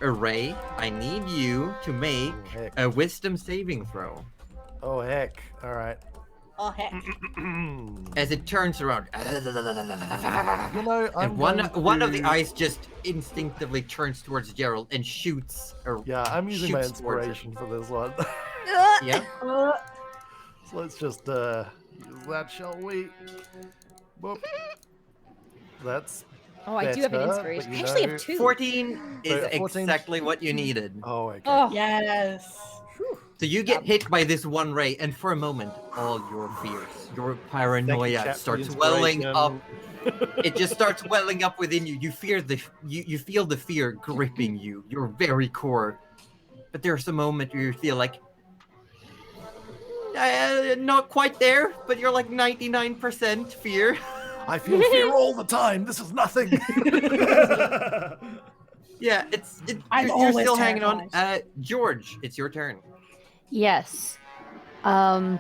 a ray. I need you to make Oh heck. a wisdom saving throw Oh heck. Alright. Oh heck. as it turns around. You know, I'm And one going of the to- eyes just instinctively turns towards Gerald and shoots. Yeah, I'm using my shoots towards it. inspiration for this one. Yeah. So let's just use that, shall we? Boop. That's Oh, I do have an better, inspiration. but I you actually know- have 2. 14 is So 14 exactly what you needed. oh okay. Oh, Yes. So you get hit by this one ray, and for a moment, all your fears, your Thank you, paranoia chat, for starts the welling up. inspiration. It just starts welling up within you. You feel the fear gripping you, your very core. But there's a moment where you feel like not quite there, but you're like 99% fear. I feel fear all the time. This is nothing. Yeah, I'm you're always still hanging on. terrified. George, it's your turn. Yes. How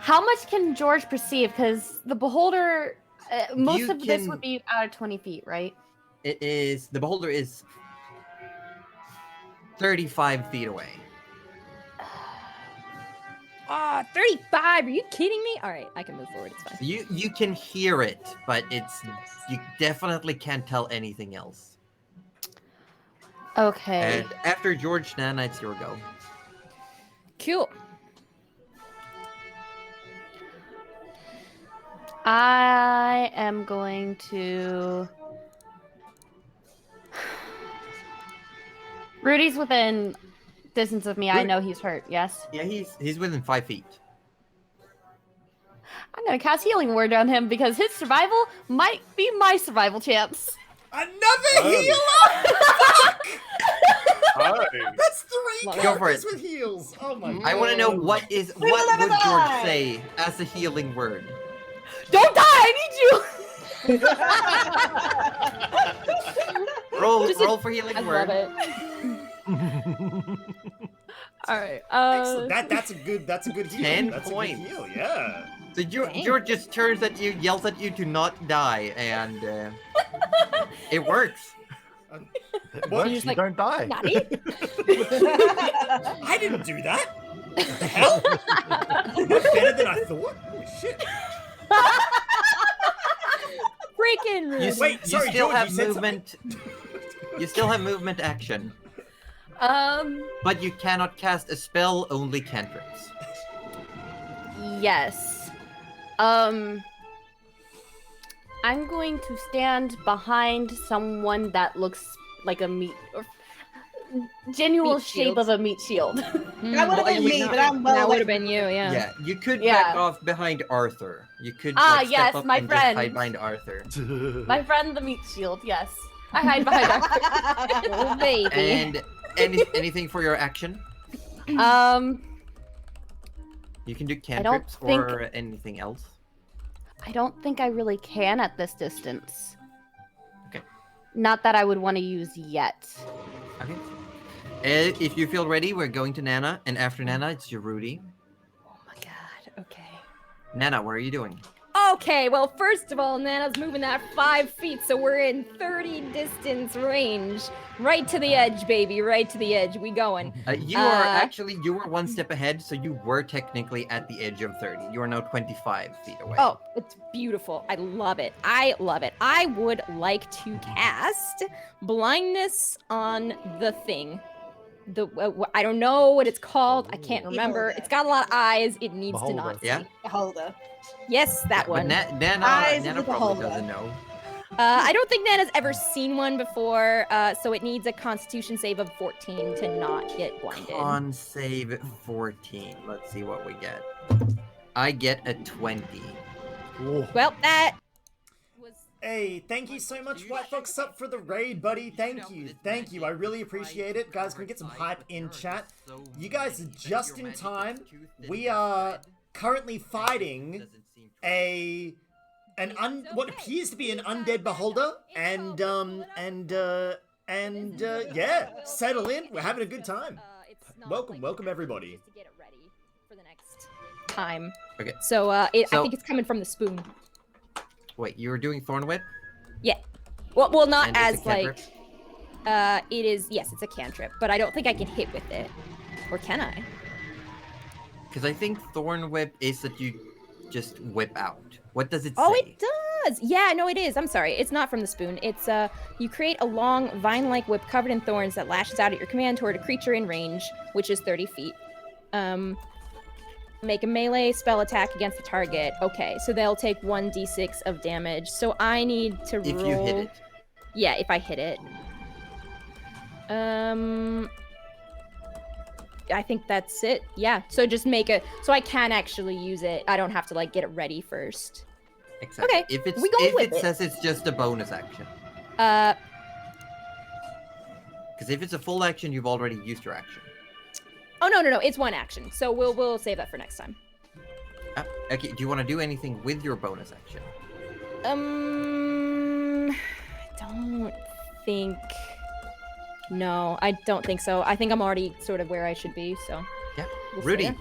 much can George perceive? Because the beholder, most You of this can- would be out of 20 feet, right? The beholder is 35 feet away. 35. Are you kidding me? All right, I can move forward. It's fine. You can hear it, but you definitely can't tell anything else. Okay. And after George Nana, it's your go. Cool. I am going to. Rudy's within distance of me. I Rudy- know he's hurt. Yes. Yeah, he's within 5 feet. I'm gonna cast Healing Word on him because his survival might be my survival chance. Another healer! Hi. That's 3 Well, go for characters it. with heals. Oh my god. I want to know what will would never George die! say as a healing word? Don't die! I need you. Roll for healing I word. love it. All right. Excellent. That's a good heal. 10 That's points. a good heal, yeah. So George just turns at you, yells at you to not die, and it works. What? You just You like, don't die. Daddy? I didn't do that. What the hell? I'm better than I thought. Holy shit. Freaking rude. You, Wait, you sorry, still George, have you said movement. You still have movement action, Um, but you cannot cast a spell. Only cantrips. yes. I'm going to stand behind someone that looks like a meat or genuine Meat shape shield. of a meat shield. That would Well, have been you me, would but I'm well That would away have been you, yeah. Yeah, you could Yeah. back off behind Arthur. You could Ah, like, step yes, up my and just hide friend. behind Arthur. My friend, the meat shield. Yes, I hide behind her. Oh, baby. And anything for your action? You can do cantrips think- or anything else. I don't think I really can at this distance. Okay. Not that I would want to use yet. Okay. If you feel ready, we're going to Nana, and after Nana, it's your Rudy. Oh my god. Okay. Nana, what are you doing? Okay, well, first of all, Nana's moving that 5 feet, so we're in 30 distance range. Right to the edge, baby, right to the edge. We going. You were one step ahead, so you were technically at the edge of 30. You are now 25 feet away. Oh, it's beautiful. I love it. I love it. I would like to cast blindness on the thing. I don't know what it's called. I can't remember. Beholder. It's got a lot of eyes. It needs to not see. Yeah? Beholder. Yes, that But one. Nana Eyes of Nana the probably beholder. doesn't know. I don't think Nana's ever seen one before, so it needs a Constitution save of 14 to not get blinded. Con save 14. Let's see what we get. I get a 20. Well, that was. Hey, thank you so much, White Fox Up, for the raid, buddy. Thank you. Thank you. I really appreciate it. Guys, can we get some hype in chat? You guys are just in time. We are currently fighting what appears to be an undead beholder, and yeah, settle in. We're having a good time. Welcome everybody. Just to get it ready for the next time. Okay. So, I So- think it's coming from the spoon. Wait, you were doing Thorn Whip? Yeah. Well, not And it's a as like. cantrip? It is. Yes, it's a cantrip, but I don't think I can hit with it, or can I? Because I think Thorn Whip is that you just whip out. What does it say? Oh, it does. Yeah, no, it is. I'm sorry. It's not from the spoon. It's you create a long vine-like whip covered in thorns that lashes out at your command toward a creature in range, which is 30 feet. Make a melee spell attack against the target. Okay, so they'll take 1d6 of damage. So I need to roll. If you hit it. Yeah, if I hit it. I think that's it. Yeah. So just make a. So I can actually use it. I don't have to like get it ready first. Exactly. Okay, If we go if with it it. says it's just a bonus action. Uh, Because if it's a full action, you've already used your action. oh no, it's one action. So we'll save that for next time. Okay. Do you want to do anything with your bonus action? I don't think. No, I don't think so. I think I'm already sort of where I should be. So. Yeah. we'll see Rudy. there.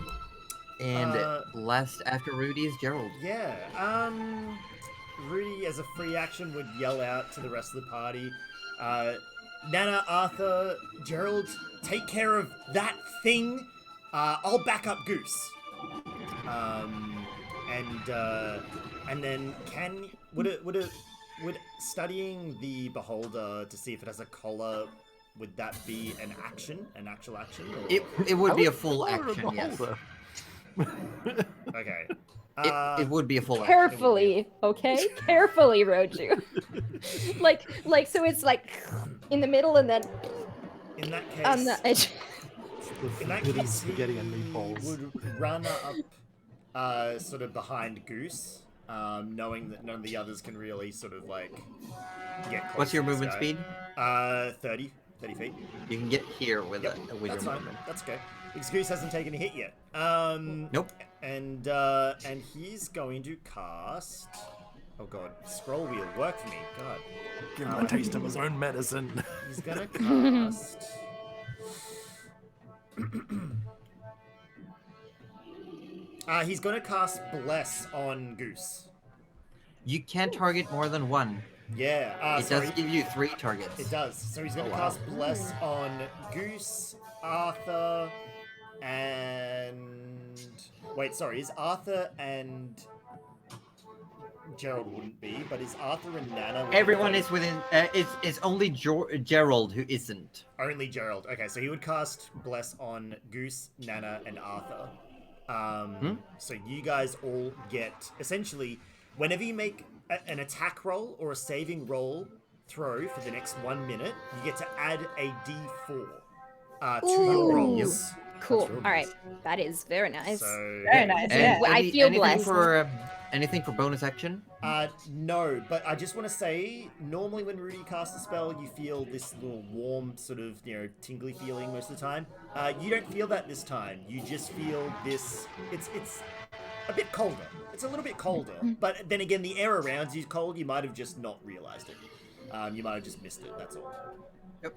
And last after Rudy is Gerald. Yeah, Rudy, as a free action, would yell out to the rest of the party, Nana, Arthur, Gerald, take care of that thing. I'll back up Goose. And then would studying the beholder to see if it has a collar, would that be an actual action? Or... It would be a full Color of action, yes. beholder. Okay. It would be a full action. Carefully, okay? Carefully, Roju. like so it's like in the middle and then In that case, on the edge. in that With case, spaghetti and meatballs. would run up, sort of behind Goose, knowing that none of the others can really sort of like get close. What's your to this movement guy. speed? 30 feet. You can get here with Yep, with that's your fine. movement. That's okay. Because Goose hasn't taken a hit yet. Nope. And he's going to cast. Oh god, scroll wheel, work for me. God. Give him a taste of his own medicine. He's gonna cast. He's gonna cast Bless on Goose. You can't target more than one. Yeah. It does give you 3 targets. It does. So he's going to cast Bless on Goose, Arthur, and... Wait, sorry. Is Arthur and... Gerald wouldn't be, but is Arthur and Nana... Everyone is within... it's only Gerald who isn't. Only Gerald. Okay, so he would cast Bless on Goose, Nana, and Arthur. So you guys all get... Essentially, whenever you make an attack roll or a saving roll throw for the next 1 minute, you get to add a d4 to your rolls. Cool. All right. That is very nice. So, Very nice. Yeah. I feel blessed. Anything for bonus action? No, but I just want to say, normally when Rudy casts a spell, you feel this little warm, sort of, tingly feeling most of the time. You don't feel that this time. You just feel this. It's a bit colder. It's a little bit colder. But then again, the air around you is cold. You might have just not realized it. You might have just missed it. That's all. Yep.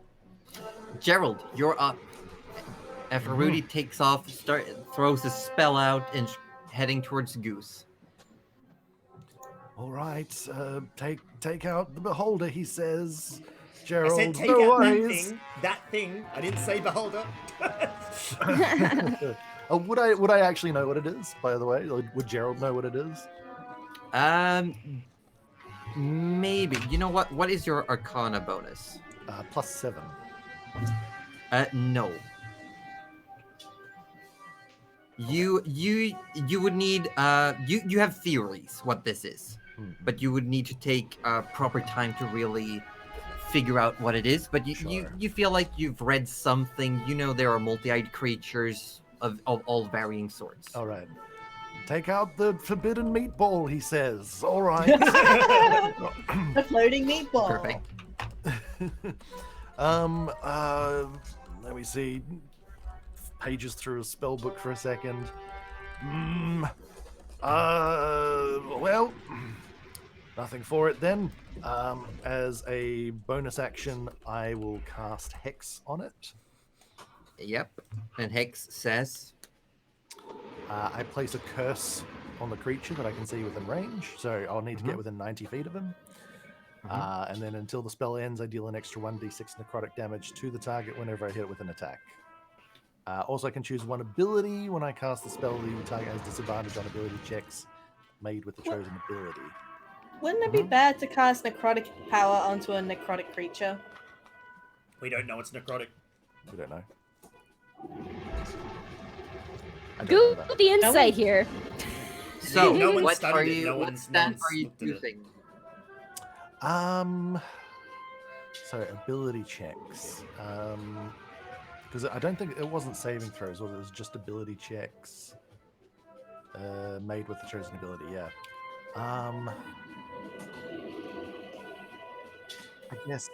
Gerald, you're up. After Rudy takes off, throws a spell out and heading towards Goose. All right, take out the beholder, he says. Gerald, I said take no out worries. that thing. I didn't say beholder. Would I actually know what it is, by the way? Like, would Gerald know what it is? Maybe. You know what? What is your Arcana bonus? +7. No. You would need you have theories what this is, but you would need to take proper time to really figure out what it is. But you feel like you've read something. You know there are multi-eyed creatures of all varying sorts. All right. Take out the forbidden meatball, he says. All right. The floating meatball. Perfect. Let me see. Pages through a spell book for a second. Well, nothing for it then. As a bonus action, I will cast Hex on it. Yep. And Hex says... I place a curse on the creature that I can see within range, so I'll need to get within 90 feet of him. And then until the spell ends, I deal an extra 1d6 necrotic damage to the target whenever I hit it with an attack. Also, I can choose one ability. When I cast the spell, the target has disadvantage on ability checks made with the chosen ability. Wouldn't it be bad to cast necrotic power onto a necrotic creature? We don't know it's necrotic. We don't know. Google the insight here. So, No one what studied are it. you? No What one's- stat no are you one's looked at it. using? So ability checks. Because I don't think it wasn't saving throws, or it was just ability checks made with the chosen ability. Yeah. I guess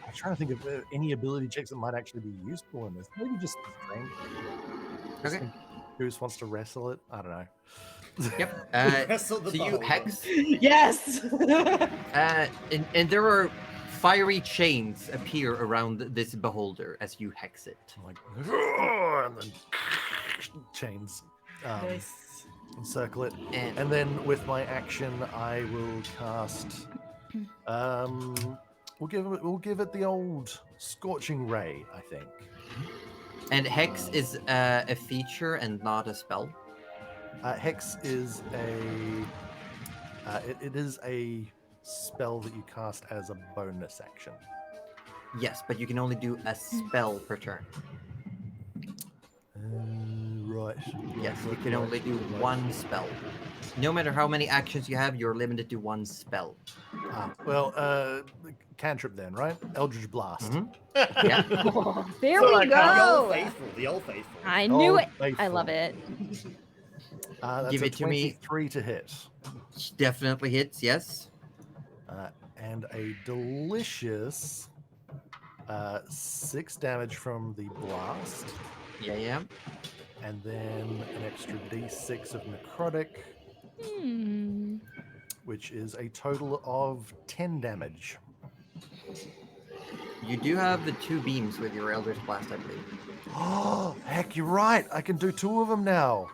I'm trying to think of any ability checks that might actually be useful in this. Maybe just strength. Okay. Goose wants to wrestle it. I don't know. Yep. Wrestle the So you beholder. Hex. Yes! And there are fiery chains appear around this beholder as you hex it. I'm like, and then chains Nice. encircle it. And And then with my action, I will cast. We'll give it the old scorching ray, I think. Hex is a feature and not a spell. Hex is it is a spell that you cast as a bonus action. Yes, but you can only do a spell per turn. Right. Yes, you can only do one spell. No matter how many actions you have, you're limited to one spell. Well, cantrip then, right? Eldritch Blast. Yeah. There So, we The old go. faithful. The old faithful. I knew Oh, it. I faithful. love it. That's Give a it to me. 23 to hit. Definitely hits, yes. And a delicious 6 damage from the blast. Yeah. And then an extra d6 of necrotic, which is a total of 10 damage. You do have the 2 beams with your Eldritch Blast, I believe. Oh, heck, you're right. I can do 2 of them now.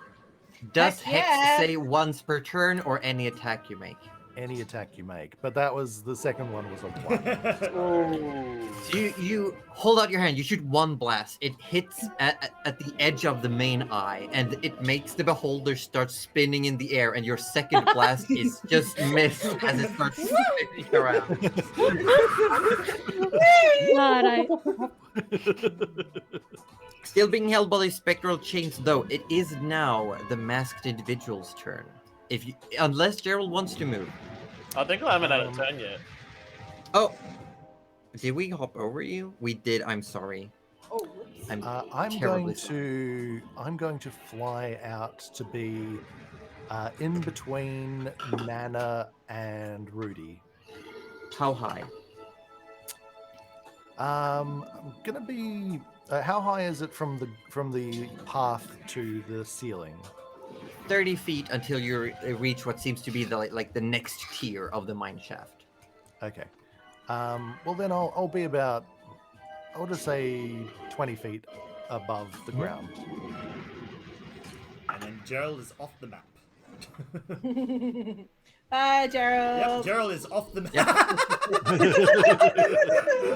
Does Heck yeah. Hex say once per turn or any attack you make? any attack you make. But that was the second one was a 1. So you hold out your hand, you shoot one blast. It hits at the edge of the main eye, and it makes the beholder start spinning in the air, and your second blast is just missed as it starts spinning around. God, I... Still being held by the spectral chains, though, it is now the masked individual's turn. Unless Gerald wants to move. I think I haven't had a turn yet. Oh, did we hop over you? We did. I'm sorry. Oh, I'm going to fly out to be in between Nana and Rudy. How high? I'm gonna be. How high is it from the path to the ceiling? 30 feet until you reach what seems to be the next tier of the mine shaft. Okay. Well, then I'll be about. I'll just say 20 feet above the ground. And then Gerald is off the map. Bye, Gerald. Yep, Gerald is off the map.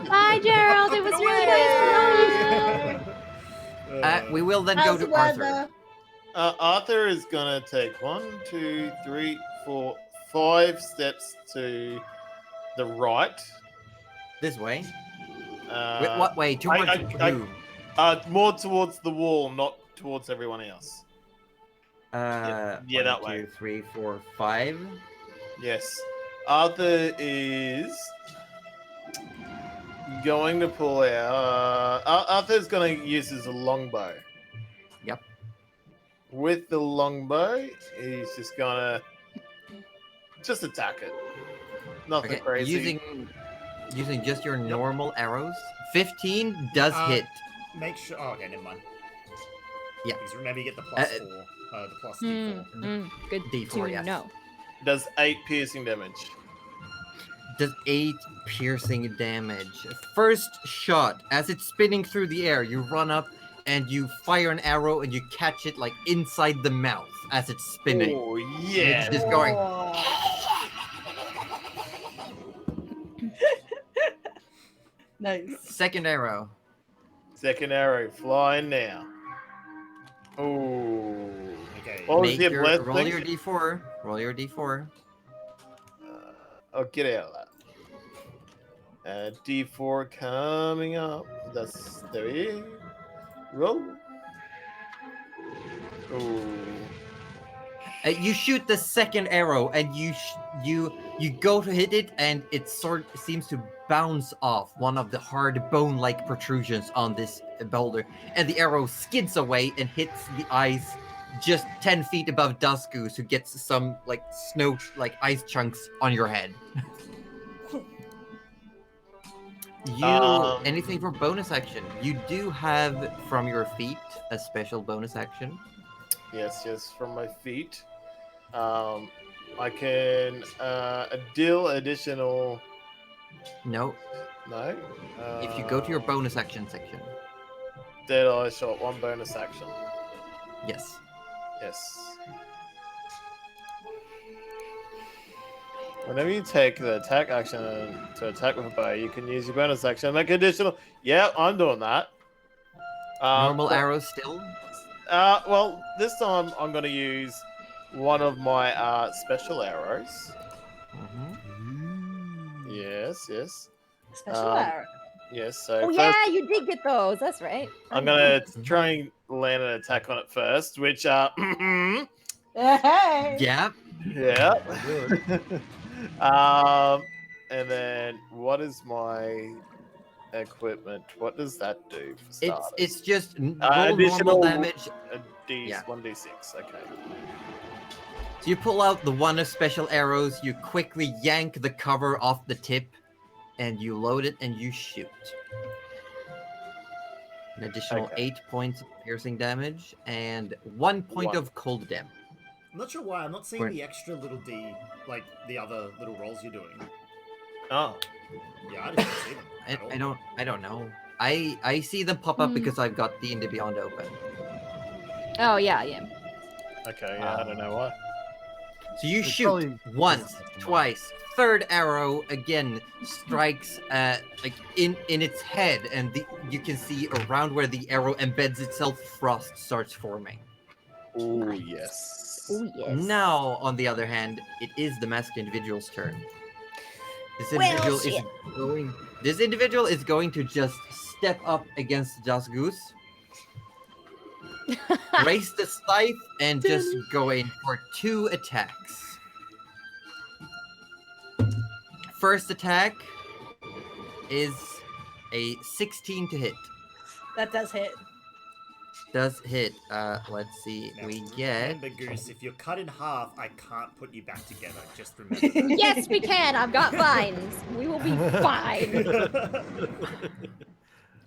Bye, Gerald. It was really nice to know you. We will then How's go the to Arthur. weather? Arthur is gonna take 1, 2, 3, 4, 5 steps to the right. This way? Uh, What way? Towards who? More towards the wall, not towards everyone else. yeah, that 1, way. 2, 3, 4, 5. Yes. Arthur is going to pull out. Arthur's going to use his longbow. Yep. With the longbow, he's just going to attack it. Nothing Okay. crazy. Using just your normal arrows. 15 does hit. Make sure. Oh, okay, never mind. Yeah. Because remember, you get the plus 4. The plus D4. Good D4, to yes. know. Does 8 piercing damage. Does 8 piercing damage. First shot, as it's spinning through the air, you run up and you fire an arrow and you catch it like inside the mouth as it's spinning. Oh, And yeah. it's just going. Nice. Second arrow. Second arrow flying now. Oh. Okay. What was Make the blessing? roll your d4. Roll your d4. Oh, get out of that. D4 coming up. That's 3. Roll. Ooh. You shoot the second arrow, and you go to hit it, and it seems to bounce off one of the hard bone-like protrusions on this boulder, and the arrow skids away and hits the ice just 10 feet above Dusgoose, who gets some snow, ice chunks on your head. Anything for bonus action? You do have from your feet a special bonus action. Yes, from my feet. I can deal additional. No. No. If you go to your bonus action section. Dead eye shot, 1 bonus action. Yes. Yes. Whenever you take the attack action to attack with a bow, you can use your bonus action and make additional. Yeah, I'm doing that. Normal arrows still? Well, this time I'm going to use one of my special arrows. Mm-hmm. Yes. Special arrow. Yes, so Oh first, yeah, you did get those. That's right. I'm going to try and land an attack on it first, which, Hey. Yeah. yeah. And then what is my equipment? What does that do for starters? It's just roll additional normal damage. Yeah. 1d6, okay. So you pull out the one of special arrows, you quickly yank the cover off the tip, and you load it and you shoot. An additional 8 points of piercing damage and 1 point of cold damage. I'm not sure why. I'm not seeing the extra little D like the other little rolls you're doing. Oh. Yeah, I didn't see them. at all. I don't know. I see them pop up because I've got D&D Beyond open. Oh yeah. Okay, yeah, I don't know why. So you It's shoot probably once, just- twice, third arrow again strikes like in its head, and you can see around where the arrow embeds itself, frost starts forming. Oh yes. Oh yes. Now, on the other hand, it is the masked individual's turn. This Well, individual shit. This individual is going to just step up against Das Goose, raise the scythe, and just go in for 2 attacks. First attack is a 16 to hit. That does hit. Does hit. Let's see. Now, We get. Remember, Goose, if you're cut in half, I can't put you back together. Just remember that. Yes, we can. I've got vines. We will be fine.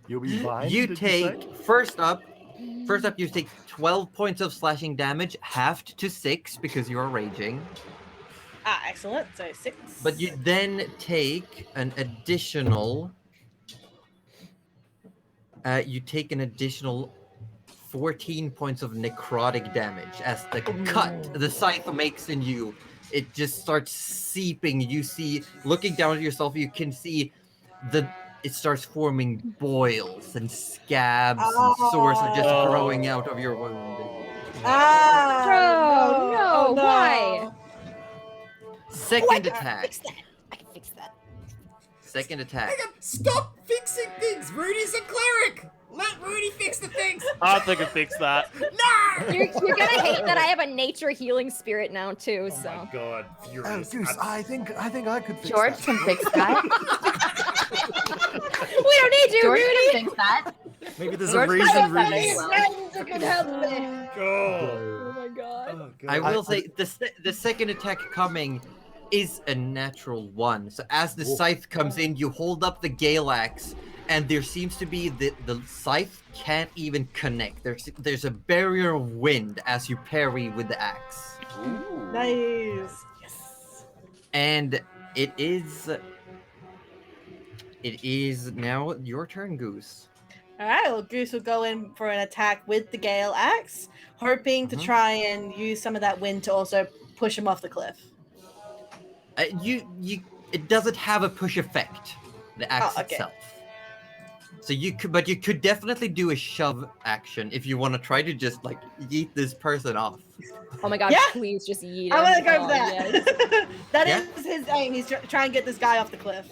You'll be fine. You did take say? first up. You take 12 points of slashing damage, halved to 6 because you are raging. Ah, excellent. So 6. But you then take an additional. You take an additional 14 points of necrotic damage as the cut the scythe makes in you. It just starts seeping. You see, looking down at yourself, you can see it starts forming boils and scabs and sores are just Oh. growing out of your wound. Ah! Bro, no, Oh, no. why? Second attack. Fix that. I can fix that. Second attack. Hang on, stop fixing things! Rudy's a cleric! Let Rudy fix the things! I can fix that. No! You're gonna hate that I have a nature healing spirit now too. Oh So my god, Oh, furious. Goose, I think I could fix George that. can fix that. we don't need you, George Rudy. can fix that. Maybe there's George a can reason fix that Rudy's... as well. Friends who can help me. God. Oh my god. Oh, God. I will say the second attack coming is a natural 1. So as the scythe comes in, you hold up the gale axe, and there seems to be the scythe can't even connect. There's a barrier of wind as you parry with the axe, Nice. Yes. and it is now your turn, Goose. All right. Well, Goose will go in for an attack with the Gale Axe, hoping to Mhm. try and use some of that wind to also push him off the cliff. It doesn't have a push effect, the axe Oh, okay. itself. So you could definitely do a shove action if you want to try to just like yeet this person off. Oh my god, Yeah. please just eat I him. want to go Oh, for that. yes. That Yeah. is his aim. He's trying to get this guy off the cliff.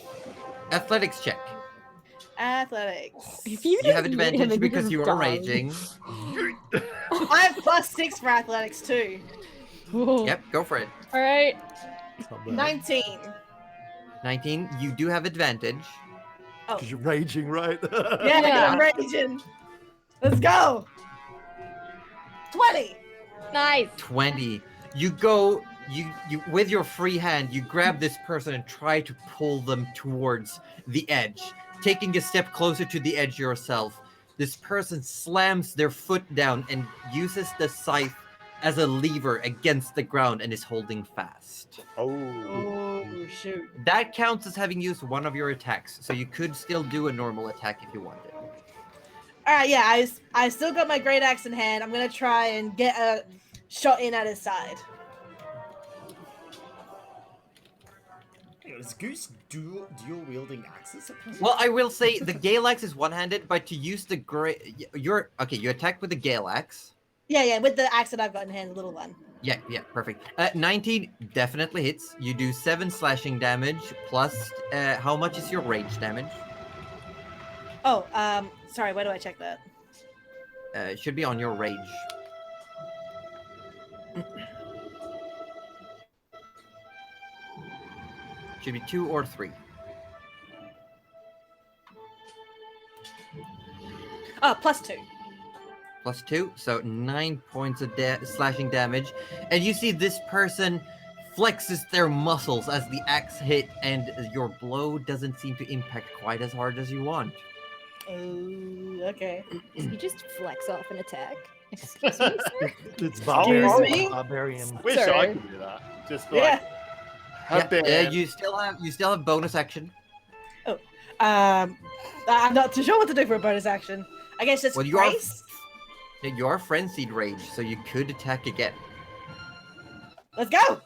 Athletics check. Athletics. If You have just eat him advantage and he because just you are dies. raging. I have +6 for athletics too. Yep, go for it. All right. It's not bad. 19. 19, you do have advantage. Because you're raging, right? Yeah, Yeah. I'm raging. Let's go. 20. Nice. 20. You go, you with your free hand, you grab this person and try to pull them towards the edge. Taking a step closer to the edge yourself, this person slams their foot down and uses the scythe as a lever against the ground and is holding fast. Oh. Oh, shoot. That counts as having used one of your attacks, so you could still do a normal attack if you wanted. All right, yeah, I still got my great axe in hand. I'm going to try and get a shot in at his side. Is Goose dual wielding axes? Well, I will say the gale axe is one-handed, but to use the you attacked with the gale axe. Yeah, with the axe that I've got in hand, the little one. Yeah, perfect. 19 definitely hits. You do 7 slashing damage plus how much is your rage damage? Oh, sorry, where do I check that? It should be on your rage. Should be 2 or 3. Oh, +2. Plus 2, so 9 points of slashing damage. And you see this person flexes their muscles as the axe hit, and your blow doesn't seem to impact quite as hard as you want. Oh, okay. You just flex off an attack. Excuse me, sir? It's Excuse me? barbarian. Wish I Sorry. could do that. Just like Yeah. have been. You still have bonus action. I'm not too sure what to do for a bonus action. I guess it's Well, you are grace. you are frenzied rage, so you could attack again. Let's go.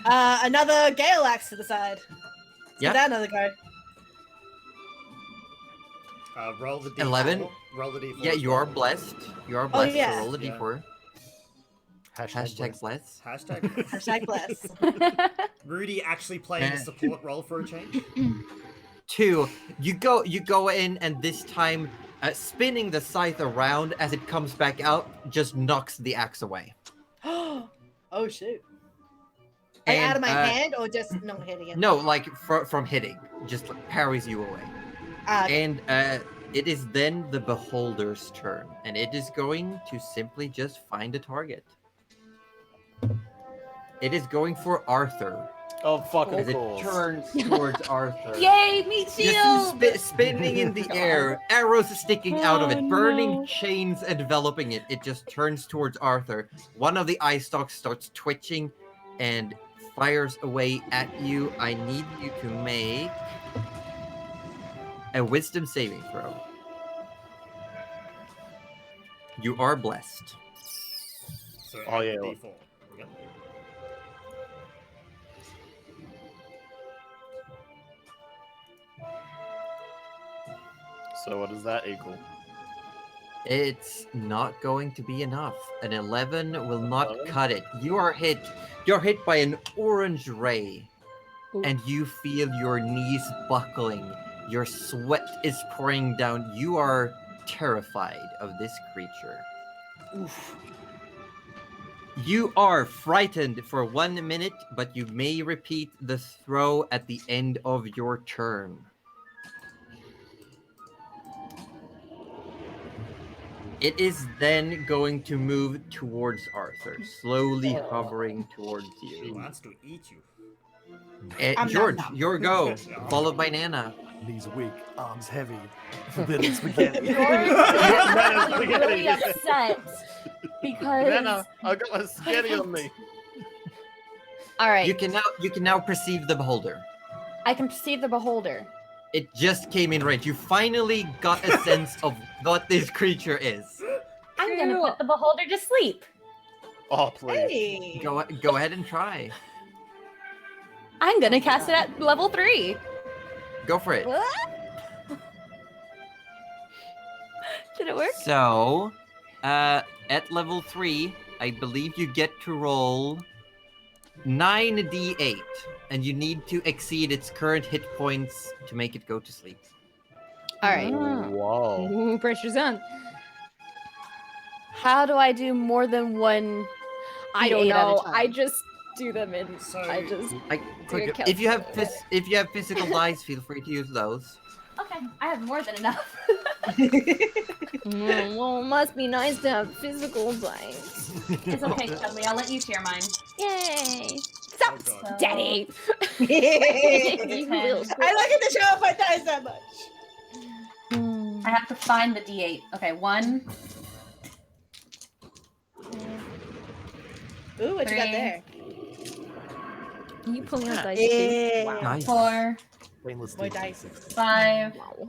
Another Gale axe to the side. Let's Yeah. give that another go. Roll the D4. 11. Roll the D4. Yeah, you are blessed. You are blessed. yeah. So roll a Yeah. d4. Hashtag blessed. Bless. Hashtag. Hashtag bless. Rudy actually playing a support role for a change. 2. You go in, and this time, spinning the scythe around as it comes back out, just knocks the axe away. Oh shoot. Like And, out of my hand or just not hitting it? No, like from hitting, just parries you away. And it is then the beholder's turn, and it is going to simply just find a target. It is going for Arthur. Oh, fucking As it course. turns towards Arthur. Yay, meat Just shield! spinning in the air, arrows sticking out of it, Oh, burning no. chains enveloping it. It just turns towards Arthur. One of the eye stalks starts twitching and fires away at you. I need you to make a wisdom saving throw. You are blessed. So Oh, add yeah. the D4. Yep. So what does that equal? It's not going to be enough. An 11 will not 11? cut it. You are hit. You're hit by an orange ray, Ooh. and you feel your knees buckling. Your sweat is pouring down. You are terrified of this creature. Oof. You are frightened for 1 minute, but you may repeat the throw at the end of your turn. It is then going to move towards Arthur, slowly hovering towards She you. wants to eat you. I'm George, not. your go, followed by Nana. Knees weak, arms heavy, forbidden spaghetti. Nana, George is really upset because. Nana, I got my spaghetti on me. All right, You can now perceive the beholder. I can perceive the beholder. It just came in range. You finally got a sense of what this creature is. I'm gonna put the beholder to sleep. Oh, please. Hey. Go ahead and try. I'm gonna cast it at level 3. Go for it. Did it work? So, at level 3, I believe you get to roll 9d8, and you need to exceed its current hit points to make it go to sleep. All right. Whoa. Ooh, pressure's on. How do I do more than one? I don't D8 at a know. time? I just do them in. So- I just. Quick, a if you have physical dice, feel free to use those. Okay, I have more than enough. Well, it must be nice to have physical dice. It's okay, Chudley. I'll let you share mine. Yay! Stop, Oh, God. Daddy. I You Okay. little like it to show off my dice that much. I have to find the D8. Okay, 1, Ooh, what you got 3, there? You pulling out dice Yeah. too? Wow. Nice. 4, Stainless More steel dice. 6. 5, Wow.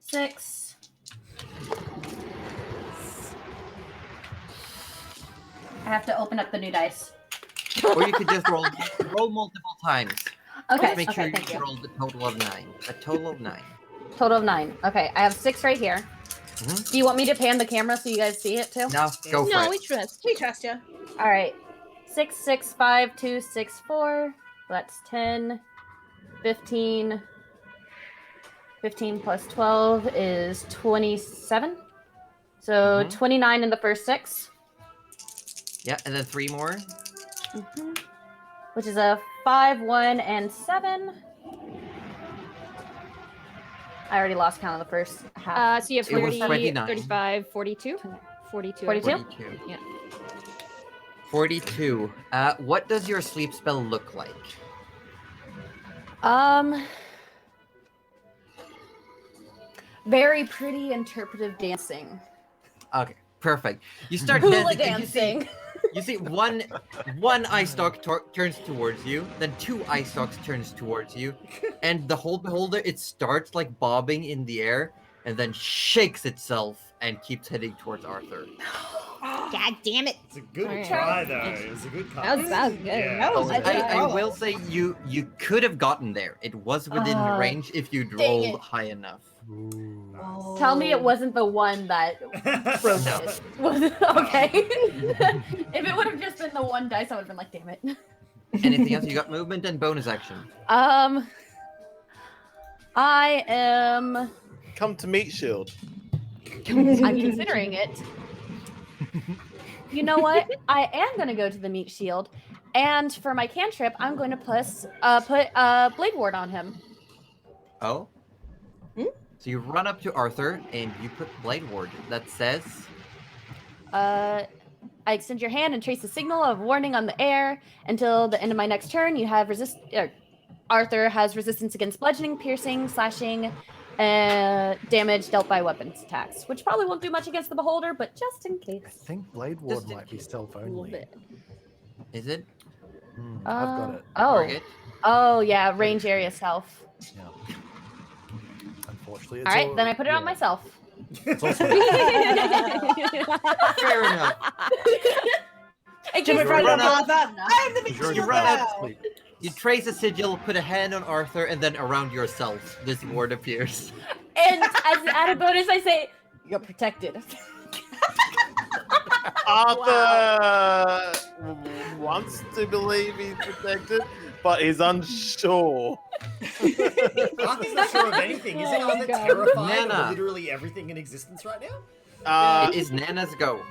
6. I have to open up the new dice. Or you could just roll multiple times. Okay, Just make okay, sure thank you you. roll the total of 9. A total of 9. Total of 9. Okay, I have 6 right here. Mhm. Do you want me to pan the camera so you guys see it too? Now go for No, it. we trust. We trust you. All right. 6, 6, 5, 2, 6, 4. That's 10, 15. 15 plus 12 is 27. So Mhm. 29 in the first 6. Yeah, and then 3 more. Which is a 5, 1, and 7. I already lost count of the first half. So you have It was 40, 29. 35, 42? 42. 42? 42. Yeah. 42. What does your sleep spell look like? Very pretty interpretive dancing. Okay, perfect. You start Hula dancing. And dancing. you see one eye stalk turns towards you, then 2 eye stalks turns towards you, and the whole beholder, it starts like bobbing in the air, and then shakes itself and keeps heading towards Arthur. God damn it. It's a good Alright. try, though. It was a good card. That was good. Yeah. That was I will say you could have gotten there. It was within range if you'd dang rolled it. high enough. Ooh. Tell me it wasn't the one that broke No. it. Was it? Okay. If it would have just been the one dice, I would have been like, damn it. Anything else? You got movement and bonus action. I am. Come to meet Shield. I'm considering it. You know what? I am going to go to the meat shield, and for my cantrip, I'm going to put Blade Ward on him. Oh? So you run up to Arthur and you put Blade Ward. That says... I extend your hand and trace a signal of warning on the air. Until the end of my next turn, you have Arthur has resistance against bludgeoning, piercing, slashing, damage dealt by weapons attacks, which probably won't do much against the beholder, but just in case. I think Blade Ward Just in might be case. stealth A little only. bit. Is it? I've got it. Target? Oh yeah, range area self. Yeah. Unfortunately, it's All right, then I put it on yeah. myself. It's also Fair enough. It Jimmy gives Friday me run up- Martha. I am the You're big You deal run now. up, you trace a sigil, put a hand on Arthur, and then around yourself, this ward appears. And as an added bonus, I say, "You're protected." Arthur wants to believe he's protected, but is unsure. Arthur's not sure of anything. Isn't Oh, Arthur God. terrified Nana. of literally everything in existence right now? It is Nana's go.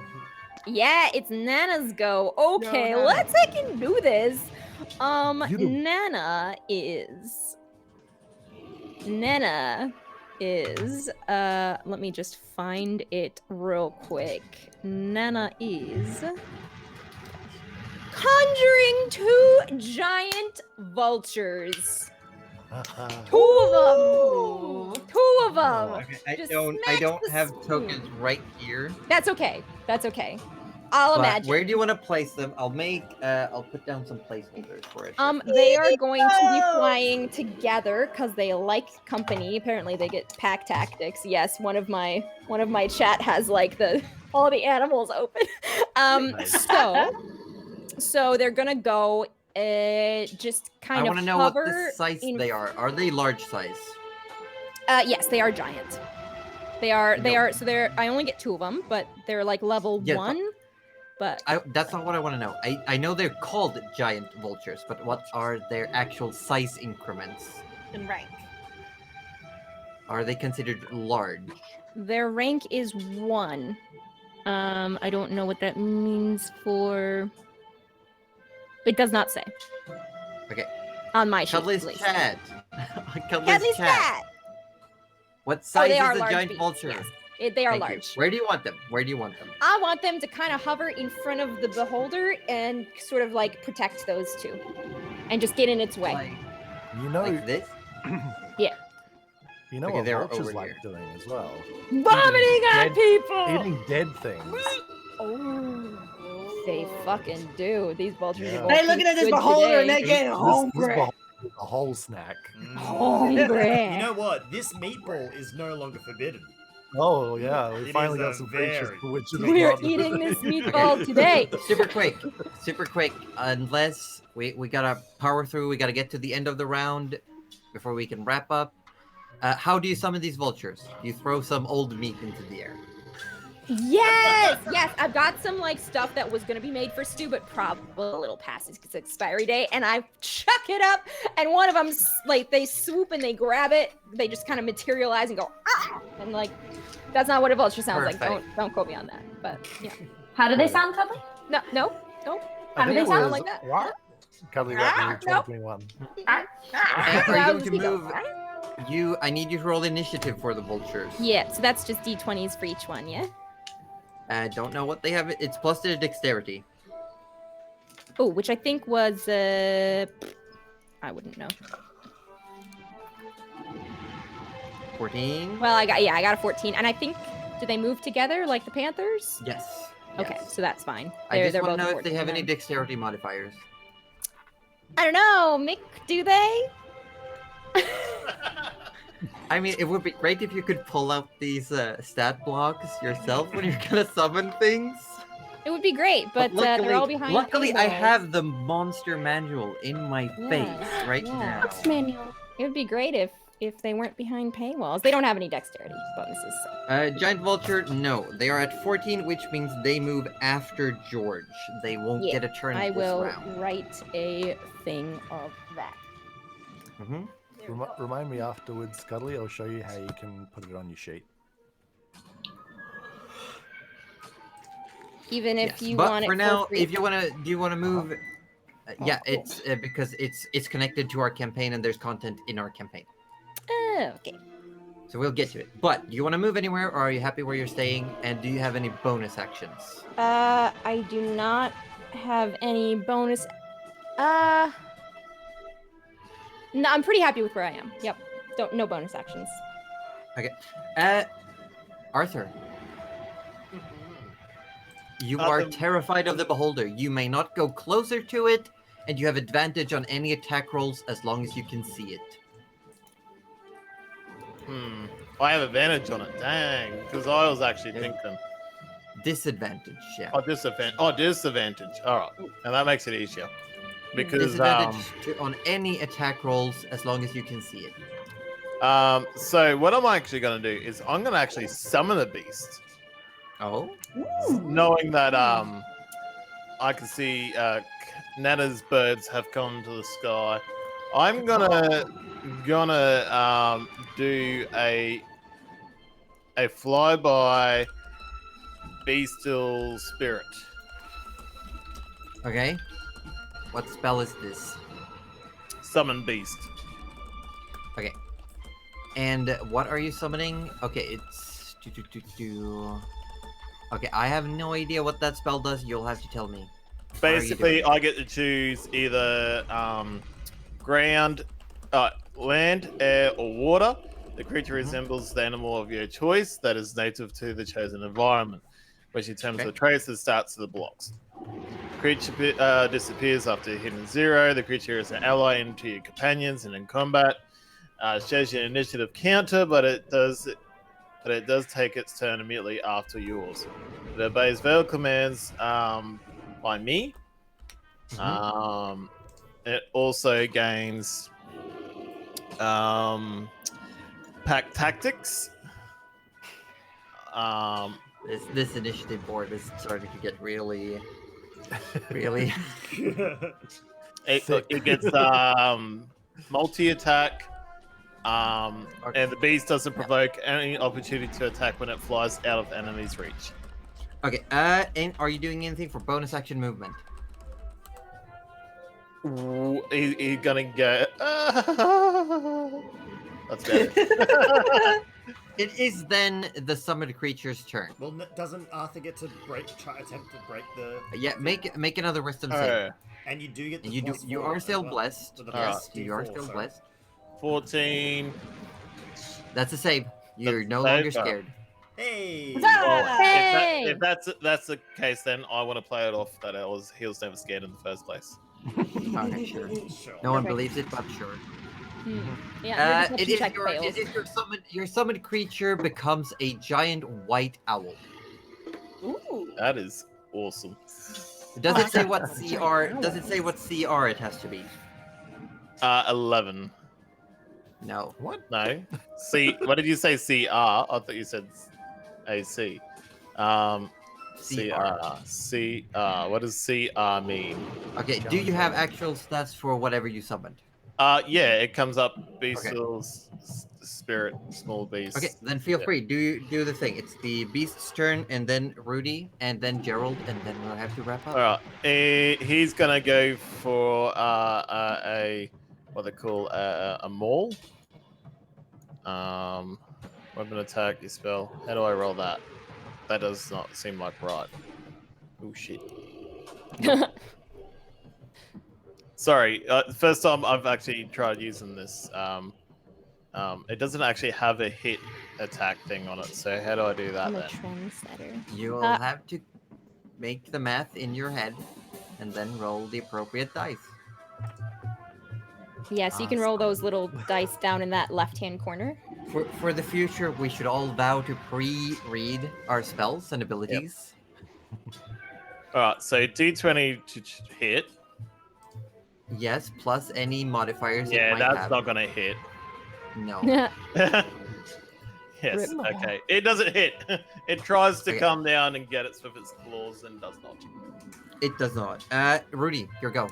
Yeah, it's Nana's go. Okay, Nana. let's fucking do this. You do. Nana is, let me just find it real quick. Nana is conjuring 2 giant vultures. Two of them. Okay, I Just don't smack the have spoon. tokens right here. That's okay. I'll But imagine. where do you want to place them? I'll put down some placeholders for it. They are going to be flying together because they like company. Apparently, they get pack tactics. Yes, one of my chat has like all the animals open. Nice. So they're gonna go. Just I kind of want to know what hover. the size in- they are. Are they large size? Yes, they are giant. They are. No. So they're. I only get 2 of them, but they're like level Yeah, 1. But That's not what I want to know. I know they're called giant vultures, but what are their actual size increments? In rank. Are they considered large? their rank is 1. I don't know what that means for. It does not say. Okay. On my sheet, Cuddly's at least. chat. Cuddly's Cuddly's chat. cat. What Oh, size they is are the large giant beasts, vulture? yes. They are Thank you. large. Where do you want them? Where do you want them? I want them to kind of hover in front of the beholder and sort of like protect those two, and just get in its way. Like, You know, like this? you know Okay, what they're vultures over like here. doing as well. Vomiting dead- on people. Eating dead things. They fucking do. These vultures Yeah. are going They're looking at this good beholder and today. they're getting This hungry. beholder is a whole snack. Hungry. You know what? This meatball is no longer forbidden. Oh yeah, we It finally is got a some creatures very- for which it is We're not- eating this meatball today. Super quick. Unless we gotta power through, we gotta get to the end of the round before we can wrap up. How do you summon these vultures? You throw some old meat into the air. Yes. I've got some like stuff that was gonna be made for stew, but probably a little past its expiry date, and I chuck it up, and one of them like they swoop and they grab it. They just kind of materialize and go, ah! And like that's not what a vulture sounds like. Perfect. Don't quote me on that. But yeah, How do they sound, Cuddly? no. I How do think they it sound was- like that? What? Cuddly Rocky Nope. 2021. Are you Well, going to we go. move? I need you to roll initiative for the vultures. Yeah, so that's just d20s for each one. Yeah. I don't know what they have. It's plus their dexterity. Oh, which I think was I wouldn't know. 14. Well, I got a 14, and I think do they move together like the Panthers? Yes. Okay, yes. so that's fine. I just they're want to both know if they have 14 any then. dexterity modifiers. I don't know, Mick. Do they? I mean, it would be great if you could pull out these stat blocks yourself when you're gonna summon things. It would be great, but they're all behind. Luckily, I paywalls. have the monster manual in my face right yeah. now. What's manual? It would be great if they weren't behind paywalls. They don't have any dexterity bonuses. So. Giant Vulture, no. They are at 14, which means they move after George. They won't Yeah, get a turn I this will round. write a thing of that. Mm-hmm. Remind me afterwards, Cuddly. I'll show you how you can put it on your sheet. Even if Yes, you but want for it now, free. if you wanna, do you wanna move? Yeah, cool. it's because it's connected to our campaign and there's content in our campaign. Okay. So we'll get to it. But do you want to move anywhere, or are you happy where you're staying? And do you have any bonus actions? I do not have any bonus. No, I'm pretty happy with where I am. Yep. No bonus actions. Okay. Arthur. You are terrified of the beholder. You may not go closer to it, and you have advantage on any attack rolls as long as you can see it. I have advantage on it. Dang, because I was actually thinking. Disadvantage, yeah. Disadvantage. All right, and that makes it easier because Disadvantage on any attack rolls as long as you can see it. So what I'm actually going to do is I'm going to actually summon a beast. Oh. Knowing that I can see Nana's birds have come to the sky, I'm gonna do a flyby bestial spirit. Okay. What spell is this? Summon beast. Okay. And what are you summoning? Okay, it's Okay, I have no idea what that spell does. You'll have to tell me. Basically, I get to choose either ground, land, air, or water. The creature resembles the animal of your choice that is native to the chosen environment, which in terms of traits that starts to the blocks. Creature disappears after hitting 0. The creature is an ally to your companions and in combat. Shows you an initiative counter, but it does take its turn immediately after yours. It obeys verbal commands by me. It also gains pack tactics. This initiative board is starting to get really. It gets multi-attack. And the beast doesn't provoke any opportunity to attack when it flies out of enemy's reach. Okay, and are you doing anything for bonus action movement? He's gonna go. That's better. It is then the summoned creature's turn. Well, doesn't Arthur get to attempt to break the? Yeah, make another wisdom save. And you do get the And you are still blessed. Yes, you are still blessed. 14. That's a save. You're no longer scared. Hey! Well, Hey! if that's the case, then I want to play it off that he was never scared in the first place. Okay, sure. No one believes it, but sure. Yeah, it is your summoned creature becomes a giant white owl. Ooh. That is awesome. Does it say what CR? Does it say what CR it has to be? 11. No. What? No. C. What did you say? CR? I thought you said AC. CR. What does CR mean? Okay. Do you have actual stats for whatever you summoned? Yeah, it comes up bestial spirit, small beast. Okay, then feel free. Do the thing. It's the beast's turn, and then Rudy, and then Gerald, and then we'll have to wrap up. All right. He's gonna go for a what they call a maul. Weapon attack, you spell. How do I roll that? That does not seem like right. Oh shit. Sorry, first time I've actually tried using this. It doesn't actually have a hit attack thing on it, so how do I do that I'm a then? trendsetter. You'll have to make the math in your head, and then roll the appropriate dice. Yes, you can roll those little dice down in that left-hand corner. For the future, we should all vow to pre-read our spells and abilities. All right, so D20 to hit. Yes, plus any modifiers it Yeah, might that's have. not gonna hit. No. Yes. Rip. Okay. It doesn't hit. It tries to Okay. come down and get it with its claws and does not. It does not. Rudy, your go.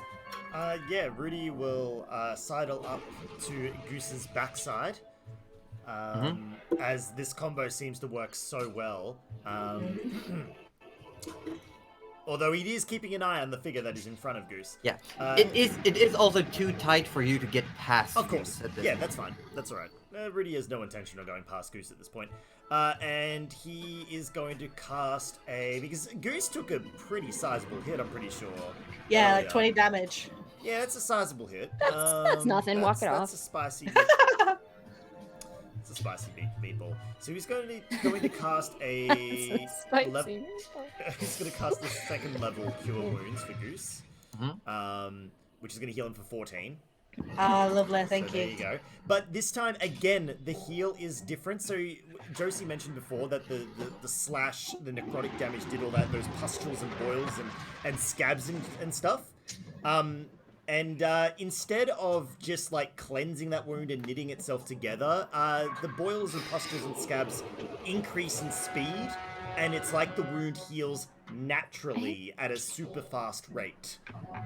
Yeah, Rudy will sidle up to Goose's backside. As this combo seems to work so well. Although he is keeping an eye on the figure that is in front of Goose. Yeah. It is also too tight for you to get past. Of course. Goose at this Yeah, point. that's fine. That's alright. Rudy has no intention of going past Goose at this point. And he is going to cast a... Because Goose took a pretty sizable hit, I'm pretty sure. Yeah, like earlier. 20 damage. Yeah, it's a sizable hit. That's nothing. Walk it That's off. a spicy... It's a spicy meatball. So he's going to cast a... Spicy. He's going to cast the second level Cure Wounds for Goose. Which is going to heal him for 14. Ah, lovely, thank So you. there you go. But this time, again, the heal is different. So Josie mentioned before that the slash, the necrotic damage did all that, those pustules and boils and scabs and stuff. And instead of just like cleansing that wound and knitting itself together, the boils and pustules and scabs increase in speed, and it's like the wound heals naturally at a super fast rate.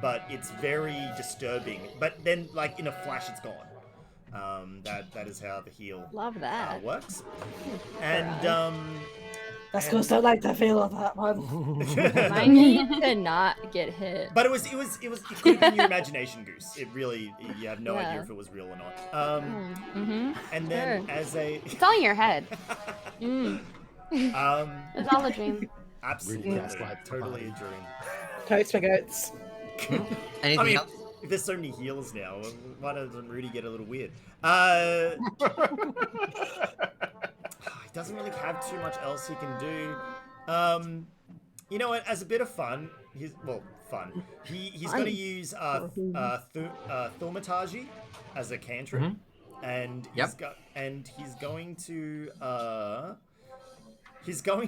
But it's very disturbing. But then, like in a flash, it's gone. That is how the heal Love that. works. And That's because I like the feel of that one. I need to not get hit. But it could have been your imagination, Goose. It really, you have no Yeah. idea if it was real or not. And then Sure. as a It's all in your head. It's all a dream. absolutely, Really gaslight the totally a party. dream. Totes for goats. Anything I mean, else? if there's so many heals now, why doesn't Rudy get a little weird? He doesn't really have too much else he can do. You know what? As a bit of fun, he's going to use Thaumaturgy as a cantrip, and he's going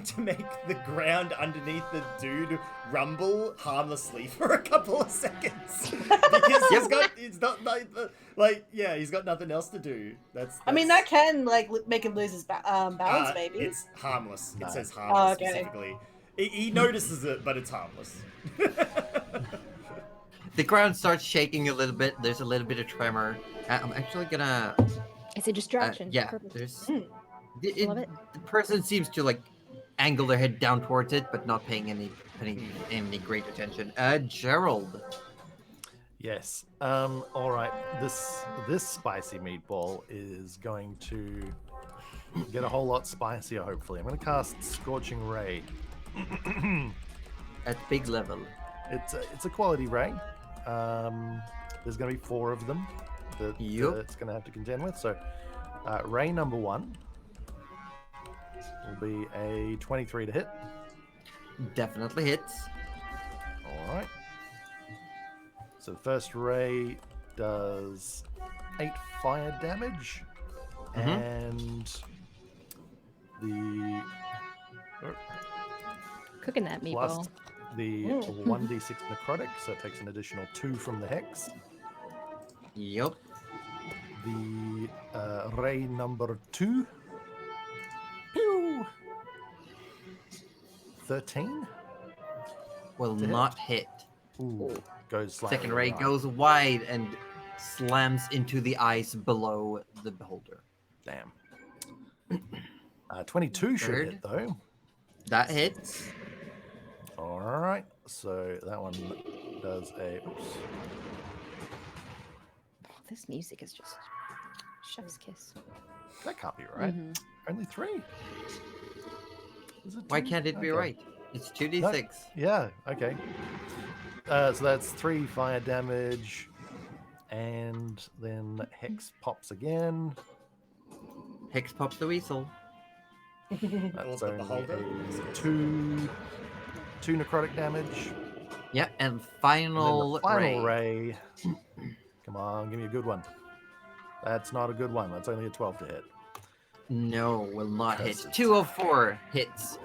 to make the ground underneath the dude rumble harmlessly for a couple of seconds because he's got nothing else to do. I mean, that can like make him lose his balance, maybe. It's harmless. It says Oh, harmless okay. specifically. He notices it, but it's harmless. The ground starts shaking a little bit. There's a little bit of tremor. I'm actually gonna. It's a distraction. Yeah. Perfect. There's. Love it. The person seems to like angle their head down towards it, but not paying any great attention. Gerald. Yes. All right. This spicy meatball is going to get a whole lot spicier. Hopefully, I'm going to cast Scorching Ray. At big level. It's a quality ray. There's going to be 4 of them that it's going to have to contend with. So, ray number 1 will be a 23 to hit. Definitely hits. All right. So the first ray does 8 fire damage, and the Cooking that plus meatball. the 1d6 necrotic, so it takes an additional 2 from the hex. Yup. The ray number 2, pew, 13. Will To hit. not hit. Ooh, goes slightly Second ray right. goes wide and slams into the ice below the beholder. Damn. 22 should Third. hit though. That hits. All right, so that one does a. Oops. Oh, this music is just chef's kiss. That can't be right. Only 3. Is it Why 2? can't it be Okay. right? It's 2d6. Yeah. Okay. So that's 3 fire damage, and then hex pops again. Hex pops the weasel. That's the only beholder? a 2 necrotic damage. Yeah, and And then final, the final ray. Come on, give me a good one. That's not a good one. That's only a 12 to hit. No, will not hit. Curses. 2 of 4 hits.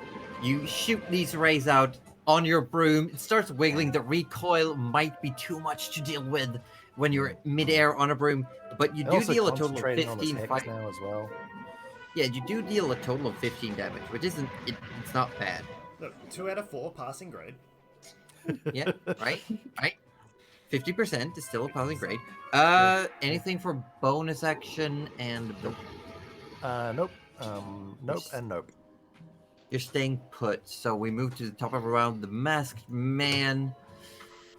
You shoot these rays out. on your broom. It starts wiggling. The recoil might be too much to deal with when you're midair on a broom, but you do Also deal a total of concentrating on his 15 hex now as well. Yeah, you do deal a total of 15 damage, which isn't it's not bad. Look, 2 out of 4 passing grade. Yeah, right? 50% is still a passing grade. Anything for bonus action and build? Nope. Nope and nope. You're staying put. So we move to the top of the round. The masked man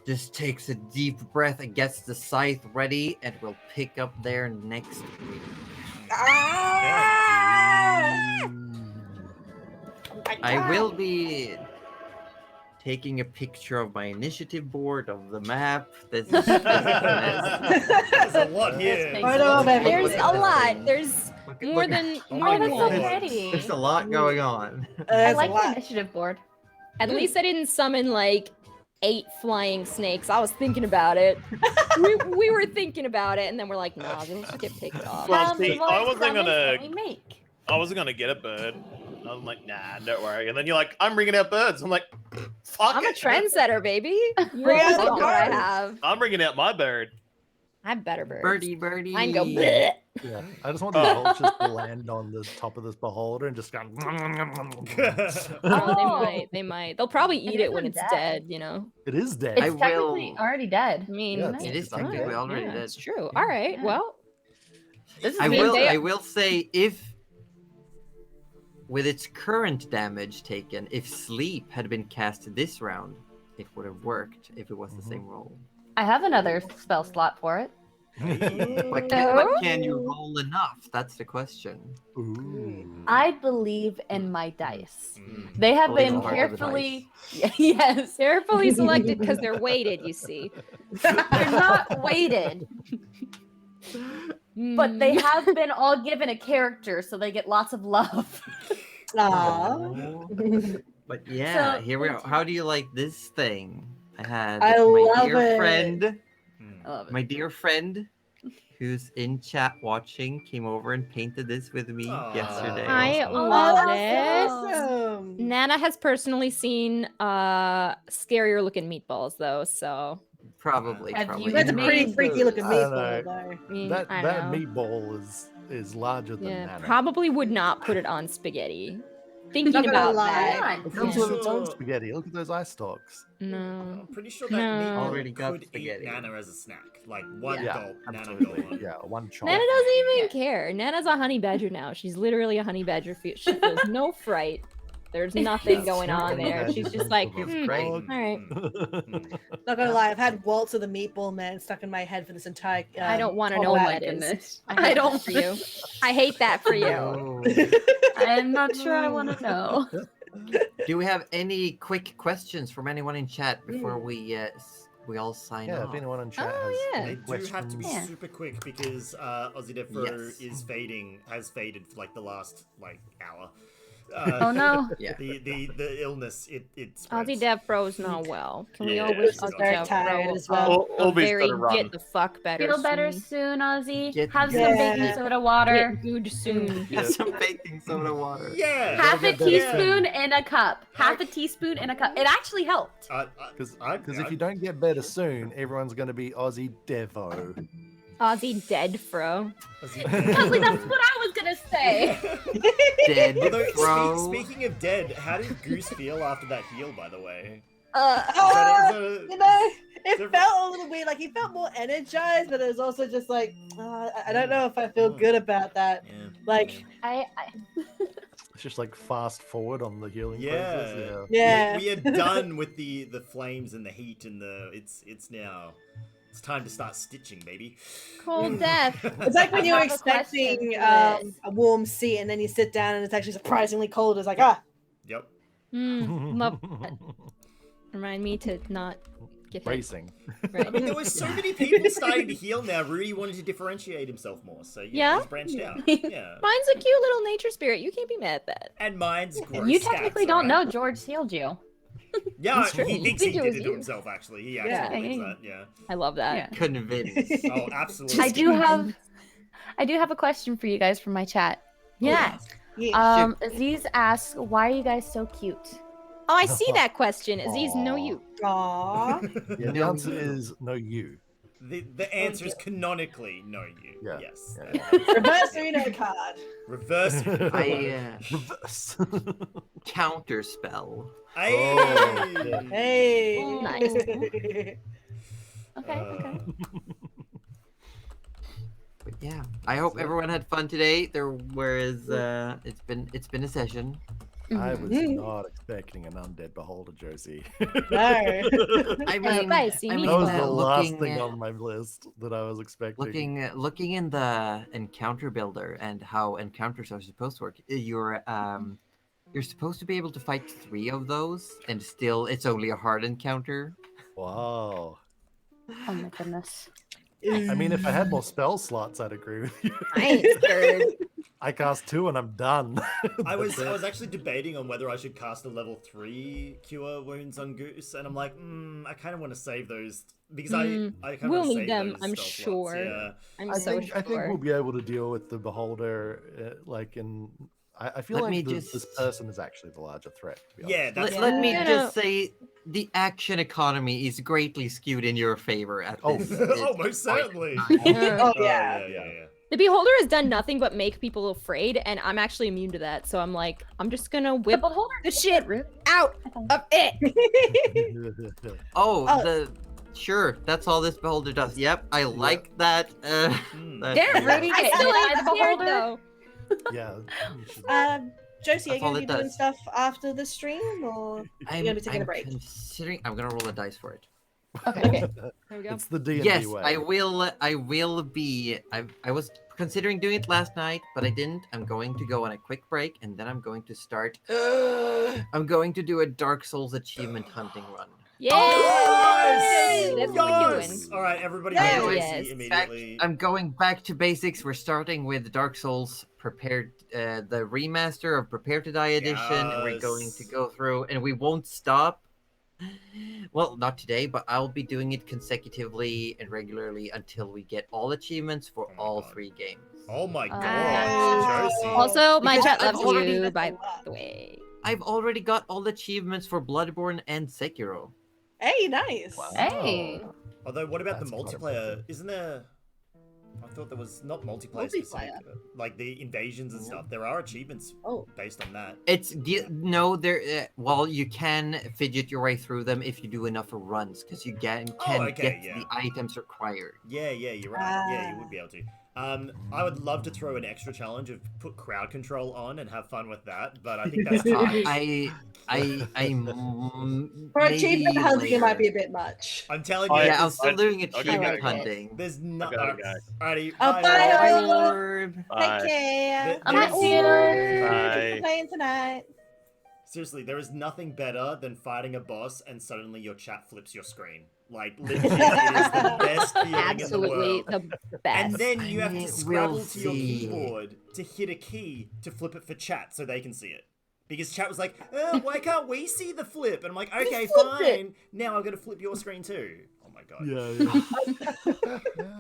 just takes a deep breath and gets the scythe ready, and will pick up there next week. I will be taking a picture of my initiative board of the map. There's There's a lot here. There's a lot. There's more than Oh, one. that's so pretty. There's a lot going on. I like the initiative board. At least I didn't summon like 8 flying snakes. I was thinking about it. we were thinking about it, and then we're like, nah, they just get picked off. Well, How see, many I wasn't summons gonna- can we make? I wasn't gonna get a bird. I'm like, nah, don't worry. And then you're like, I'm bringing out birds. I'm like, fuck I'm a it. trendsetter, baby. You Bring out know the what I birds. have. I'm bringing out my bird. I have better birds. Birdie. Mine go bleh. Yeah, I just want the vultures to land on the top of this beholder and just go. Oh, they might. They'll probably eat It it when isn't it's dead. dead, you know? It is dead. It's I technically will- already dead. I mean, Yeah, It is It's already technically dead. already yeah, dead. it's true. All right, Yeah. well, This is I mean, will. they- I will say, if with its current damage taken, if sleep had been cast this round, it would have worked if it was the same roll. I have another spell slot for it. But can you roll enough? That's the question. Ooh. I believe in my dice. They have Believe been in part of the carefully, yes, carefully selected because they're weighted, you see. they're not weighted, but they have been all given a character, so they get lots of love. Aww. But yeah, So- here we are. How do you like this thing? I had I my love dear it. friend, I love it. my dear friend, who's in chat watching, came over and painted this with me Aw. yesterday. I Oh, love that's it. Awesome. Nana has personally seen scarier looking meatballs though, so Probably. Have you That's a pretty made freaky looking I don't meatball, know. though. I mean, That I that don't know. meatball is larger than Yeah, Nana. probably would not put it on spaghetti. Thinking Not gonna about lie. that. It comes with its own Sure. spaghetti. Look at those eye stalks. No. I'm pretty sure that No. meatball Already got could spaghetti. eat Nana as a snack. Like one Yeah, gulp, Nana absolutely. gulp. Yeah, one chop. Nana doesn't even care. Nana's a honey badger now. She's literally a honey badger. She feels no fright. There's nothing going on there. She's just like, Feels "Hmm, great. all right. Not gonna lie, I've had Walter the Meatball Man stuck in my head for this entire. I don't want to oh know my what that is. goodness. I, I hate don't- that for you. I hate that for you. Oh. I'm not sure I want to know. Do we have any quick questions from anyone in chat before we all sign Yeah, off? if anyone in chat Oh, has yeah. any They do have to be questions. Yeah. super quick because AussieDevFro Yes. is fading, has faded for like the last hour. Oh no. Yeah. The illness it spreads. AussieDevFro's not well. Can we all Yeah, wish she's very tired AussieDevFro as well. a Always very gotta run. get the fuck better Feel better soon. soon, Ozzy. Get Have some better. baking soda water. Get good soon. Have some baking soda water. Yeah. Half a get better teaspoon in a cup. Half a teaspoon in a cup. It actually helped. Because if you don't get better soon, everyone's going to be Aussie Devo. AussieDevFro. Leslie, that's what I was gonna say. Dead Although, bro. speaking of dead, how did Goose feel after that heal, by the way? You know, it there- felt a little weird. Like he felt more energized, but it was also just like, I don't know if I feel good about that. Yeah. Like, I It's just like fast forward on the healing Yeah. process. yeah. We are done with the flames and the heat and it's now it's time to start stitching, baby. Cold death. It's like when I you're have a question expecting for this. a warm seat and then you sit down and it's actually surprisingly cold. It's like, Yep. Love that. Remind me to not get hit. Racing. Right. I mean, there was so many people starting to heal now. Rudy wanted to differentiate himself more, so Yeah? he's branched out. Yeah. Mine's a cute little nature spirit. You can't be mad at that. And mine's gross. you technically stats, don't know alright? George healed you. Yeah, It's true. he You thinks think he it did was it to you. himself. Actually, he Yeah. actually believes that. Yeah. I love that. Yeah. Convinced. Oh, absolutely. I do have a question for you guys from my chat. Yes. yeah. Aziz asks, why are you guys so cute? Oh, I see that question. Aziz, no you. Aw. Yeah, the No, answer you. is no you. The answer is canonically no you. Yeah, Yes. yeah. Reverse Uno card. Reverse. I Reverse. counter spell. Hey. Hey. Oh, nice. Okay, okay. But yeah, I hope everyone had fun today. It's been a session. I was Mhm. not expecting an undead beholder, Josie. No. I mean, spicy I mean, That was the last looking, thing on my list that I was expecting. looking in the encounter builder and how encounters are supposed to work. You're supposed to be able to fight 3 of those, and still, it's only a hard encounter. Wow. Oh my goodness. I mean, if I had more spell slots, I'd agree with you. I ain't scared. I cast 2 and I'm done. I was That's it. actually debating on whether I should cast a level 3 cure wounds on Goose, and I'm like, I kind of want to save those because I kind of We'll want to need save them, those I'm spell slots, sure. Yeah. I'm I so think sure. we'll be able to deal with the beholder. I feel Let me like this just- person is actually the larger threat. To be Yeah, honest. that's Let me Yeah. just say, the action economy is greatly skewed in your favor at Oh, this. Oh, most certainly. Oh, Oh, yeah. yeah. The beholder has done nothing but make people afraid, and I'm actually immune to that. So I'm like, I'm just gonna The whip beholder the shit rude. out of it. Oh, Oh. Sure, that's all this beholder does. Yep, I like that. That's There, weird. Rudy, I get still hit by ain't the scared beholder. though. yeah. you should- Josie, are you That's all going to it be doing does. stuff after the stream, or I'm, gonna be taking a I'm break? considering. I'm gonna roll a dice for it. Okay. There we go. It's the D&D Yes, way. I will. I will be. I was considering doing it last night, but I didn't. I'm going to go on a quick break, and then I'm going to start. I'm going to do a Dark Souls achievement hunting run. Yeah. Nice! That's what we're doing. All right, everybody, Yes. go Yes. Josie In fact, immediately. I'm going back to basics. We're starting with Dark Souls Prepared, the remaster of Prepare to Die edition, and we're going to Yes. go through, and we won't stop. Well, not today, but I'll be doing it consecutively and regularly until we get all achievements for my all God. 3 games. Oh my Wow. god, Josie. Also, my Because chat I've loves already- you, That's by a lot. the way. I've already got all the achievements for Bloodborne and Sekiro. Hey, nice. Wow. Hey. Although, what about That's the quite multiplayer? impressive. Isn't there? I thought there was not multiplayer. Specific, like the invasions and stuff. There are achievements Oh. based on that. No, there. Well, you can fidget your way through them if you do enough runs, because you can okay, get yeah. the items required. Yeah, you're right. Yeah, you would be able to. I would love to throw an extra challenge of put crowd control on and have fun with that, but I think that's For achievement maybe hunting, it might be a later. bit much. I'm telling you. I- Yeah, I'm there's- still doing I gotta achievement go. hunting. There's not. I gotta go. Alrighty. Oh, bye, bye, all. all. Orb. Take Bye. care. I'm not seeing Thanks Bye. for playing tonight. Seriously, there is nothing better than fighting a boss and suddenly your chat flips your screen. Like, literally, it is the best feeling Absolutely in the world. the best. And then you have I to mean, scrabble we'll to your see. keyboard to hit a key to flip it for chat so they can see it. Because chat was like, why can't we see the flip? And I'm like, okay, flipped fine. Now I'm going to flip your screen too. Oh my god. Yeah.